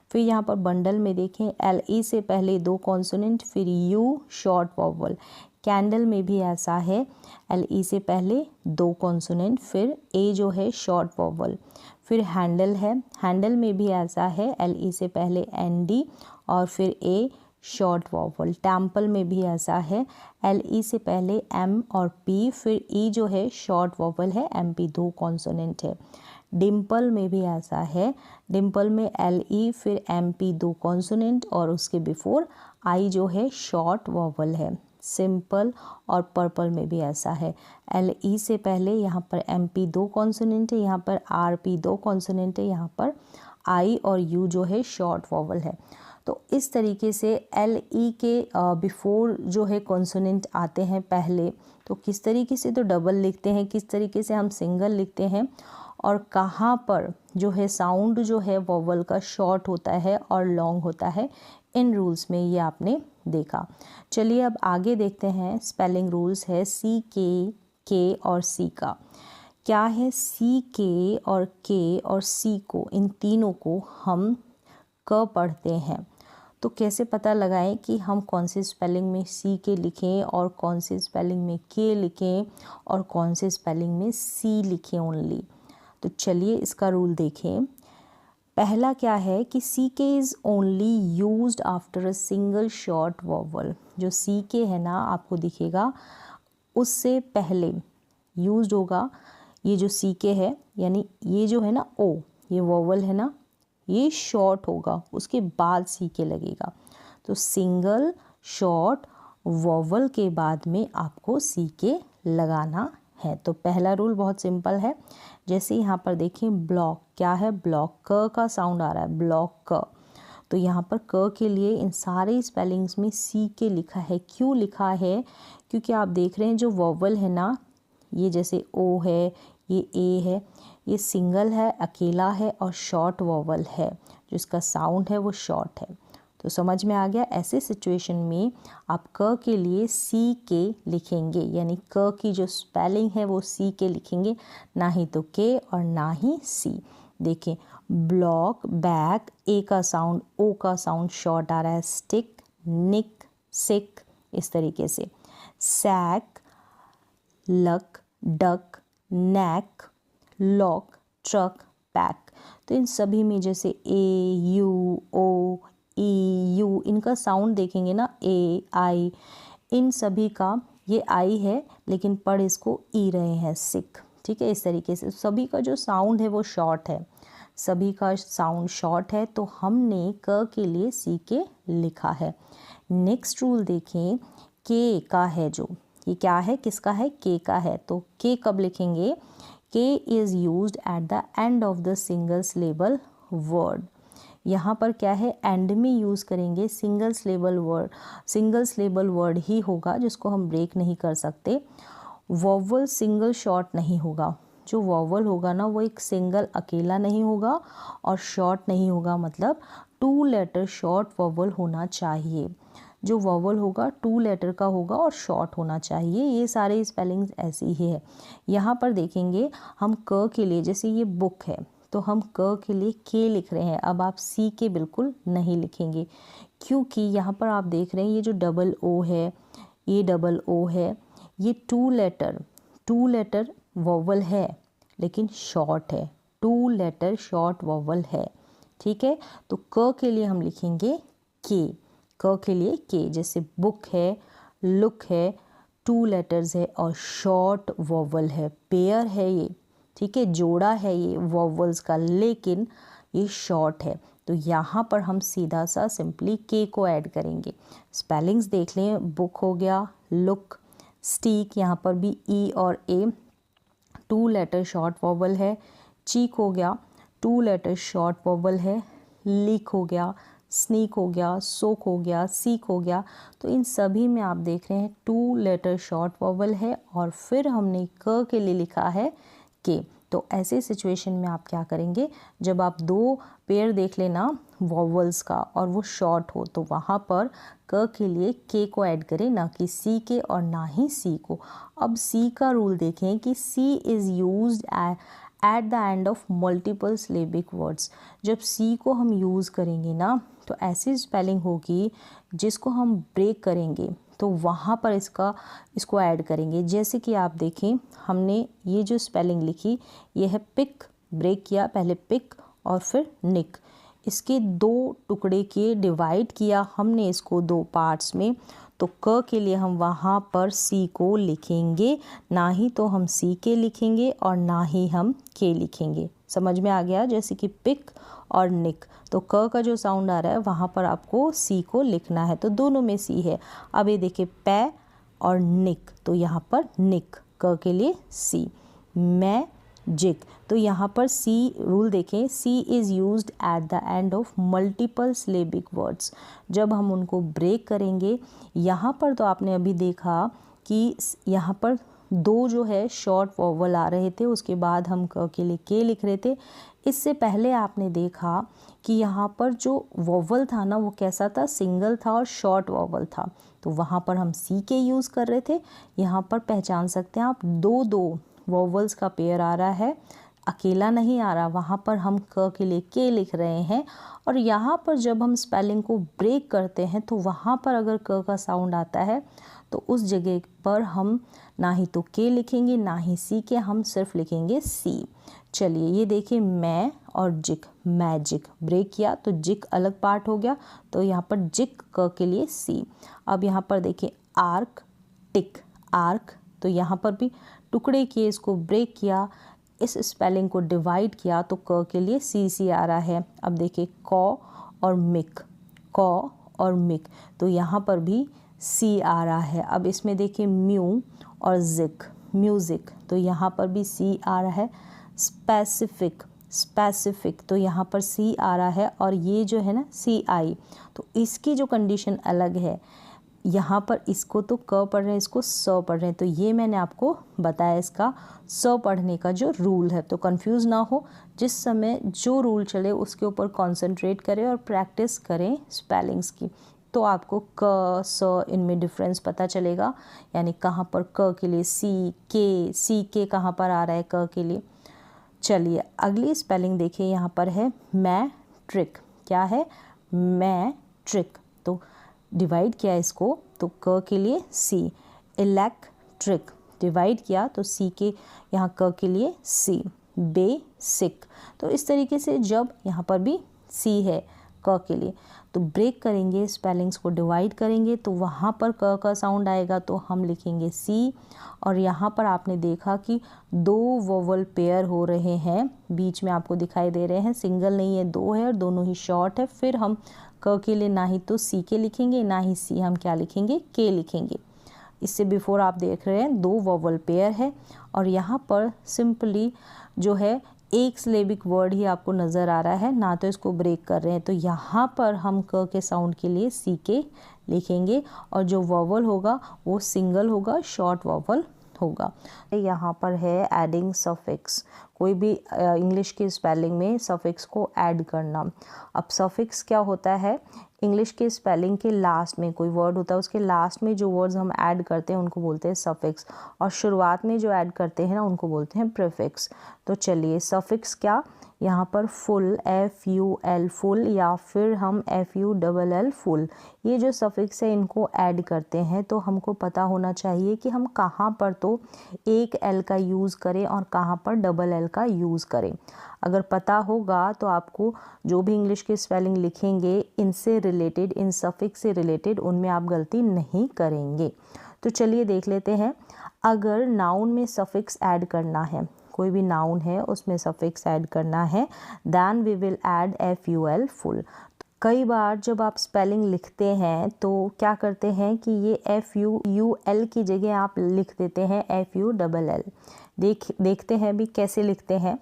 फिर यहाँ पर बंडल में देखें, एल ई से पहले दो कॉन्सोनेंट फिर यू शॉर्ट वॉवल। कैंडल में भी ऐसा है, एल ई से पहले दो कॉन्सोनेंट फिर ए जो है शॉर्ट वॉवल। फिर हैंडल है, हैंडल में भी ऐसा है, एल ई से पहले एन डी और फिर ए शॉर्ट वॉवल। टेम्पल में भी ऐसा है, एल ई से पहले एम और पी फिर ई जो है शॉर्ट वॉवल है, एम पी दो कॉन्सोनेंट है। डिम्पल में भी ऐसा है, डिम्पल में एल ई फिर एम पी दो कॉन्सोनेंट और उसके बिफोर आई जो है शॉर्ट वॉवल है। सिंपल और पर्पल में भी ऐसा है, एल ई से पहले यहाँ पर एम पी दो कॉन्सोनेंट है, यहाँ पर आर पी दो कॉन्सोनेंट है, यहाँ पर आई और यू जो है शॉर्ट वॉवल है। तो इस तरीके से एल ई के बिफोर जो है कॉन्सोनेंट आते हैं पहले, तो किस तरीके से तो डबल लिखते हैं, किस तरीके से हम सिंगल लिखते हैं, और कहाँ पर जो है साउंड जो है वॉवल का शॉर्ट होता है और लॉन्ग होता है, इन रूल्स में ये आपने देखा। चलिए अब आगे देखते हैं। स्पेलिंग रूल्स है सी के और सी का। क्या है, सी के और सी को, इन तीनों को हम क पढ़ते हैं, तो कैसे पता लगाएं कि हम कौन सी स्पेलिंग में सी के लिखें और कौन सी स्पेलिंग में के लिखें और कौन से स्पेलिंग में सी लिखें ओनली। तो चलिए इसका रूल देखें। पहला क्या है कि सी के is only used after a single short vowel. जो सी के है ना आपको दिखेगा उससे पहले यूज्ड होगा, ये जो सी के है यानी ये जो है ना ओ, ये वॉवल है ना ये शॉर्ट होगा, उसके बाद सी के लगेगा। तो सिंगल शॉर्ट वॉवल के बाद में आपको सी के लगाना है। तो पहला रूल बहुत सिंपल है। जैसे यहाँ पर देखें ब्लॉक, क्या है ब्लॉक, क का साउंड आ रहा है, ब्लॉक क, तो यहाँ पर क के लिए इन सारे स्पेलिंग्स में सी के लिखा है। क्यों लिखा है, क्योंकि आप देख रहे हैं जो वॉवल है ना, ये जैसे ओ है, ये ए है, ये सिंगल है, अकेला है और शॉर्ट वॉवल है, जो इसका साउंड है वो शॉर्ट है। तो समझ में आ गया। ऐसे सिचुएशन में आप क के लिए सी के लिखेंगे, यानी क की जो स्पेलिंग है वो सी के लिखेंगे, ना ही तो के और ना ही सी। देखें, ब्लॉक, बैक, ए का साउंड, ओ का साउंड शॉर्ट आ रहा है, स्टिक, निक, सिक, इस तरीके से, sack, luck, duck, knack, lock, truck, pack. तो इन सभी में जैसे A, U, O, E, U, इनका साउंड देखेंगे ना, ए, आई, इन सभी का ये आई है लेकिन पढ़ इसको ई रहे हैं, सिक। ठीक है, इस तरीके से सभी का जो साउंड है वो शॉर्ट है, सभी का साउंड शॉर्ट है, तो हमने क के लिए सी के लिखा है। नेक्स्ट रूल देखें, के का है जो, ये क्या है, किसका है, के का है, तो के कब लिखेंगे, के is used at the end of the single syllable word. यहाँ पर क्या है, एंड में यूज़ करेंगे, सिंगल सिलेबल वर्ड ही होगा जिसको हम ब्रेक नहीं कर सकते। वॉवल सिंगल शॉर्ट नहीं होगा, जो वॉवल होगा ना वो एक सिंगल अकेला नहीं होगा और शॉर्ट नहीं होगा, मतलब 2 लेटर शॉर्ट वॉवल होना चाहिए। जो वॉवल होगा 2 लेटर का होगा और शॉर्ट होना चाहिए। ये सारे स्पेलिंग्स ऐसे ही है। यहाँ पर देखेंगे हम क के लिए, जैसे ये बुक है तो हम क के लिए के लिख रहे हैं, अब आप सी के बिल्कुल नहीं लिखेंगे, क्योंकि यहाँ पर आप देख रहे हैं ये जो डबल ओ है, ये डबल ओ है, ये 2 लेटर वॉवल है लेकिन शॉर्ट है, 2 लेटर शॉर्ट वॉवल है। ठीक है, तो क के लिए हम लिखेंगे के, क के लिए के, जैसे बुक है, लुक है, 2 लेटर्स है और शॉर्ट वॉवल है, पेयर है ये। ठीक है, जोड़ा है ये वॉवल्स का, लेकिन ये शॉर्ट है, तो यहाँ पर हम सीधा सा सिंपली के को ऐड करेंगे। स्पेलिंग्स देख लें, बुक हो गया, लुक, स्टीक, यहाँ पर भी ई और ए 2 लेटर शॉर्ट वॉवल है, चीक हो गया 2 लेटर शॉर्ट वॉवल है, लीक हो गया, स्नीक हो गया, सोक हो गया, सीक हो गया। तो इन सभी में आप देख रहे हैं 2 लेटर शॉर्ट वॉवल है और फिर हमने क के लिए लिखा है के। तो ऐसे सिचुएशन में आप क्या करेंगे, जब आप 2 पेयर देख लेना वॉवल्स का और वो शॉर्ट हो, तो वहाँ पर क के लिए के को ऐड करें, ना कि सी के और ना ही सी को। अब सी का रूल देखें कि C is used at the end of multiple syllabic words. जब सी को हम यूज़ करेंगे ना तो ऐसी स्पेलिंग होगी जिसको हम ब्रेक करेंगे, तो वहाँ पर इसको ऐड करेंगे। जैसे कि आप देखें, हमने ये जो स्पेलिंग लिखी ये है पिक, ब्रेक किया, पहले पिक और फिर निक, इसके 2 टुकड़े किए, डिवाइड किया हमने इसको 2 पार्ट्स में, तो क के लिए हम वहाँ पर सी को लिखेंगे, ना ही तो हम सी के लिखेंगे और ना ही हम के लिखेंगे। समझ में आ गया, जैसे कि पिक और निक, तो क का जो साउंड आ रहा है वहाँ पर आपको सी को लिखना है, तो दोनों में सी है। अब ये देखिए पै और निक, तो यहाँ पर निक, क के लिए सी, मैजिक, तो यहाँ पर सी रूल देखें, C is used at the end of multiple syllabic words. जब हम उनको ब्रेक करेंगे, यहाँ पर तो आपने अभी देखा कि यहाँ पर 2 जो है शॉर्ट वॉवल आ रहे थे, उसके बाद हम क के लिए के लिख रहे थे। इससे पहले आपने देखा कि यहाँ पर जो वॉवल था ना वो कैसा था, सिंगल था और शॉर्ट वॉवल था, तो वहाँ पर हम सी के यूज़ कर रहे थे। यहाँ पर पहचान सकते हैं आप 2 वॉवल्स का पेयर आ रहा है, अकेला नहीं आ रहा, वहाँ पर हम क के लिए के लिख रहे हैं। और यहाँ पर जब हम स्पेलिंग को ब्रेक करते हैं तो वहाँ पर अगर क का साउंड आता है तो उस जगह पर हम ना ही तो के लिखेंगे ना ही सी के, हम सिर्फ लिखेंगे सी। चलिए ये देखिए, मैं और जिक, मैजिक, ब्रेक किया तो जिक अलग पार्ट हो गया, तो यहाँ पर जिक क के लिए सी। अब यहाँ पर देखिए आर्क, टिक, आर्क, तो यहाँ पर भी टुकड़े किए, इसको ब्रेक किया, इस स्पेलिंग को डिवाइड किया तो क के लिए सी सी आ रहा है। अब देखिए कॉ और मिक, कॉ और मिक, तो यहाँ पर भी सी आ रहा है। अब इसमें देखिए म्यू और जिक, म्यूज़िक, तो यहाँ पर भी सी आ रहा है। स्पेसिफिक, स्पेसिफिक, तो यहाँ पर सी आ रहा है। और ये जो है ना सी आई, तो इसकी जो कंडीशन अलग है, यहाँ पर इसको तो क पढ़ रहे हैं, इसको स पढ़ रहे हैं, तो ये मैंने आपको बताया इसका स पढ़ने का जो रूल है। तो कंफ्यूज ना हो, जिस समय जो रूल चले उसके ऊपर कंसंट्रेट करें और प्रैक्टिस करें स्पेलिंग्स की, तो आपको क स इनमें डिफरेंस पता चलेगा। यानी कहाँ पर क के लिए सी के कहाँ पर आ रहा है क के लिए। चलिए अगली स्पेलिंग देखिए, यहाँ पर है मैट्रिक। क्या है? मैट्रिक। तो डिवाइड किया इसको तो क के लिए सी। इलेक्ट्रिक डिवाइड किया तो सी के यहाँ क के लिए सी। बेसिक। तो इस तरीके से जब यहाँ पर भी सी है क के लिए तो ब्रेक करेंगे, स्पेलिंग्स को डिवाइड करेंगे तो वहाँ पर क का साउंड आएगा तो हम लिखेंगे सी। और यहाँ पर आपने देखा कि दो वोवल पेयर हो रहे हैं, बीच में आपको दिखाई दे रहे हैं, सिंगल नहीं है, दो है और दोनों ही शॉर्ट है। फिर हम क के लिए ना ही तो सी के लिखेंगे ना ही सी हम क्या लिखेंगे, के लिखेंगे। इससे बिफोर आप देख रहे हैं दो वोवल पेयर है और यहाँ पर सिंपली जो है एक सिलेबिक वर्ड ही आपको नज़र आ रहा है, ना तो इसको ब्रेक कर रहे हैं। तो यहाँ पर हम क के साउंड के लिए सी के लिखेंगे और जो वोवल होगा वो सिंगल होगा, शॉर्ट वोवल होगा। यहाँ पर है एडिंग सफिक्स, कोई भी इंग्लिश की स्पेलिंग में सफिक्स को ऐड करना। अब सफिक्स क्या होता है? इंग्लिश के स्पेलिंग के लास्ट में कोई वर्ड होता है, उसके लास्ट में जो वर्ड्स हम ऐड करते हैं उनको बोलते हैं सफिक्स, और शुरुआत में जो ऐड करते हैं ना उनको बोलते हैं प्रीफिक्स। तो चलिए सफिक्स क्या, यहाँ पर फुल FUL फुल या फिर हम FULL फुल, ये जो सफिक्स है इनको ऐड करते हैं। तो हमको पता होना चाहिए कि हम कहाँ पर तो एक L का यूज़ करें और कहाँ पर डबल L का यूज़ करें। अगर पता होगा तो आपको जो भी इंग्लिश की स्पेलिंग लिखेंगे इनसे रिलेटेड, इन सफिक्स से रिलेटेड, उनमें आप गलती नहीं करेंगे। तो चलिए देख लेते हैं। अगर नाउन में सफिक्स ऐड करना है, कोई भी नाउन है उसमें सफिक्स ऐड करना है, then we will add FUL full. कई बार जब आप स्पेलिंग लिखते हैं तो क्या करते हैं कि ये FUL की जगह आप लिख देते हैं FULL। देखते हैं भी कैसे लिखते हैं।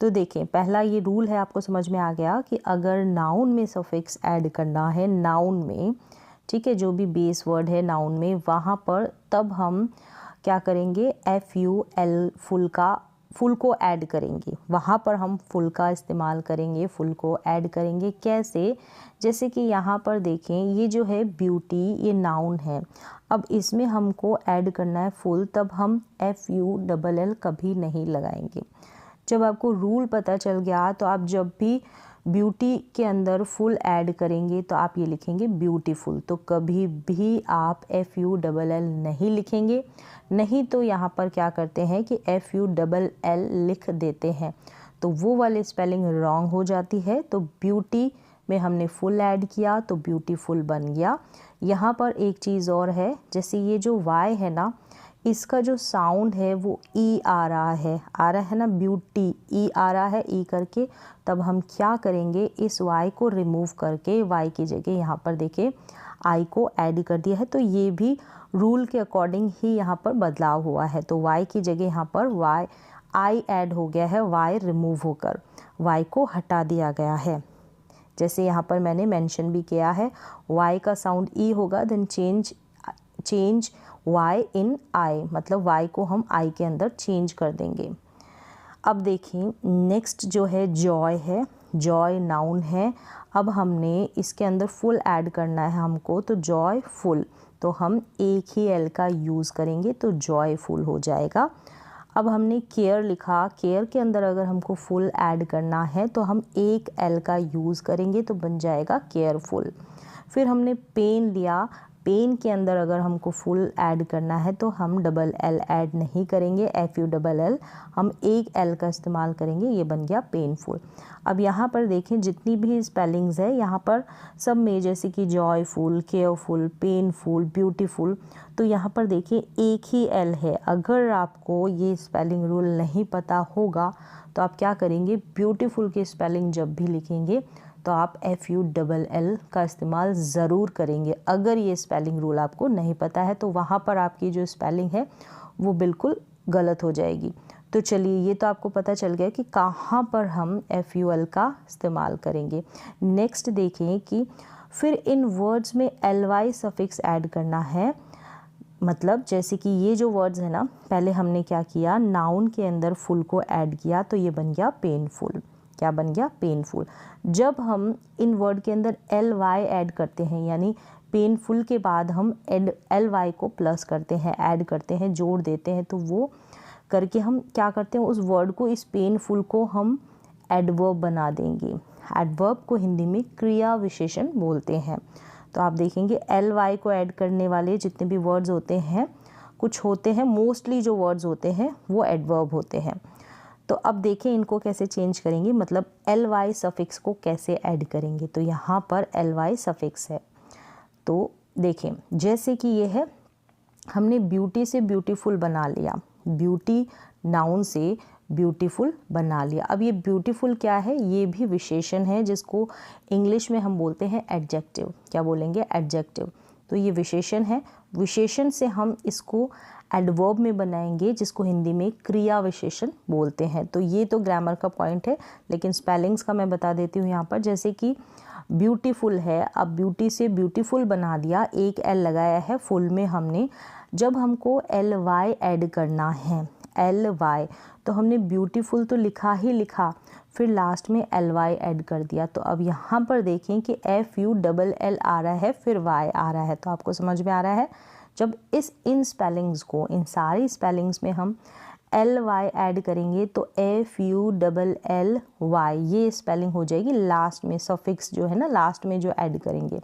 तो देखें, पहला ये रूल है, आपको समझ में आ गया कि अगर नाउन में सफिक्स ऐड करना है, नाउन में, ठीक है, जो भी बेस वर्ड है नाउन में, वहाँ पर तब हम क्या करेंगे, FUL फुल को ऐड करेंगे, वहाँ पर हम फुल का इस्तेमाल करेंगे, फुल को ऐड करेंगे। कैसे? जैसे कि यहाँ पर देखें, ये जो है ब्यूटी, ये नाउन है, अब इसमें हमको ऐड करना है फुल, तब हम FULL कभी नहीं लगाएंगे। जब आपको रूल पता चल गया तो आप जब भी ब्यूटी के अंदर फुल ऐड करेंगे तो आप ये लिखेंगे ब्यूटीफुल, तो कभी भी आप FULL नहीं लिखेंगे। नहीं तो यहाँ पर क्या करते हैं कि FULL लिख देते हैं तो वो वाली स्पेलिंग रॉन्ग हो जाती है। तो ब्यूटी में हमने फुल ऐड किया तो ब्यूटीफुल बन गया। यहाँ पर एक चीज़ और है, जैसे ये जो Y है ना, इसका जो साउंड है वो ई आ रहा है ना, ब्यूटी ई आ रहा है ई करके, तब हम क्या करेंगे, इस वाई को रिमूव करके वाई की जगह यहाँ पर देखिए आई को ऐड कर दिया है। तो ये भी रूल के अकॉर्डिंग ही यहाँ पर बदलाव हुआ है। तो वाई की जगह यहाँ पर वाई आई ऐड हो गया है, वाई रिमूव होकर वाई को हटा दिया गया है। जैसे यहाँ पर मैंने मेंशन भी किया है, वाई का साउंड ई होगा, then change Y in I, मतलब Y को हम I के अंदर चेंज कर देंगे। अब देखिए नेक्स्ट जो है जॉय है, जॉय नाउन है। अब हमने इसके अंदर फुल ऐड करना है हमको, तो जॉय फुल, तो हम एक ही L का यूज़ करेंगे तो जॉयफुल हो जाएगा। अब हमने केयर लिखा, केयर के अंदर अगर हमको फुल ऐड करना है तो हम एक L का यूज़ करेंगे तो बन जाएगा केयरफुल। फिर हमने पेन लिया, पेन के अंदर अगर हमको फुल ऐड करना है तो हम डबल L ऐड नहीं करेंगे, FULL, हम एक L का इस्तेमाल करेंगे, ये बन गया पेनफुल। अब यहाँ पर देखें जितनी भी स्पेलिंग्स है यहाँ पर सब में, जैसे कि जॉयफुल, केयरफुल, पेनफुल, ब्यूटीफुल, तो यहाँ पर देखिए एक ही L है। अगर आपको ये स्पेलिंग रूल नहीं पता होगा तो आप क्या करेंगे, ब्यूटीफुल की स्पेलिंग जब भी लिखेंगे तो आप FULL का इस्तेमाल ज़रूर करेंगे। अगर ये स्पेलिंग रूल आपको नहीं पता है तो वहाँ पर आपकी जो स्पेलिंग है वो बिल्कुल गलत हो जाएगी। तो चलिए ये तो आपको पता चल गया कि कहाँ पर हम FUL का इस्तेमाल करेंगे। नेक्स्ट देखें कि फिर इन वर्ड्स में LY सफिक्स ऐड करना है। मतलब जैसे कि ये जो वर्ड्स है ना, पहले हमने क्या किया, नाउन के अंदर फुल को ऐड किया तो ये बन गया पेनफुल। क्या बन गया, पेनफुल। जब हम इन वर्ड के अंदर LY ऐड करते हैं, यानी पेनफुल के बाद हम LY को प्लस करते हैं, ऐड करते हैं, जोड़ देते हैं, तो वो करके हम क्या करते हैं, उस वर्ड को, इस पेनफुल को हम एडवर्ब बना देंगे। एडवर्ब को हिंदी में क्रिया विशेषण बोलते हैं। तो आप देखेंगे ly को ऐड करने वाले जितने भी वर्ड्स होते हैं, कुछ होते हैं, मोस्टली जो वर्ड्स होते हैं वो एडवर्ब होते हैं। तो अब देखें इनको कैसे चेंज करेंगे, मतलब ly सफिक्स को कैसे ऐड करेंगे। तो यहाँ पर ly सफिक्स है, तो देखें जैसे कि ये है, हमने ब्यूटी से ब्यूटीफुल बना लिया, ब्यूटी नाउन से ब्यूटीफुल बना लिया। अब ये ब्यूटीफुल क्या है, ये भी विशेषण है जिसको इंग्लिश में हम बोलते हैं एडजेक्टिव। क्या बोलेंगे, एडजेक्टिव। तो ये विशेषण है, विशेषण से हम इसको एडवर्ब में बनाएंगे जिसको हिंदी में क्रिया विशेषण बोलते हैं। तो ये तो ग्रामर का पॉइंट है, लेकिन स्पेलिंग्स का मैं बता देती हूँ यहाँ पर। जैसे कि ब्यूटीफुल है, अब ब्यूटी से ब्यूटीफुल बना दिया, एक एल लगाया है फुल में हमने। जब हमको ly ऐड करना है, ly, तो हमने ब्यूटीफुल तो लिखा ही लिखा, फिर लास्ट में ly ऐड कर दिया। तो अब यहाँ पर देखें कि FULL आ रहा है, फिर y आ रहा है। तो आपको समझ में आ रहा है, जब इन स्पेलिंग्स को, इन सारी स्पेलिंग्स में हम ly ऐड करेंगे तो FULLY ये स्पेलिंग हो जाएगी लास्ट में, सफिक्स जो है ना लास्ट में जो ऐड करेंगे।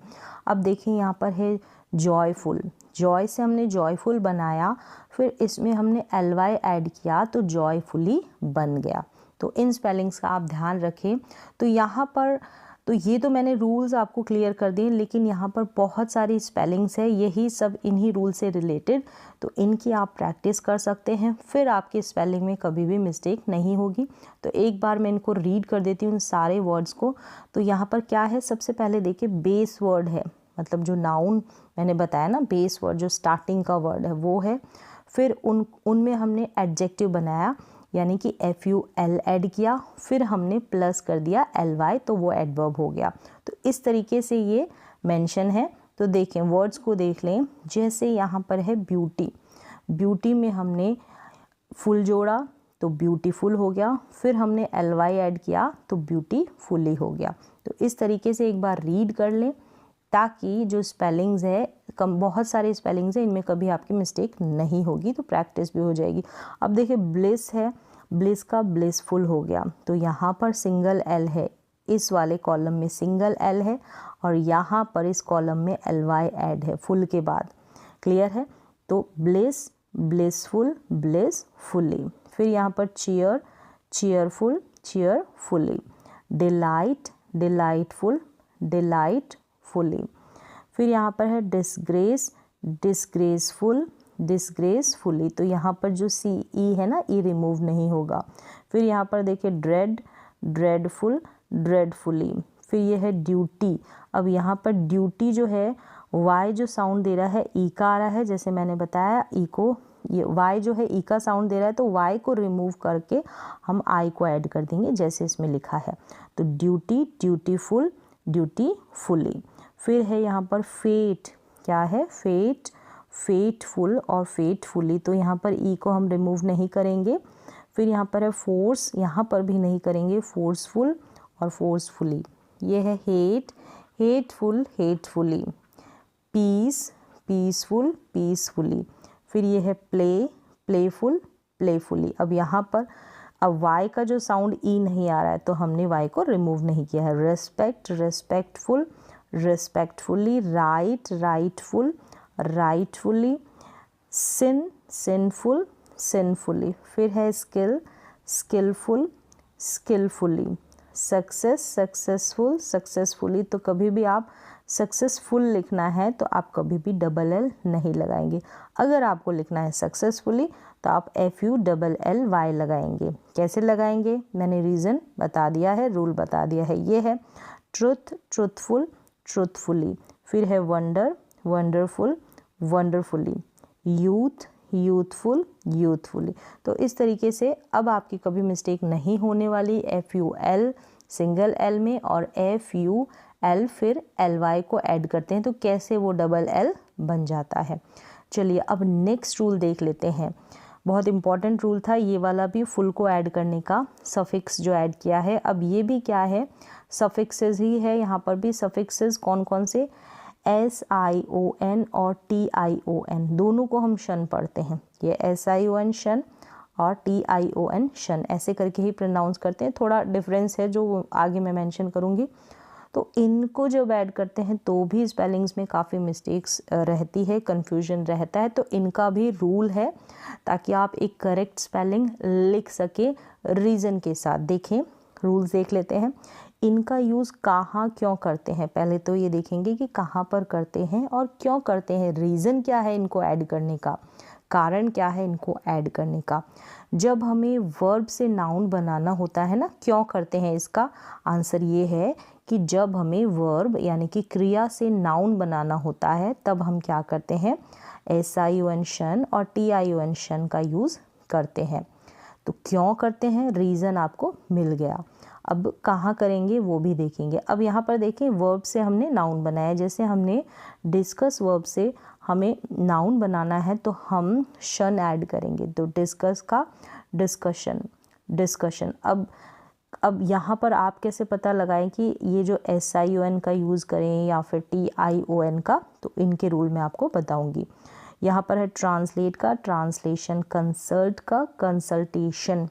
अब देखिए यहाँ पर है जॉयफुल, जॉय से हमने जॉयफुल बनाया, फिर इसमें हमने ly ऐड किया तो जॉयफुली बन गया। तो इन स्पेलिंग्स का आप ध्यान रखें। तो यहाँ पर, तो ये तो मैंने रूल्स आपको क्लियर कर दिए, लेकिन यहाँ पर बहुत सारी स्पेलिंग्स है, यही सब इन्हीं रूल से रिलेटेड। तो इनकी आप प्रैक्टिस कर सकते हैं, फिर आपकी स्पेलिंग में कभी भी मिस्टेक नहीं होगी। तो एक बार मैं इनको रीड कर देती हूँ सारे वर्ड्स को। तो यहाँ पर क्या है, सबसे पहले देखिए बेस वर्ड है, मतलब जो नाउन मैंने बताया ना, बेस वर्ड जो स्टार्टिंग का वर्ड है वो है। फिर उनमें हमने एडजेक्टिव बनाया, यानी कि FUL ऐड किया, फिर हमने प्लस कर दिया ly, तो वो एडवर्ब हो गया। तो इस तरीके से ये मेंशन है। तो देखें वर्ड्स को देख लें, जैसे यहाँ पर है ब्यूटी, ब्यूटी में हमने फुल जोड़ा तो ब्यूटीफुल हो गया, फिर हमने ly ऐड किया तो ब्यूटीफुली हो गया। तो इस तरीके से एक बार रीड कर लें, ताकि जो स्पेलिंग्स है, बहुत सारे स्पेलिंग्स हैं, इनमें कभी आपकी मिस्टेक नहीं होगी, तो प्रैक्टिस भी हो जाएगी। अब देखिए ब्लिस है, ब्लिस का ब्लिसफुल हो गया, तो यहाँ पर सिंगल एल है, इस वाले कॉलम में सिंगल एल है, और यहाँ पर इस कॉलम में ly ऐड है फुल के बाद। क्लियर है, तो ब्लिस, ब्लिसफुल, ब्लिसफुली। फिर यहाँ पर cheer, cheerful, cheerfully. Delight, delightful, delightfully. फिर यहाँ पर है डिसग्रेस, डिसग्रेसफुल, डिसग्रेसफुली। तो यहाँ पर जो CE है ना, ई रिमूव नहीं होगा। फिर यहाँ पर देखिए ड्रेड, ड्रेडफुल, ड्रेडफुली। फिर ये है ड्यूटी। अब यहाँ पर ड्यूटी जो है, Y जो साउंड दे रहा है ई का आ रहा है, जैसे मैंने बताया ई को, ये Y जो है ई का साउंड दे रहा है, तो Y को रिमूव करके हम I को ऐड कर देंगे, जैसे इसमें लिखा है। तो ड्यूटी, ड्यूटीफुल, ड्यूटीफुली। फिर है यहाँ पर फेट, क्या है, फेट, फेटफुल और फेटफुली। तो यहाँ पर ई को हम रिमूव नहीं करेंगे। फिर यहाँ पर है फोर्स, यहाँ पर भी नहीं करेंगे, फोर्सफुल और फोर्सफुली। ये है hate, hateful, hatefully. Peace, peaceful, peacefully. फिर ये है प्ले, प्लेफुल, प्लेफुली। अब यहाँ पर अब Y का जो साउंड ई नहीं आ रहा है, तो हमने Y को रिमूव नहीं किया है। Respect, respectful, respectfully. Right, rightful, rightfully. Sin, sinful, sinfully. फिर है skill, skilful, skilfully. Success, successful, successfully. तो कभी भी आप सक्सेसफुल लिखना है तो आप कभी भी LL नहीं लगाएंगे। अगर आपको लिखना है सक्सेसफुली तो आप FULLY लगाएंगे। कैसे लगाएंगे, मैंने रीज़न बता दिया है, रूल बता दिया है। ये है ट्रुथ, ट्रुथफुल, ट्रुथफुली। फिर है wonder, wonderful, wonderfully. Youth, youthful, youthfully. तो इस तरीके से अब आपकी कभी मिस्टेक नहीं होने वाली। FUL सिंगल L में और FUL फिर LY को ऐड करते हैं तो कैसे वो LL बन जाता है। चलिए अब नेक्स्ट रूल देख लेते हैं। बहुत इंपॉर्टेंट रूल था ये वाला भी, फुल को ऐड करने का, सफिक्स जो ऐड किया है। अब ये भी क्या है, सफिक्सेस ही है। यहाँ पर भी सफिक्सेस कौन कौन से, SION और TION, दोनों को हम शन पढ़ते हैं। ये SION शन और TION शन, ऐसे करके ही प्रोनाउंस करते हैं। थोड़ा डिफरेंस है जो आगे मैं मेंशन करूँगी। तो इनको जब ऐड करते हैं तो भी स्पेलिंग्स में काफ़ी मिस्टेक्स रहती है, कन्फ्यूजन रहता है। तो इनका भी रूल है ताकि आप एक करेक्ट स्पेलिंग लिख सके रीज़न के साथ। देखें, रूल्स देख लेते हैं। इनका यूज़ कहाँ क्यों करते हैं, पहले तो ये देखेंगे कि कहाँ पर करते हैं और क्यों करते हैं, रीज़न क्या है इनको ऐड करने का, कारण क्या है इनको ऐड करने का। जब हमें वर्ब से नाउन बनाना होता है ना, क्यों करते हैं, इसका आंसर ये है कि जब हमें वर्ब यानी कि क्रिया से नाउन बनाना होता है तब हम क्या करते हैं, SION शन और TION शन का यूज़ करते हैं। तो क्यों करते हैं, रीज़न आपको मिल गया। अब कहाँ करेंगे वो भी देखेंगे। अब यहाँ पर देखें, वर्ब से हमने नाउन बनाया, जैसे हमने डिस्कस वर्ब से हमें नाउन बनाना है तो हम शन ऐड करेंगे। तो डिस्कस का डिस्कशन, डिस्कशन। अब यहाँ पर आप कैसे पता लगाएं कि ये जो SION का यूज़ करें या फिर TION का, तो इनके रूल मैं आपको बताऊंगी। यहाँ पर है ट्रांसलेट का ट्रांसलेशन, कंसल्ट का कंसल्टेशन,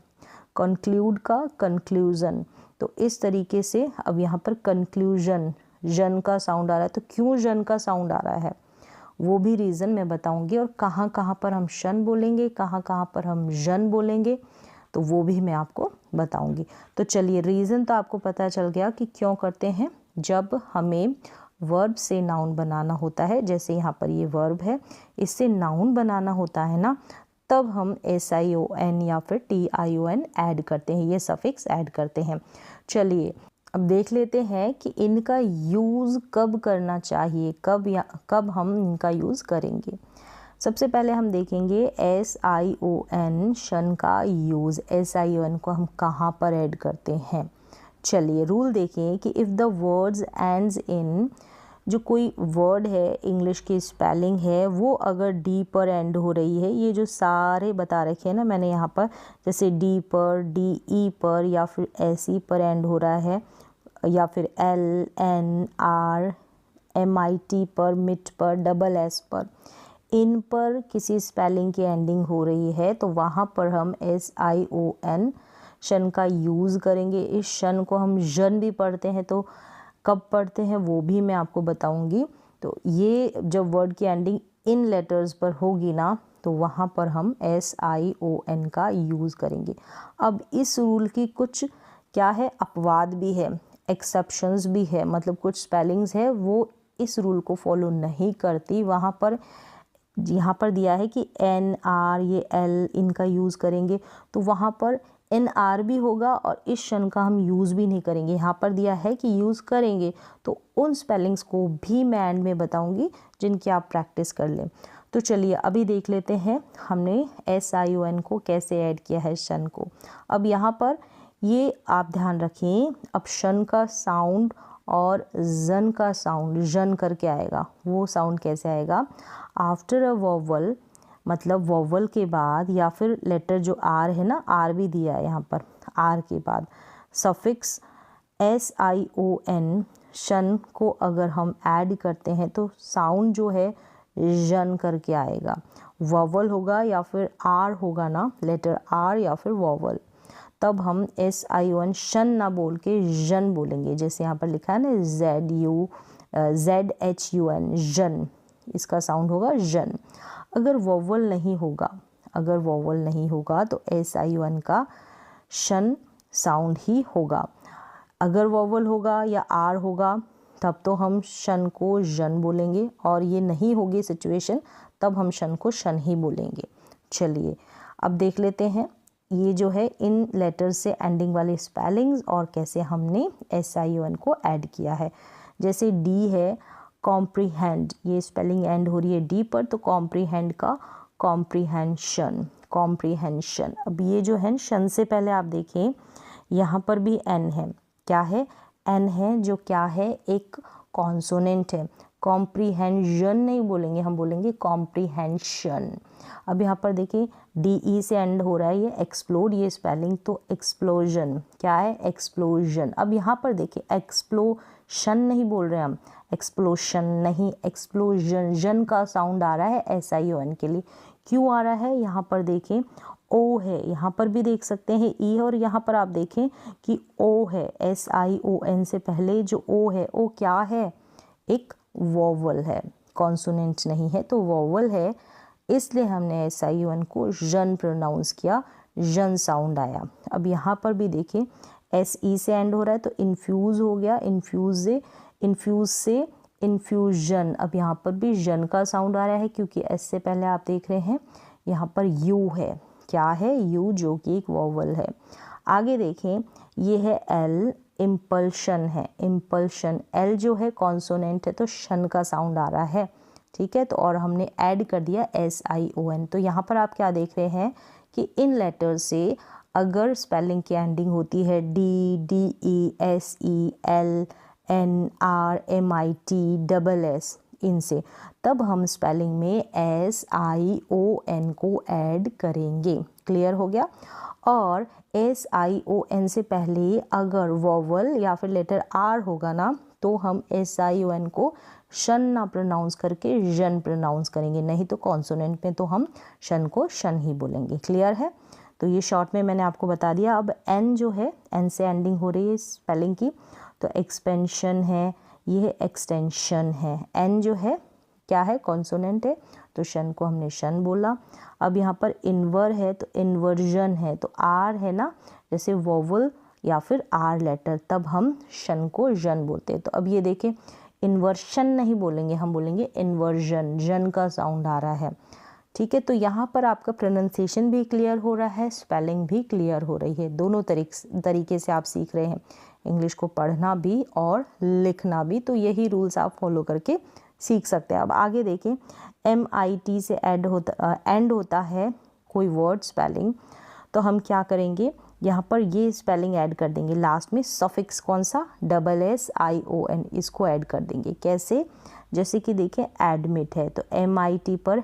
कंक्लूड का कंक्लूजन। तो इस तरीके से अब यहाँ पर कंक्लूजन, जन का साउंड आ रहा है, तो क्यों जन का साउंड आ रहा है वो भी रीज़न मैं बताऊंगी, और कहाँ कहाँ पर हम शन बोलेंगे, कहाँ कहाँ पर हम जन बोलेंगे, तो वो भी मैं आपको बताऊंगी। तो चलिए, रीज़न तो आपको पता चल गया कि क्यों करते हैं। जब हमें वर्ब से नाउन बनाना होता है, जैसे यहाँ पर ये वर्ब है, इससे नाउन बनाना होता है ना, तब हम SION या फिर TION ऐड करते हैं, ये सफिक्स ऐड करते हैं। चलिए अब देख लेते हैं कि इनका यूज़ कब करना चाहिए, कब हम इनका यूज़ करेंगे। सबसे पहले हम देखेंगे SION शन का यूज़, SION को हम कहाँ पर ऐड करते हैं। चलिए रूल देखें कि if the words ends in, जो कोई वर्ड है, इंग्लिश की स्पेलिंग है, वो अगर डी पर एंड हो रही है, ये जो सारे बता रखे हैं ना मैंने यहाँ पर, जैसे डी पर, DE पर, या फिर SE पर एंड हो रहा है, या फिर L, N, R, MIT पर, मिट पर, SS पर, इन पर किसी स्पेलिंग की एंडिंग हो रही है तो वहाँ पर हम SION शन का यूज़ करेंगे। इस शन को हम जन भी पढ़ते हैं, तो कब पढ़ते हैं वो भी मैं आपको बताऊंगी। तो ये जब वर्ड की एंडिंग इन लेटर्स पर होगी ना, तो वहाँ पर हम SION का यूज़ करेंगे। अब इस रूल की कुछ क्या है, अपवाद भी है, एक्सेप्शंस भी है, मतलब कुछ स्पेलिंग्स है वो इस रूल को फॉलो नहीं करती। वहाँ पर यहाँ पर दिया है कि NR, ये L, इनका यूज़ करेंगे, तो वहाँ पर NR भी होगा और इस शन का हम यूज़ भी नहीं करेंगे। यहाँ पर दिया है कि यूज़ करेंगे, तो उन स्पेलिंग्स को भी मैं एंड में बताऊंगी जिनकी आप प्रैक्टिस कर लें। तो चलिए अभी देख लेते हैं हमने SION को कैसे ऐड किया है शन को। अब यहाँ पर ये आप ध्यान रखें, अब शन का साउंड और जन का साउंड, जन करके आएगा, वो साउंड कैसे आएगा, आफ्टर अ वोवल, मतलब वोवल के बाद, या फिर लेटर जो R है ना, R भी दिया है यहाँ पर, R के बाद सफिक्स SION शन को अगर हम ऐड करते हैं तो साउंड जो है जन करके आएगा। वोवल होगा या फिर R होगा ना, लेटर R या फिर वोवल, तब हम SION शन ना बोल के जन बोलेंगे। जैसे यहाँ पर लिखा है ना ZHUN, जन, इसका साउंड होगा जन। अगर वोवल नहीं होगा, अगर वोवल नहीं होगा तो SION का शन साउंड ही होगा। अगर वोवल होगा या R होगा तब तो हम शन को जन बोलेंगे, और ये नहीं होगी सिचुएशन तब हम शन को शन ही बोलेंगे। चलिए अब देख लेते हैं ये जो है इन लेटर्स से एंडिंग वाले स्पेलिंग्स और कैसे हमने SION को ऐड किया है। जैसे D है, कॉम्प्रीहेंड, ये स्पेलिंग एंड हो रही है D पर, तो कॉम्प्रीहेंड का कॉम्प्रीहेंशन, कॉम्प्रीहेंशन। अब ये जो है शन से पहले आप देखें यहाँ पर भी N है, क्या है, N है, जो क्या है, एक कॉन्सोनेंट है। कॉम्प्रीहेंशन नहीं बोलेंगे, हम बोलेंगे कॉम्प्रीहेंशन। अब यहाँ पर देखिए DE से एंड हो रहा है, ये एक्सप्लोड, ये स्पेलिंग, तो एक्सप्लोजन, क्या है, एक्सप्लोजन। अब यहाँ पर देखिए एक्सप्लोशन नहीं बोल रहे हम, एक्सप्लोशन नहीं, एक्सप्लोजन, जन का साउंड आ रहा है SION के लिए। क्यों आ रहा है, यहाँ पर देखें ओ है, यहाँ पर भी देख सकते हैं ई है, और यहाँ पर आप देखें कि ओ है, SION से पहले जो ओ है, ओ क्या है, एक वोवल है, कॉन्सोनेंट नहीं है, तो वोवल है, इसलिए हमने SION को जन प्रोनाउंस किया, जन साउंड आया। अब यहाँ पर भी देखें SE से एंड हो रहा है तो इन्फ्यूज़ हो गया, इन्फ्यूज़ से इन्फ्यूजन। अब यहाँ पर भी जन का साउंड आ रहा है क्योंकि एस से पहले आप देख रहे हैं यहाँ पर यू है, क्या है, यू, जो कि एक वोवल है। आगे देखें ये है एल, इम्पल्शन है, इम्पल्शन, एल जो है कॉन्सोनेंट है तो शन का साउंड आ रहा है, ठीक है। तो और हमने ऐड कर दिया SION। तो यहाँ पर आप क्या देख रहे हैं कि इन लेटर से अगर स्पेलिंग की एंडिंग होती है DE, SE, L, N, R, MIT, SS इनसे, तब हम स्पेलिंग में SION को ऐड करेंगे। क्लियर हो गया। और SION से पहले अगर वोवल या फिर लेटर R होगा ना, तो हम SION को शन ना प्रोनाउंस करके जन प्रोनाउंस करेंगे, नहीं तो कॉन्सोनेंट में तो हम शन को शन ही बोलेंगे। क्लियर है। तो ये शॉर्ट में मैंने आपको बता दिया। अब N जो है, N से एंडिंग हो रही है स्पेलिंग की, तो एक्सपेंशन है, ये एक्सटेंशन है। N जो है क्या है, कॉन्सोनेंट है, तो शन को हमने शन बोला। अब यहाँ पर इन्वर है तो इन्वर्जन है, तो R है ना, जैसे वोवल या फिर R लेटर, तब हम शन को जन बोलते हैं। तो अब ये देखें, इन्वर्शन नहीं बोलेंगे, हम बोलेंगे इन्वर्जन, जन का साउंड आ रहा है, ठीक है। तो यहाँ पर आपका प्रोनाउंसिएशन भी क्लियर हो रहा है, स्पेलिंग भी क्लियर हो रही है, दोनों तरीके से आप सीख रहे हैं इंग्लिश को पढ़ना भी और लिखना भी। तो यही रूल्स आप फॉलो करके सीख सकते हैं। अब आगे देखें, MIT से एंड होता है कोई वर्ड स्पेलिंग, तो हम क्या करेंगे, यहाँ पर ये स्पेलिंग ऐड कर देंगे, लास्ट में सफिक्स कौन सा, SSION, इसको ऐड कर देंगे। कैसे, जैसे कि देखें एडमिट है तो MIT पर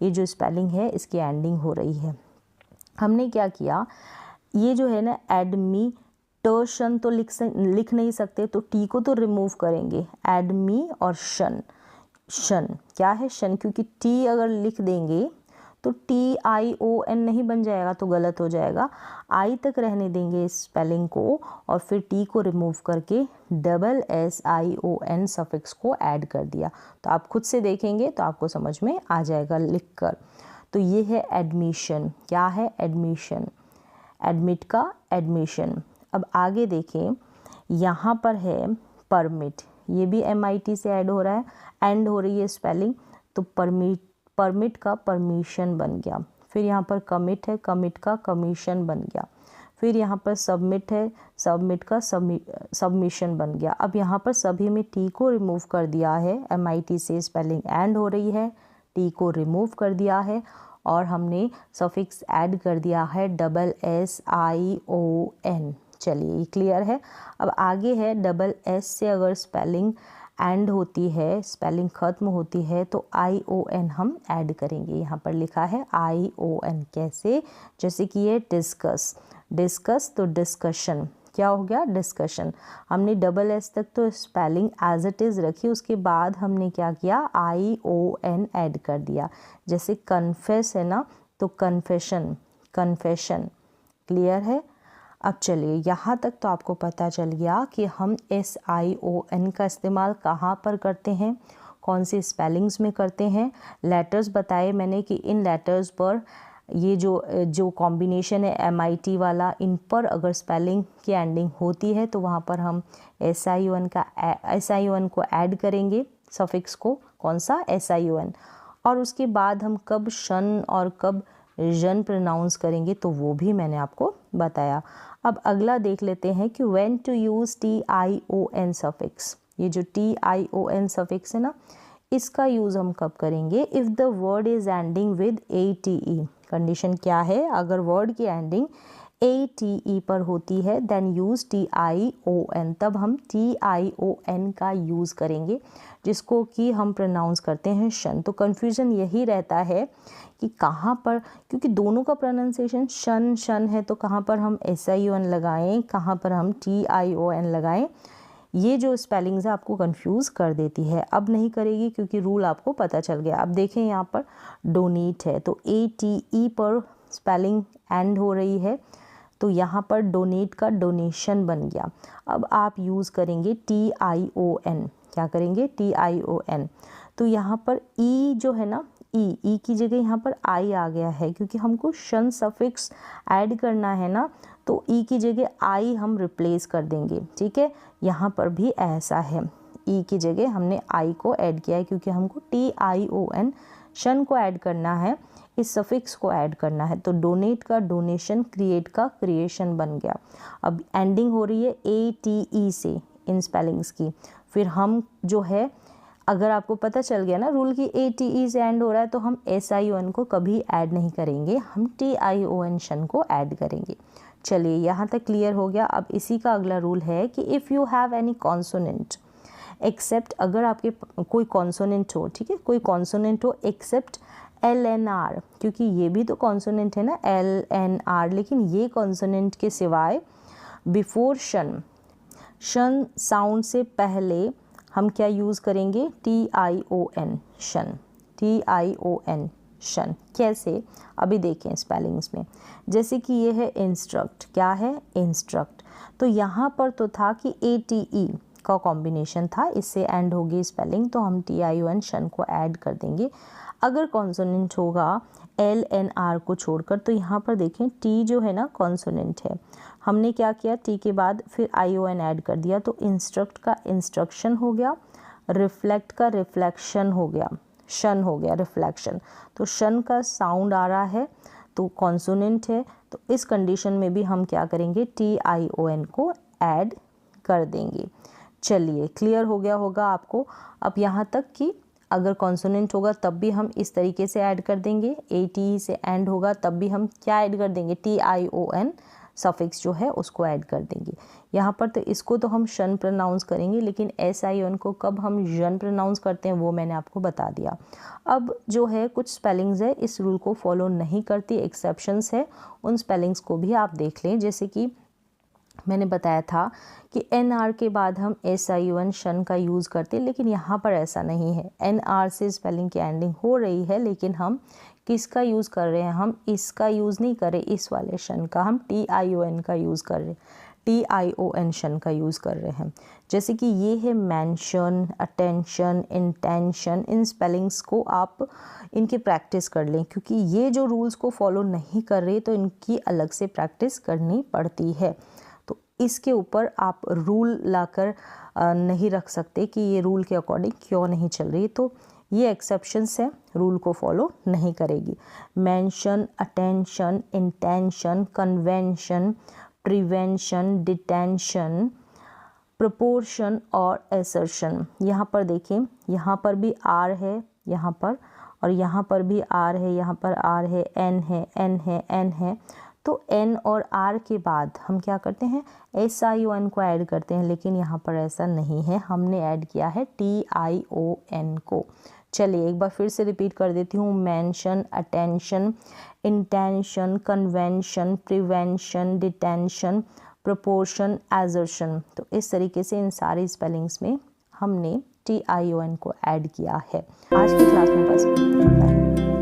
ये जो स्पेलिंग है इसकी एंडिंग हो रही है। हमने क्या किया, ये जो है ना एडमिटेशन तो लिख नहीं सकते, तो टी को तो रिमूव करेंगे, एडमी और शन, शन क्या है, शन, क्योंकि टी अगर लिख देंगे तो TION नहीं बन जाएगा, तो गलत हो जाएगा। आई तक रहने देंगे इस स्पेलिंग को, और फिर टी को रिमूव करके SSION सफिक्स को ऐड कर दिया। तो आप खुद से देखेंगे तो आपको समझ में आ जाएगा लिखकर। तो ये है एडमिशन, क्या है, एडमिशन, एडमिट का एडमिशन। अब आगे देखें, यहाँ पर है परमिट, ये भी MIT से ऐड हो रहा है, एंड हो रही है स्पेलिंग, तो परमिट का परमिशन बन गया। फिर यहाँ पर कमिट है, कमिट का कमीशन बन गया। फिर यहाँ पर सबमिट है, सबमिट का सबमिशन बन गया। अब यहाँ पर सभी में टी को रिमूव कर दिया है, MIT से स्पेलिंग एंड हो रही है, टी को रिमूव कर दिया है, और हमने सफिक्स ऐड कर दिया है SSION। चलिए ये क्लियर है। अब आगे है SS से अगर स्पेलिंग एंड होती है, स्पेलिंग ख़त्म होती है, तो ION हम ऐड करेंगे। यहाँ पर लिखा है ION, कैसे, जैसे कि ये डिस्कस, डिस्कस तो डिस्कशन, क्या हो गया, डिस्कशन। हमने SS तक तो स्पेलिंग एज इट इज़ रखी, उसके बाद हमने क्या किया, ION ऐड कर दिया। जैसे कन्फेस है ना, तो कन्फेशन, कन्फेशन। क्लियर है। अब चलिए यहाँ तक तो आपको पता चल गया कि हम SION का इस्तेमाल कहाँ पर करते हैं, कौन सी स्पेलिंग्स में करते हैं। लेटर्स बताए मैंने कि इन लेटर्स पर ये जो कॉम्बिनेशन है MIT वाला, इन पर अगर स्पेलिंग की एंडिंग होती है तो वहाँ पर हम SION को ऐड करेंगे, सफिक्स को, कौन सा, SION। और उसके बाद हम कब शन और कब जन प्रोनाउंस करेंगे तो वो भी मैंने आपको बताया। अब अगला देख लेते हैं कि when to use TION suffix. ये जो TION सफिक्स है ना, इसका यूज़ हम कब करेंगे, if the word is ending with ATE। Condition क्या है, अगर वर्ड की एंडिंग ATE पर होती है देन यूज़ TION, तब हम TION का यूज़ करेंगे, जिसको कि हम प्रोनाउंस करते हैं शन। तो कन्फ्यूज़न यही रहता है कि कहाँ पर, क्योंकि दोनों का प्रोनाउंसिएशन शन शन है, तो कहाँ पर हम SION लगाएं, कहाँ पर हम TION लगाएं, ये जो स्पेलिंग्स है आपको कंफ्यूज कर देती है। अब नहीं करेगी क्योंकि रूल आपको पता चल गया। अब देखें यहाँ पर डोनेट है तो ATE पर स्पेलिंग एंड हो रही है, तो यहाँ पर डोनेट का डोनेशन बन गया। अब आप यूज़ करेंगे TION, क्या करेंगे TION। तो यहाँ पर ई जो है ना, ई की जगह यहाँ पर आई आ गया है, क्योंकि हमको शन सफिक्स ऐड करना है ना, तो ई की जगह आई हम रिप्लेस कर देंगे। ठीक है, यहाँ पर भी ऐसा है, ई की जगह हमने आई को ऐड किया है, क्योंकि हमको TION शन को ऐड करना है, इस सफिक्स को ऐड करना है। तो डोनेट का डोनेशन, क्रिएट का क्रिएशन बन गया। अब एंडिंग हो रही है ATE से इन स्पेलिंग्स की। फिर हम जो है, अगर आपको पता चल गया ना रूल की ATE से एंड हो रहा है, तो हम SION को कभी ऐड नहीं करेंगे, हम TION शन को ऐड करेंगे। चलिए यहाँ तक क्लियर हो गया। अब इसी का अगला रूल है कि if you have any consonant except, अगर आपके कोई कॉन्सोनेंट हो, ठीक है, कोई कॉन्सोनेंट हो एक्सेप्ट LNR, क्योंकि ये भी तो कॉन्सोनेंट है ना LNR, लेकिन ये कॉन्सोनेंट के सिवाय बिफोर शन, शन साउंड से पहले हम क्या यूज़ करेंगे TION शन, TION शन। कैसे, अभी देखें स्पेलिंग्स में। जैसे कि ये है इंस्ट्रक्ट, क्या है इंस्ट्रक्ट, तो यहाँ पर तो था कि ATE का कॉम्बिनेशन था, इससे एंड होगी स्पेलिंग, तो हम TION शन को ऐड कर देंगे। अगर कॉन्सोनेंट होगा LNR को छोड़कर, तो यहाँ पर देखें T जो है ना कॉन्सोनेंट है, हमने क्या किया, T के बाद फिर ION ऐड कर दिया, तो इंस्ट्रक्ट का इंस्ट्रक्शन हो गया, रिफ्लेक्ट का रिफ्लेक्शन हो गया, शन हो गया रिफ्लेक्शन। तो शन का साउंड आ रहा है, तो कॉन्सोनेंट है, तो इस कंडीशन में भी हम क्या करेंगे TION को ऐड कर देंगे। चलिए क्लियर हो गया होगा आपको। अब यहाँ तक कि अगर कॉन्सोनेंट होगा तब भी हम इस तरीके से ऐड कर देंगे, ATE से एंड होगा तब भी हम क्या ऐड कर देंगे TION सफिक्स जो है उसको ऐड कर देंगे। यहाँ पर तो इसको तो हम शन प्रोनाउंस करेंगे, लेकिन SION को कब हम जन प्रोनाउंस करते हैं वो मैंने आपको बता दिया। अब जो है कुछ स्पेलिंग्स है इस रूल को फॉलो नहीं करती, एक्सेप्शंस है, उन स्पेलिंग्स को भी आप देख लें। जैसे कि मैंने बताया था कि NR के बाद हम SION शन का यूज़ करते हैं, लेकिन यहाँ पर ऐसा नहीं है। NR से स्पेलिंग की एंडिंग हो रही है, लेकिन हम किसका यूज़ कर रहे हैं, हम इसका यूज़ नहीं कर रहे, इस वाले शन का, हम TION का यूज़ कर रहे हैं, TION शन का यूज़ कर रहे हैं। जैसे कि ये है मेंशन, अटेंशन, इंटेंशन, इन स्पेलिंग्स को आप इनकी प्रैक्टिस कर लें, क्योंकि ये जो रूल्स को फॉलो नहीं कर रहे तो इनकी अलग से प्रैक्टिस करनी पड़ती है। तो इसके ऊपर आप रूल लाकर नहीं रख सकते कि ये रूल के अकॉर्डिंग क्यों नहीं चल रही, तो ये एक्सेप्शंस है, रूल को फॉलो नहीं करेगी। Mention, attention, intention, convention, prevention, detention, proportion और एसर्शन। यहाँ पर देखें, यहाँ पर भी R है यहाँ पर, और यहाँ पर भी R है, यहाँ पर R है, N है, N है, N है। तो N और R के बाद हम क्या करते हैं, SION को ऐड करते हैं, लेकिन यहाँ पर ऐसा नहीं है, हमने ऐड किया है TION को। चलिए एक बार फिर से रिपीट कर देती हूँ। Mention, attention, intention, convention, prevention, detention, proportion, assertion. तो इस तरीके से इन सारी स्पेलिंग्स में हमने TION को ऐड किया है। आज की क्लास में बस इतना है।